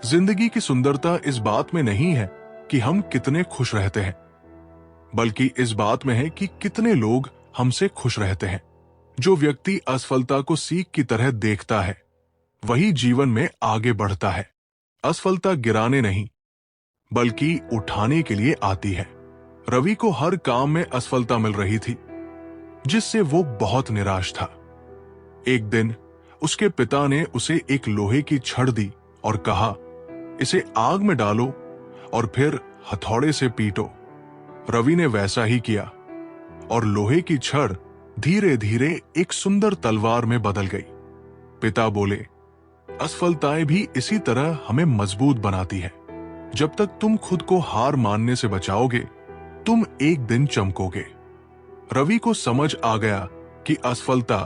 जिंदगी की सुंदरता इस बात में नहीं है कि हम कितने खुश रहते हैं, बल्कि इस बात में है कि कितने लोग हमसे खुश रहते हैं। जो व्यक्ति असफलता को सीख की तरह देखता है, वही जीवन में आगे बढ़ता है। असफलता गिराने नहीं, बल्कि उठाने के लिए आती है। रवि को हर काम में असफलता मिल रही थी, जिससे वो बहुत निराश था। एक दिन उसके पिता ने उसे एक लोहे की छड़ दी और कहा, इसे आग में डालो और फिर हथौड़े से पीटो। रवि ने वैसा ही किया और लोहे की छड़ धीरे धीरे एक सुंदर तलवार में बदल गई। पिता बोले, असफलताएं भी इसी तरह हमें मजबूत बनाती है। जब तक तुम खुद को हार मानने से बचाओगे, तुम एक दिन चमकोगे। रवि को समझ आ गया कि असफलता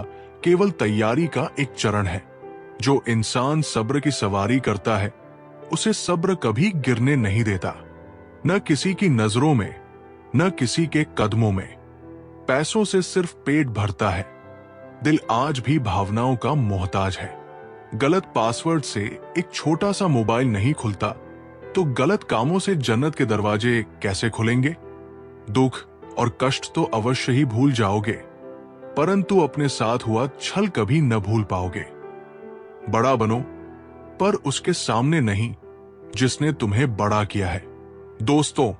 केवल तैयारी का एक चरण है। जो इंसान सब्र की सवारी करता है, उसे सब्र कभी गिरने नहीं देता, न किसी की नजरों में, न किसी के कदमों में। पैसों से सिर्फ पेट भरता है, दिल आज भी भावनाओं का मोहताज है। गलत पासवर्ड से एक छोटा सा मोबाइल नहीं खुलता, तो गलत कामों से जन्नत के दरवाजे कैसे खुलेंगे? दुख और कष्ट तो अवश्य ही भूल जाओगे, परंतु अपने साथ हुआ छल कभी न भूल पाओगे। बड़ा बनो, पर उसके सामने नहीं जिसने तुम्हें बड़ा किया है। दोस्तों,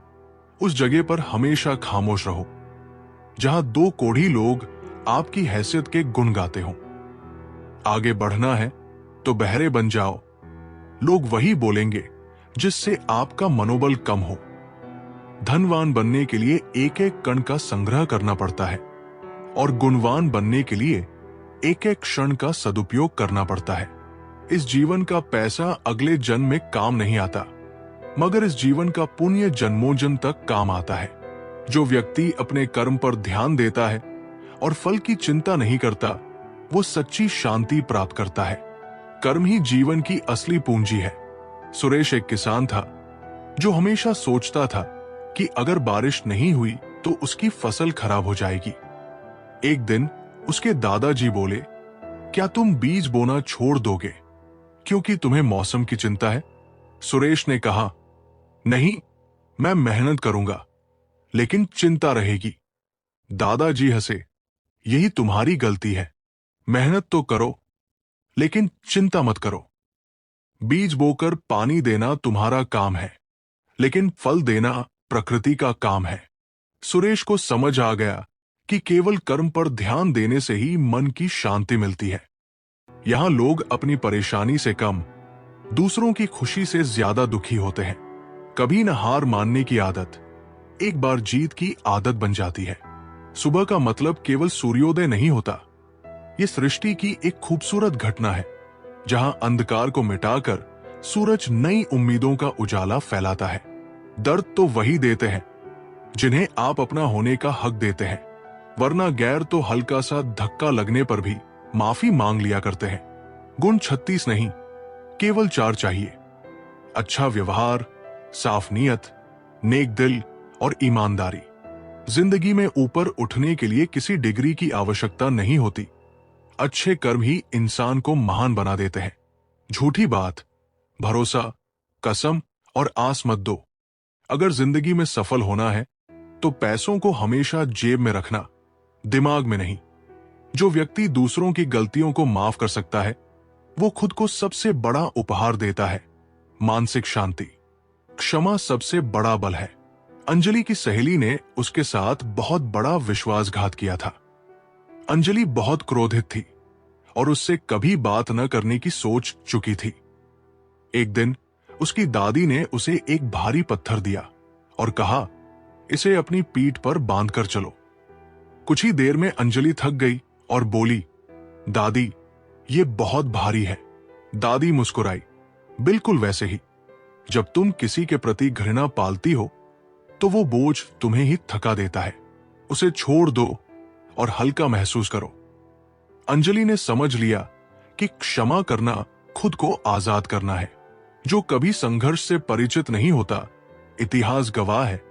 उस जगह पर हमेशा खामोश रहो जहां दो कोढ़ी लोग आपकी हैसियत के गुण गाते हों। आगे बढ़ना है तो बहरे बन जाओ, लोग वही बोलेंगे जिससे आपका मनोबल कम हो। धनवान बनने के लिए एक एक कण का संग्रह करना पड़ता है और गुणवान बनने के लिए एक एक क्षण का सदुपयोग करना पड़ता है। इस जीवन का पैसा अगले जन्म में काम नहीं आता, मगर इस जीवन का पुण्य जन्मों जन्म तक काम आता है। जो व्यक्ति अपने कर्म पर ध्यान देता है और फल की चिंता नहीं करता, वो सच्ची शांति प्राप्त करता है। कर्म ही जीवन की असली पूंजी है। सुरेश एक किसान था जो हमेशा सोचता था कि अगर बारिश नहीं हुई तो उसकी फसल खराब हो जाएगी। एक दिन उसके दादाजी बोले, क्या तुम बीज बोना छोड़ दोगे क्योंकि तुम्हें मौसम की चिंता है? सुरेश ने कहा, नहीं, मैं मेहनत करूंगा, लेकिन चिंता रहेगी। दादाजी हंसे, यही तुम्हारी गलती है। मेहनत तो करो, लेकिन चिंता मत करो। बीज बोकर पानी देना तुम्हारा काम है, लेकिन फल देना प्रकृति का काम है। सुरेश को समझ आ गया कि केवल कर्म पर ध्यान देने से ही मन की शांति मिलती है। यहां लोग अपनी परेशानी से कम, दूसरों की खुशी से ज्यादा दुखी होते हैं। कभी न हार मानने की आदत एक बार जीत की आदत बन जाती है। सुबह का मतलब केवल सूर्योदय नहीं होता। ये सृष्टि की एक खूबसूरत घटना है जहां अंधकार को मिटाकर सूरज नई उम्मीदों का उजाला फैलाता है। दर्द तो वही देते हैं जिन्हें आप अपना होने का हक देते हैं, वरना गैर तो हल्का सा धक्का लगने पर भी माफी मांग लिया करते हैं। गुण 36 नहीं, केवल 4 चाहिए। अच्छा व्यवहार, साफ नीयत, नेक दिल और ईमानदारी। जिंदगी में ऊपर उठने के लिए किसी डिग्री की आवश्यकता नहीं होती। अच्छे कर्म ही इंसान को महान बना देते हैं। झूठी बात, भरोसा, कसम और आस मत दो। अगर जिंदगी में सफल होना है तो पैसों को हमेशा जेब में रखना, दिमाग में नहीं। जो व्यक्ति दूसरों की गलतियों को माफ कर सकता है, वो खुद को सबसे बड़ा उपहार देता है, मानसिक शांति। क्षमा सबसे बड़ा बल है। अंजलि की सहेली ने उसके साथ बहुत बड़ा विश्वासघात किया था। अंजलि बहुत क्रोधित थी और उससे कभी बात न करने की सोच चुकी थी। एक दिन उसकी दादी ने उसे एक भारी पत्थर दिया और कहा, इसे अपनी पीठ पर बांधकर चलो। कुछ ही देर में अंजलि थक गई और बोली, दादी, ये बहुत भारी है। दादी मुस्कुराई, बिल्कुल वैसे ही जब तुम किसी के प्रति घृणा पालती हो तो वो बोझ तुम्हें ही थका देता है। उसे छोड़ दो और हल्का महसूस करो। अंजलि ने समझ लिया कि क्षमा करना खुद को आजाद करना है। जो कभी संघर्ष से परिचित नहीं होता, इतिहास गवाह है,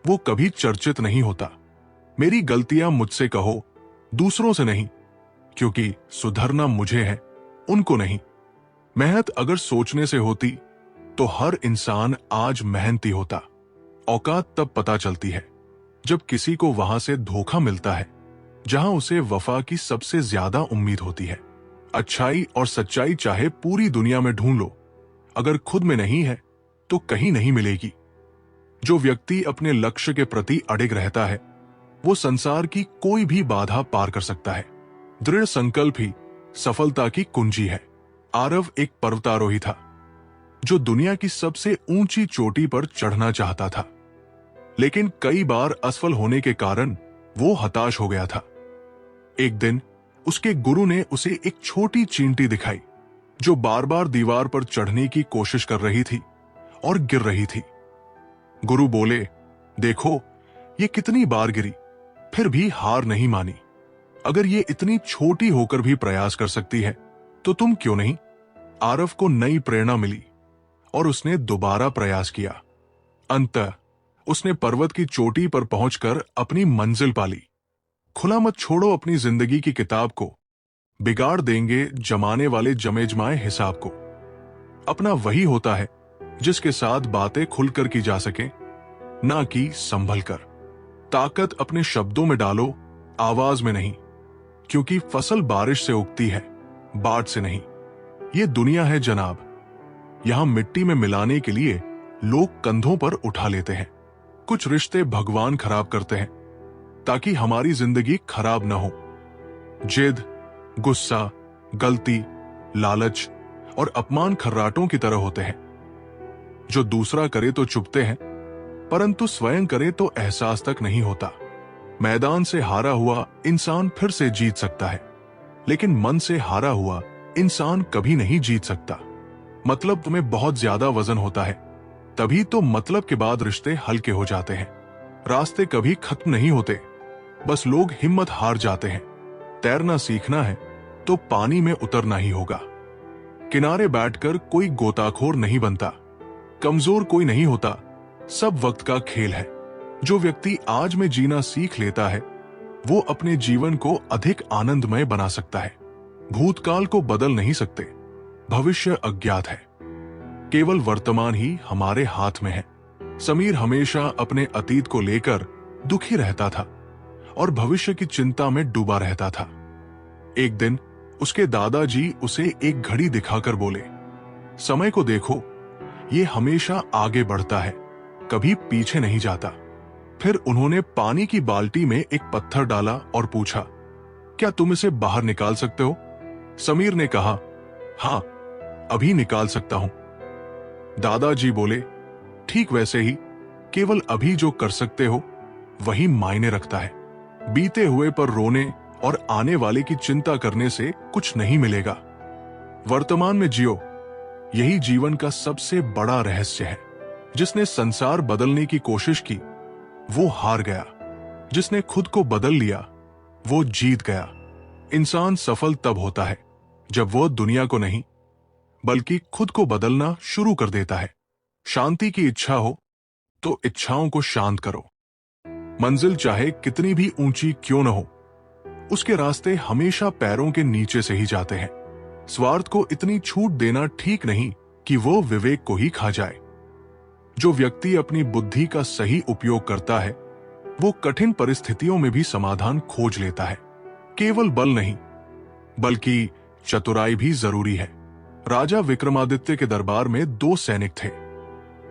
वो कभी चर्चित नहीं होता। मेरी गलतियां मुझसे कहो, दूसरों से नहीं, क्योंकि सुधरना मुझे है, उनको नहीं। मेहनत अगर सोचने से होती तो हर इंसान आज मेहनती होता। औकात तब पता चलती है जब किसी को वहां से धोखा मिलता है जहां उसे वफा की सबसे ज्यादा उम्मीद होती है। अच्छाई और सच्चाई चाहे पूरी दुनिया में ढूंढ लो, अगर खुद में नहीं है तो कहीं नहीं मिलेगी। जो व्यक्ति अपने लक्ष्य के प्रति अडिग रहता है, वो संसार की कोई भी बाधा पार कर सकता है। दृढ़ संकल्प ही सफलता की कुंजी है। आरव एक पर्वतारोही था जो दुनिया की सबसे ऊंची चोटी पर चढ़ना चाहता था, लेकिन कई बार असफल होने के कारण वो हताश हो गया था। एक दिन उसके गुरु ने उसे एक छोटी चींटी दिखाई जो बार बार दीवार पर चढ़ने की कोशिश कर रही थी और गिर रही थी। गुरु बोले, देखो ये कितनी बार गिरी, फिर भी हार नहीं मानी। अगर ये इतनी छोटी होकर भी प्रयास कर सकती है तो तुम क्यों नहीं। आरव को नई प्रेरणा मिली और उसने दोबारा प्रयास किया। अंततः उसने पर्वत की चोटी पर पहुंचकर अपनी मंजिल पाली। खुला मत छोड़ो अपनी जिंदगी की किताब को, बिगाड़ देंगे जमाने वाले जमे जमाए हिसाब को। अपना वही होता है जिसके साथ बातें खुलकर की जा सके, ना कि संभल कर। ताकत अपने शब्दों में डालो, आवाज में नहीं, क्योंकि फसल बारिश से उगती है, बाढ़ से नहीं। ये दुनिया है जनाब, यहां मिट्टी में मिलाने के लिए लोग कंधों पर उठा लेते हैं। कुछ रिश्ते भगवान खराब करते हैं ताकि हमारी जिंदगी खराब ना हो। जिद, गुस्सा, गलती, लालच और अपमान खर्राटों की तरह होते हैं जो दूसरा करे तो चुभते हैं, परंतु स्वयं करे तो एहसास तक नहीं होता। मैदान से हारा हुआ इंसान फिर से जीत सकता है, लेकिन मन से हारा हुआ इंसान कभी नहीं जीत सकता। मतलब तुम्हें बहुत ज्यादा वजन होता है, तभी तो मतलब के बाद रिश्ते हल्के हो जाते हैं। रास्ते कभी खत्म नहीं होते, बस लोग हिम्मत हार जाते हैं। तैरना सीखना है तो पानी में उतरना ही होगा। किनारे बैठकर कोई गोताखोर नहीं बनता, कमजोर कोई नहीं होता, सब वक्त का खेल है। जो व्यक्ति आज में जीना सीख लेता है, वो अपने जीवन को अधिक आनंदमय बना सकता है। भूतकाल को बदल नहीं सकते, भविष्य अज्ञात है, केवल वर्तमान ही हमारे हाथ में है। समीर हमेशा अपने अतीत को लेकर दुखी रहता था और भविष्य की चिंता में डूबा रहता था। एक दिन उसके दादाजी उसे एक घड़ी दिखाकर बोले, समय को देखो, ये हमेशा आगे बढ़ता है, कभी पीछे नहीं जाता। फिर उन्होंने पानी की बाल्टी में एक पत्थर डाला और पूछा, क्या तुम इसे बाहर निकाल सकते हो? समीर ने कहा, हाँ, अभी निकाल सकता हूं। दादाजी बोले, ठीक वैसे ही, केवल अभी जो कर सकते हो वही मायने रखता है। बीते हुए पर रोने और आने वाले की चिंता करने से कुछ नहीं मिलेगा। वर्तमान में जियो, यही जीवन का सबसे बड़ा रहस्य है। जिसने संसार बदलने की कोशिश की वो हार गया, जिसने खुद को बदल लिया वो जीत गया। इंसान सफल तब होता है जब वो दुनिया को नहीं बल्कि खुद को बदलना शुरू कर देता है। शांति की इच्छा हो तो इच्छाओं को शांत करो। मंजिल चाहे कितनी भी ऊंची क्यों न हो, उसके रास्ते हमेशा पैरों के नीचे से ही जाते हैं। स्वार्थ को इतनी छूट देना ठीक नहीं कि वो विवेक को ही खा जाए। जो व्यक्ति अपनी बुद्धि का सही उपयोग करता है, वो कठिन परिस्थितियों में भी समाधान खोज लेता है। केवल बल नहीं, बल्कि चतुराई भी जरूरी है। राजा विक्रमादित्य के दरबार में दो सैनिक थे,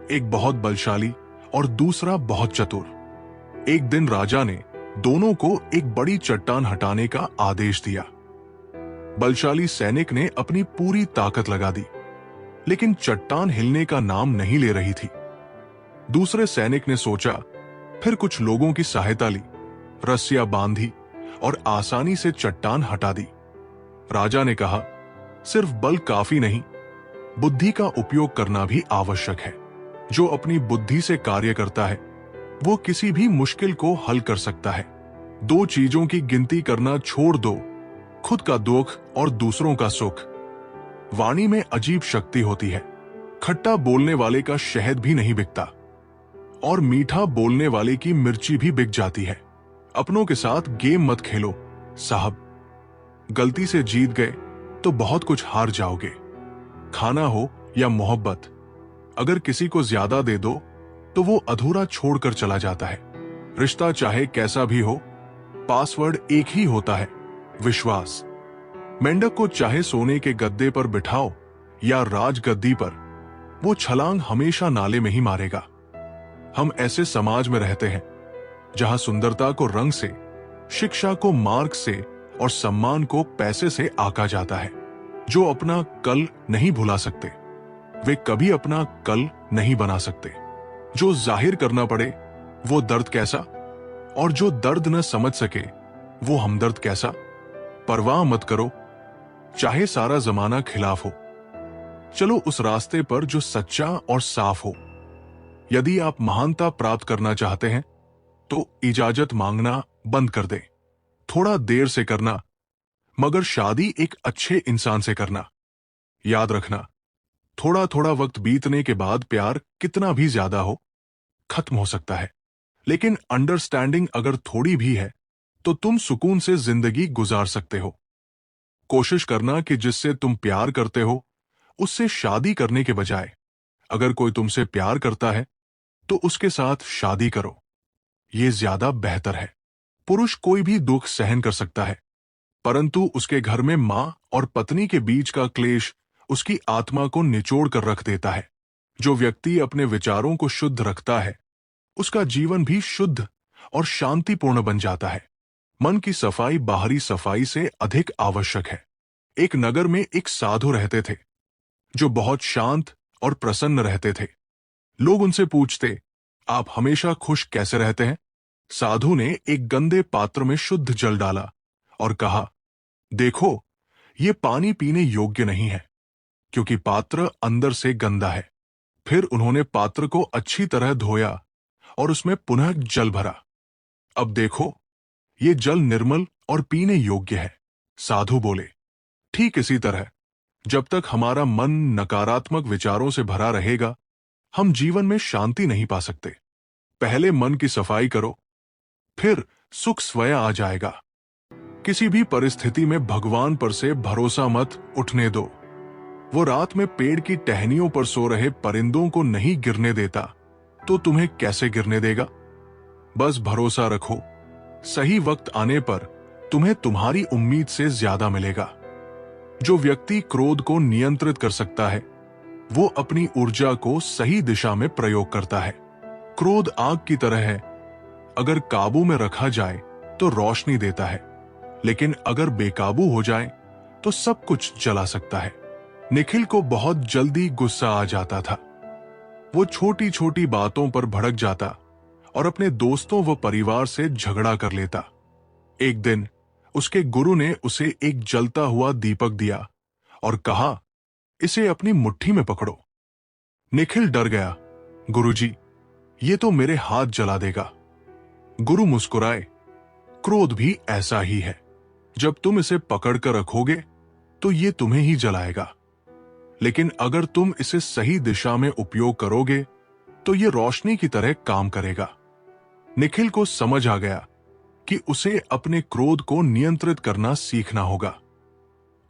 एक बहुत बलशाली और दूसरा बहुत चतुर। एक दिन राजा ने दोनों को एक बड़ी चट्टान हटाने का आदेश दिया। बलशाली सैनिक ने अपनी पूरी ताकत लगा दी, लेकिन चट्टान हिलने का नाम नहीं ले रही थी। दूसरे सैनिक ने सोचा, फिर कुछ लोगों की सहायता ली, रस्सियां बांधी और आसानी से चट्टान हटा दी। राजा ने कहा, सिर्फ बल काफी नहीं, बुद्धि का उपयोग करना भी आवश्यक है। जो अपनी बुद्धि से कार्य करता है वो किसी भी मुश्किल को हल कर सकता है। दो चीजों की गिनती करना छोड़ दो, खुद का दुख और दूसरों का सुख। वाणी में अजीब शक्ति होती है। खट्टा बोलने वाले का शहद भी नहीं बिकता और मीठा बोलने वाले की मिर्ची भी बिक जाती है। अपनों के साथ गेम मत खेलो साहब। गलती से जीत गए तो बहुत कुछ हार जाओगे। खाना हो या मोहब्बत, अगर किसी को ज्यादा दे दो तो वो अधूरा छोड़कर चला जाता है। रिश्ता चाहे कैसा भी हो, पासवर्ड एक ही होता है, विश्वास। मेंढक को चाहे सोने के गद्दे पर बिठाओ या राजगद्दी पर, वो छलांग हमेशा नाले में ही मारेगा। हम ऐसे समाज में रहते हैं जहां सुंदरता को रंग से, शिक्षा को मार्ग से और सम्मान को पैसे से आका जाता है। जो अपना कल नहीं भुला सकते, वे कभी अपना कल नहीं बना सकते। जो जाहिर करना पड़े वो दर्द कैसा, और जो दर्द न समझ सके वो हमदर्द कैसा। परवाह मत करो चाहे सारा जमाना खिलाफ हो, चलो उस रास्ते पर जो सच्चा और साफ हो। यदि आप महानता प्राप्त करना चाहते हैं तो इजाजत मांगना बंद कर दें। थोड़ा देर से करना, मगर शादी एक अच्छे इंसान से करना। याद रखना, थोड़ा थोड़ा वक्त बीतने के बाद प्यार कितना भी ज्यादा हो, खत्म हो सकता है, लेकिन अंडरस्टैंडिंग अगर थोड़ी भी है तो तुम सुकून से जिंदगी गुजार सकते हो। कोशिश करना कि जिससे तुम प्यार करते हो उससे शादी करने के बजाय, अगर कोई तुमसे प्यार करता है तो उसके साथ शादी करो। यह ज्यादा बेहतर है। पुरुष कोई भी दुख सहन कर सकता है, परंतु उसके घर में मां और पत्नी के बीच का क्लेश उसकी आत्मा को निचोड़ कर रख देता है। जो व्यक्ति अपने विचारों को शुद्ध रखता है उसका जीवन भी शुद्ध और शांतिपूर्ण बन जाता है। मन की सफाई बाहरी सफाई से अधिक आवश्यक है। एक नगर में एक साधु रहते थे जो बहुत शांत और प्रसन्न रहते थे। लोग उनसे पूछते, आप हमेशा खुश कैसे रहते हैं? साधु ने एक गंदे पात्र में शुद्ध जल डाला और कहा, देखो, ये पानी पीने योग्य नहीं है क्योंकि पात्र अंदर से गंदा है। फिर उन्होंने पात्र को अच्छी तरह धोया और उसमें पुनः जल भरा। अब देखो, ये जल निर्मल और पीने योग्य है। साधु बोले, ठीक इसी तरह जब तक हमारा मन नकारात्मक विचारों से भरा रहेगा हम जीवन में शांति नहीं पा सकते। पहले मन की सफाई करो, फिर सुख स्वयं आ जाएगा। किसी भी परिस्थिति में भगवान पर से भरोसा मत उठने दो। वो रात में पेड़ की टहनियों पर सो रहे परिंदों को नहीं गिरने देता तो तुम्हें कैसे गिरने देगा? बस भरोसा रखो, सही वक्त आने पर तुम्हें तुम्हारी उम्मीद से ज्यादा मिलेगा। जो व्यक्ति क्रोध को नियंत्रित कर सकता है वो अपनी ऊर्जा को सही दिशा में प्रयोग करता है। क्रोध आग की तरह है, अगर काबू में रखा जाए तो रोशनी देता है, लेकिन अगर बेकाबू हो जाए तो सब कुछ जला सकता है। निखिल को बहुत जल्दी गुस्सा आ जाता था। वो छोटी छोटी बातों पर भड़क जाता और अपने दोस्तों व परिवार से झगड़ा कर लेता। एक दिन उसके गुरु ने उसे एक जलता हुआ दीपक दिया और कहा, इसे अपनी मुट्ठी में पकड़ो। निखिल डर गया, गुरुजी, ये तो मेरे हाथ जला देगा। गुरु मुस्कुराए, क्रोध भी ऐसा ही है। जब तुम इसे पकड़कर रखोगे तो ये तुम्हें ही जलाएगा, लेकिन अगर तुम इसे सही दिशा में उपयोग करोगे तो ये रोशनी की तरह काम करेगा। निखिल को समझ आ गया कि उसे अपने क्रोध को नियंत्रित करना सीखना होगा।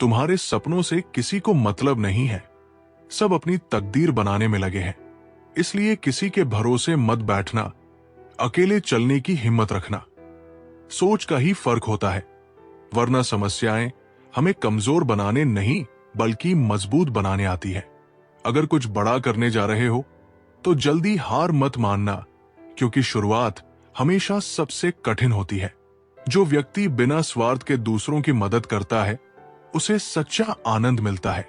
तुम्हारे सपनों से किसी को मतलब नहीं है, सब अपनी तकदीर बनाने में लगे हैं। इसलिए किसी के भरोसे मत बैठना, अकेले चलने की हिम्मत रखना। सोच का ही फर्क होता है, वरना समस्याएं हमें कमजोर बनाने नहीं बल्कि मजबूत बनाने आती है। अगर कुछ बड़ा करने जा रहे हो तो जल्दी हार मत मानना, क्योंकि शुरुआत हमेशा सबसे कठिन होती है। जो व्यक्ति बिना स्वार्थ के दूसरों की मदद करता है उसे सच्चा आनंद मिलता है।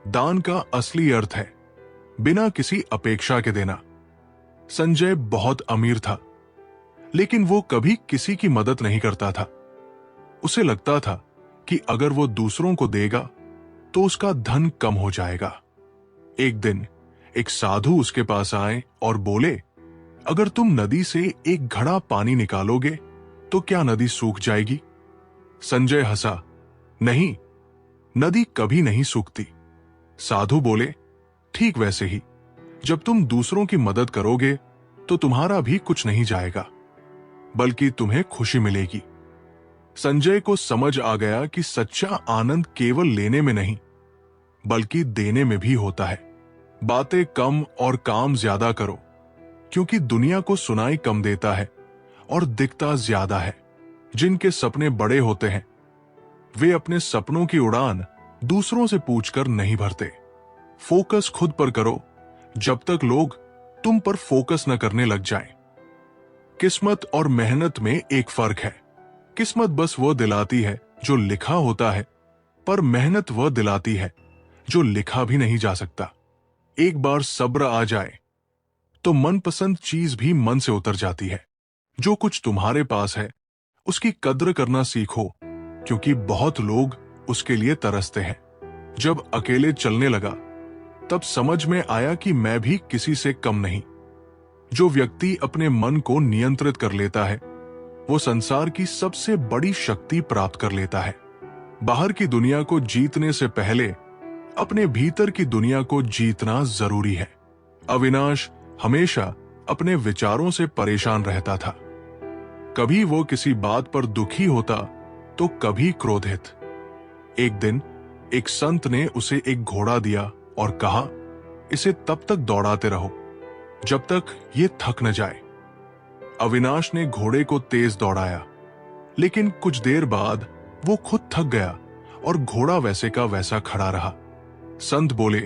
दान का असली अर्थ है बिना किसी अपेक्षा के देना। संजय बहुत अमीर था, लेकिन वो कभी किसी की मदद नहीं करता था। उसे लगता था कि अगर वो दूसरों को देगा तो उसका धन कम हो जाएगा। एक दिन एक साधु उसके पास आए और बोले, अगर तुम नदी से एक घड़ा पानी निकालोगे तो क्या नदी सूख जाएगी? संजय हंसा। नहीं, नदी कभी नहीं सूखती। साधु बोले, ठीक वैसे ही जब तुम दूसरों की मदद करोगे तो तुम्हारा भी कुछ नहीं जाएगा, बल्कि तुम्हें खुशी मिलेगी। संजय को समझ आ गया कि सच्चा आनंद केवल लेने में नहीं, बल्कि देने में भी होता है। बातें कम और काम ज्यादा करो, क्योंकि दुनिया को सुनाई कम देता है और दिखता ज्यादा है। जिनके सपने बड़े होते हैं वे अपने सपनों की उड़ान दूसरों से पूछकर नहीं भरते। फोकस खुद पर करो जब तक लोग तुम पर फोकस न करने लग जाएं। किस्मत और मेहनत में एक फर्क है। किस्मत बस वो दिलाती है जो लिखा होता है, पर मेहनत वह दिलाती है जो लिखा भी नहीं जा सकता। एक बार सब्र आ जाए तो मनपसंद चीज भी मन से उतर जाती है। जो कुछ तुम्हारे पास है उसकी कद्र करना सीखो, क्योंकि बहुत लोग उसके लिए तरसते हैं। जब अकेले चलने लगा तब समझ में आया कि मैं भी किसी से कम नहीं। जो व्यक्ति अपने मन को नियंत्रित कर लेता है वो संसार की सबसे बड़ी शक्ति प्राप्त कर लेता है। बाहर की दुनिया को जीतने से पहले अपने भीतर की दुनिया को जीतना जरूरी है। अविनाश हमेशा अपने विचारों से परेशान रहता था। कभी वो किसी बात पर दुखी होता तो कभी क्रोधित। एक दिन एक संत ने उसे एक घोड़ा दिया और कहा, इसे तब तक दौड़ाते रहो जब तक ये थक न जाए। अविनाश ने घोड़े को तेज दौड़ाया, लेकिन कुछ देर बाद वो खुद थक गया और घोड़ा वैसे का वैसा खड़ा रहा। संत बोले,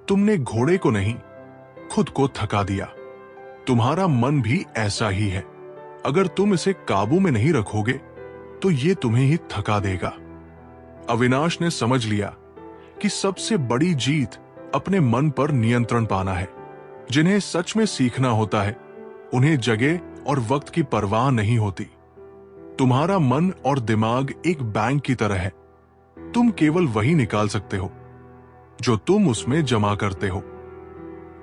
तुमने घोड़े को नहीं, खुद को थका दिया। तुम्हारा मन भी ऐसा ही है। अगर तुम इसे काबू में नहीं रखोगे तो ये तुम्हें ही थका देगा। अविनाश ने समझ लिया कि सबसे बड़ी जीत अपने मन पर नियंत्रण पाना है। जिन्हें सच में सीखना होता है उन्हें जगह और वक्त की परवाह नहीं होती। तुम्हारा मन और दिमाग एक बैंक की तरह है। तुम केवल वही निकाल सकते हो जो तुम उसमें जमा करते हो।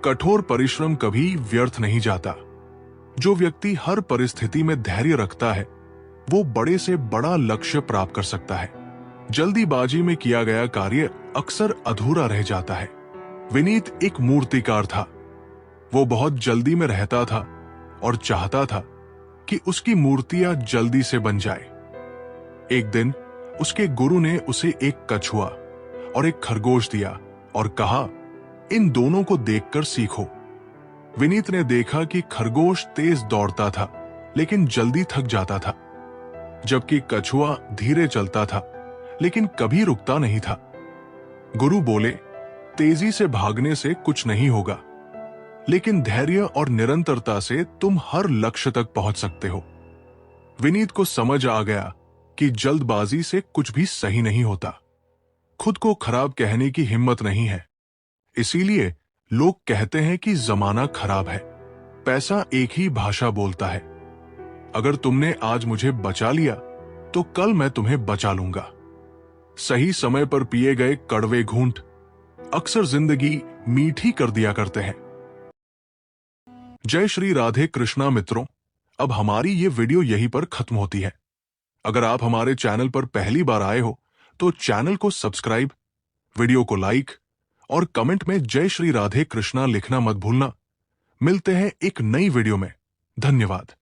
कठोर परिश्रम कभी व्यर्थ नहीं जाता। जो व्यक्ति हर परिस्थिति में धैर्य रखता है वो बड़े से बड़ा लक्ष्य प्राप्त कर सकता है। जल्दीबाजी में किया गया कार्य अक्सर अधूरा रह जाता है। विनीत एक मूर्तिकार था। वो बहुत जल्दी में रहता था और चाहता था कि उसकी मूर्तियां जल्दी से बन जाए। एक दिन उसके गुरु ने उसे एक कछुआ और एक खरगोश दिया और कहा, इन दोनों को देखकर सीखो। विनीत ने देखा कि खरगोश तेज दौड़ता था लेकिन जल्दी थक जाता था, जबकि कछुआ धीरे चलता था लेकिन कभी रुकता नहीं था। गुरु बोले, तेजी से भागने से कुछ नहीं होगा, लेकिन धैर्य और निरंतरता से तुम हर लक्ष्य तक पहुंच सकते हो। विनीत को समझ आ गया कि जल्दबाजी से कुछ भी सही नहीं होता। खुद को खराब कहने की हिम्मत नहीं है। इसीलिए लोग कहते हैं कि जमाना खराब है। पैसा एक ही भाषा बोलता है। अगर तुमने आज मुझे बचा लिया तो कल मैं तुम्हें बचा लूंगा। सही समय पर पिए गए कड़वे घूंट अक्सर जिंदगी मीठी कर दिया करते हैं। जय श्री राधे कृष्णा मित्रों, अब हमारी ये वीडियो यहीं पर खत्म होती है। अगर आप हमारे चैनल पर पहली बार आए हो तो चैनल को सब्सक्राइब, वीडियो को लाइक और कमेंट में जय श्री राधे कृष्णा लिखना मत भूलना। मिलते हैं एक नई वीडियो में। धन्यवाद।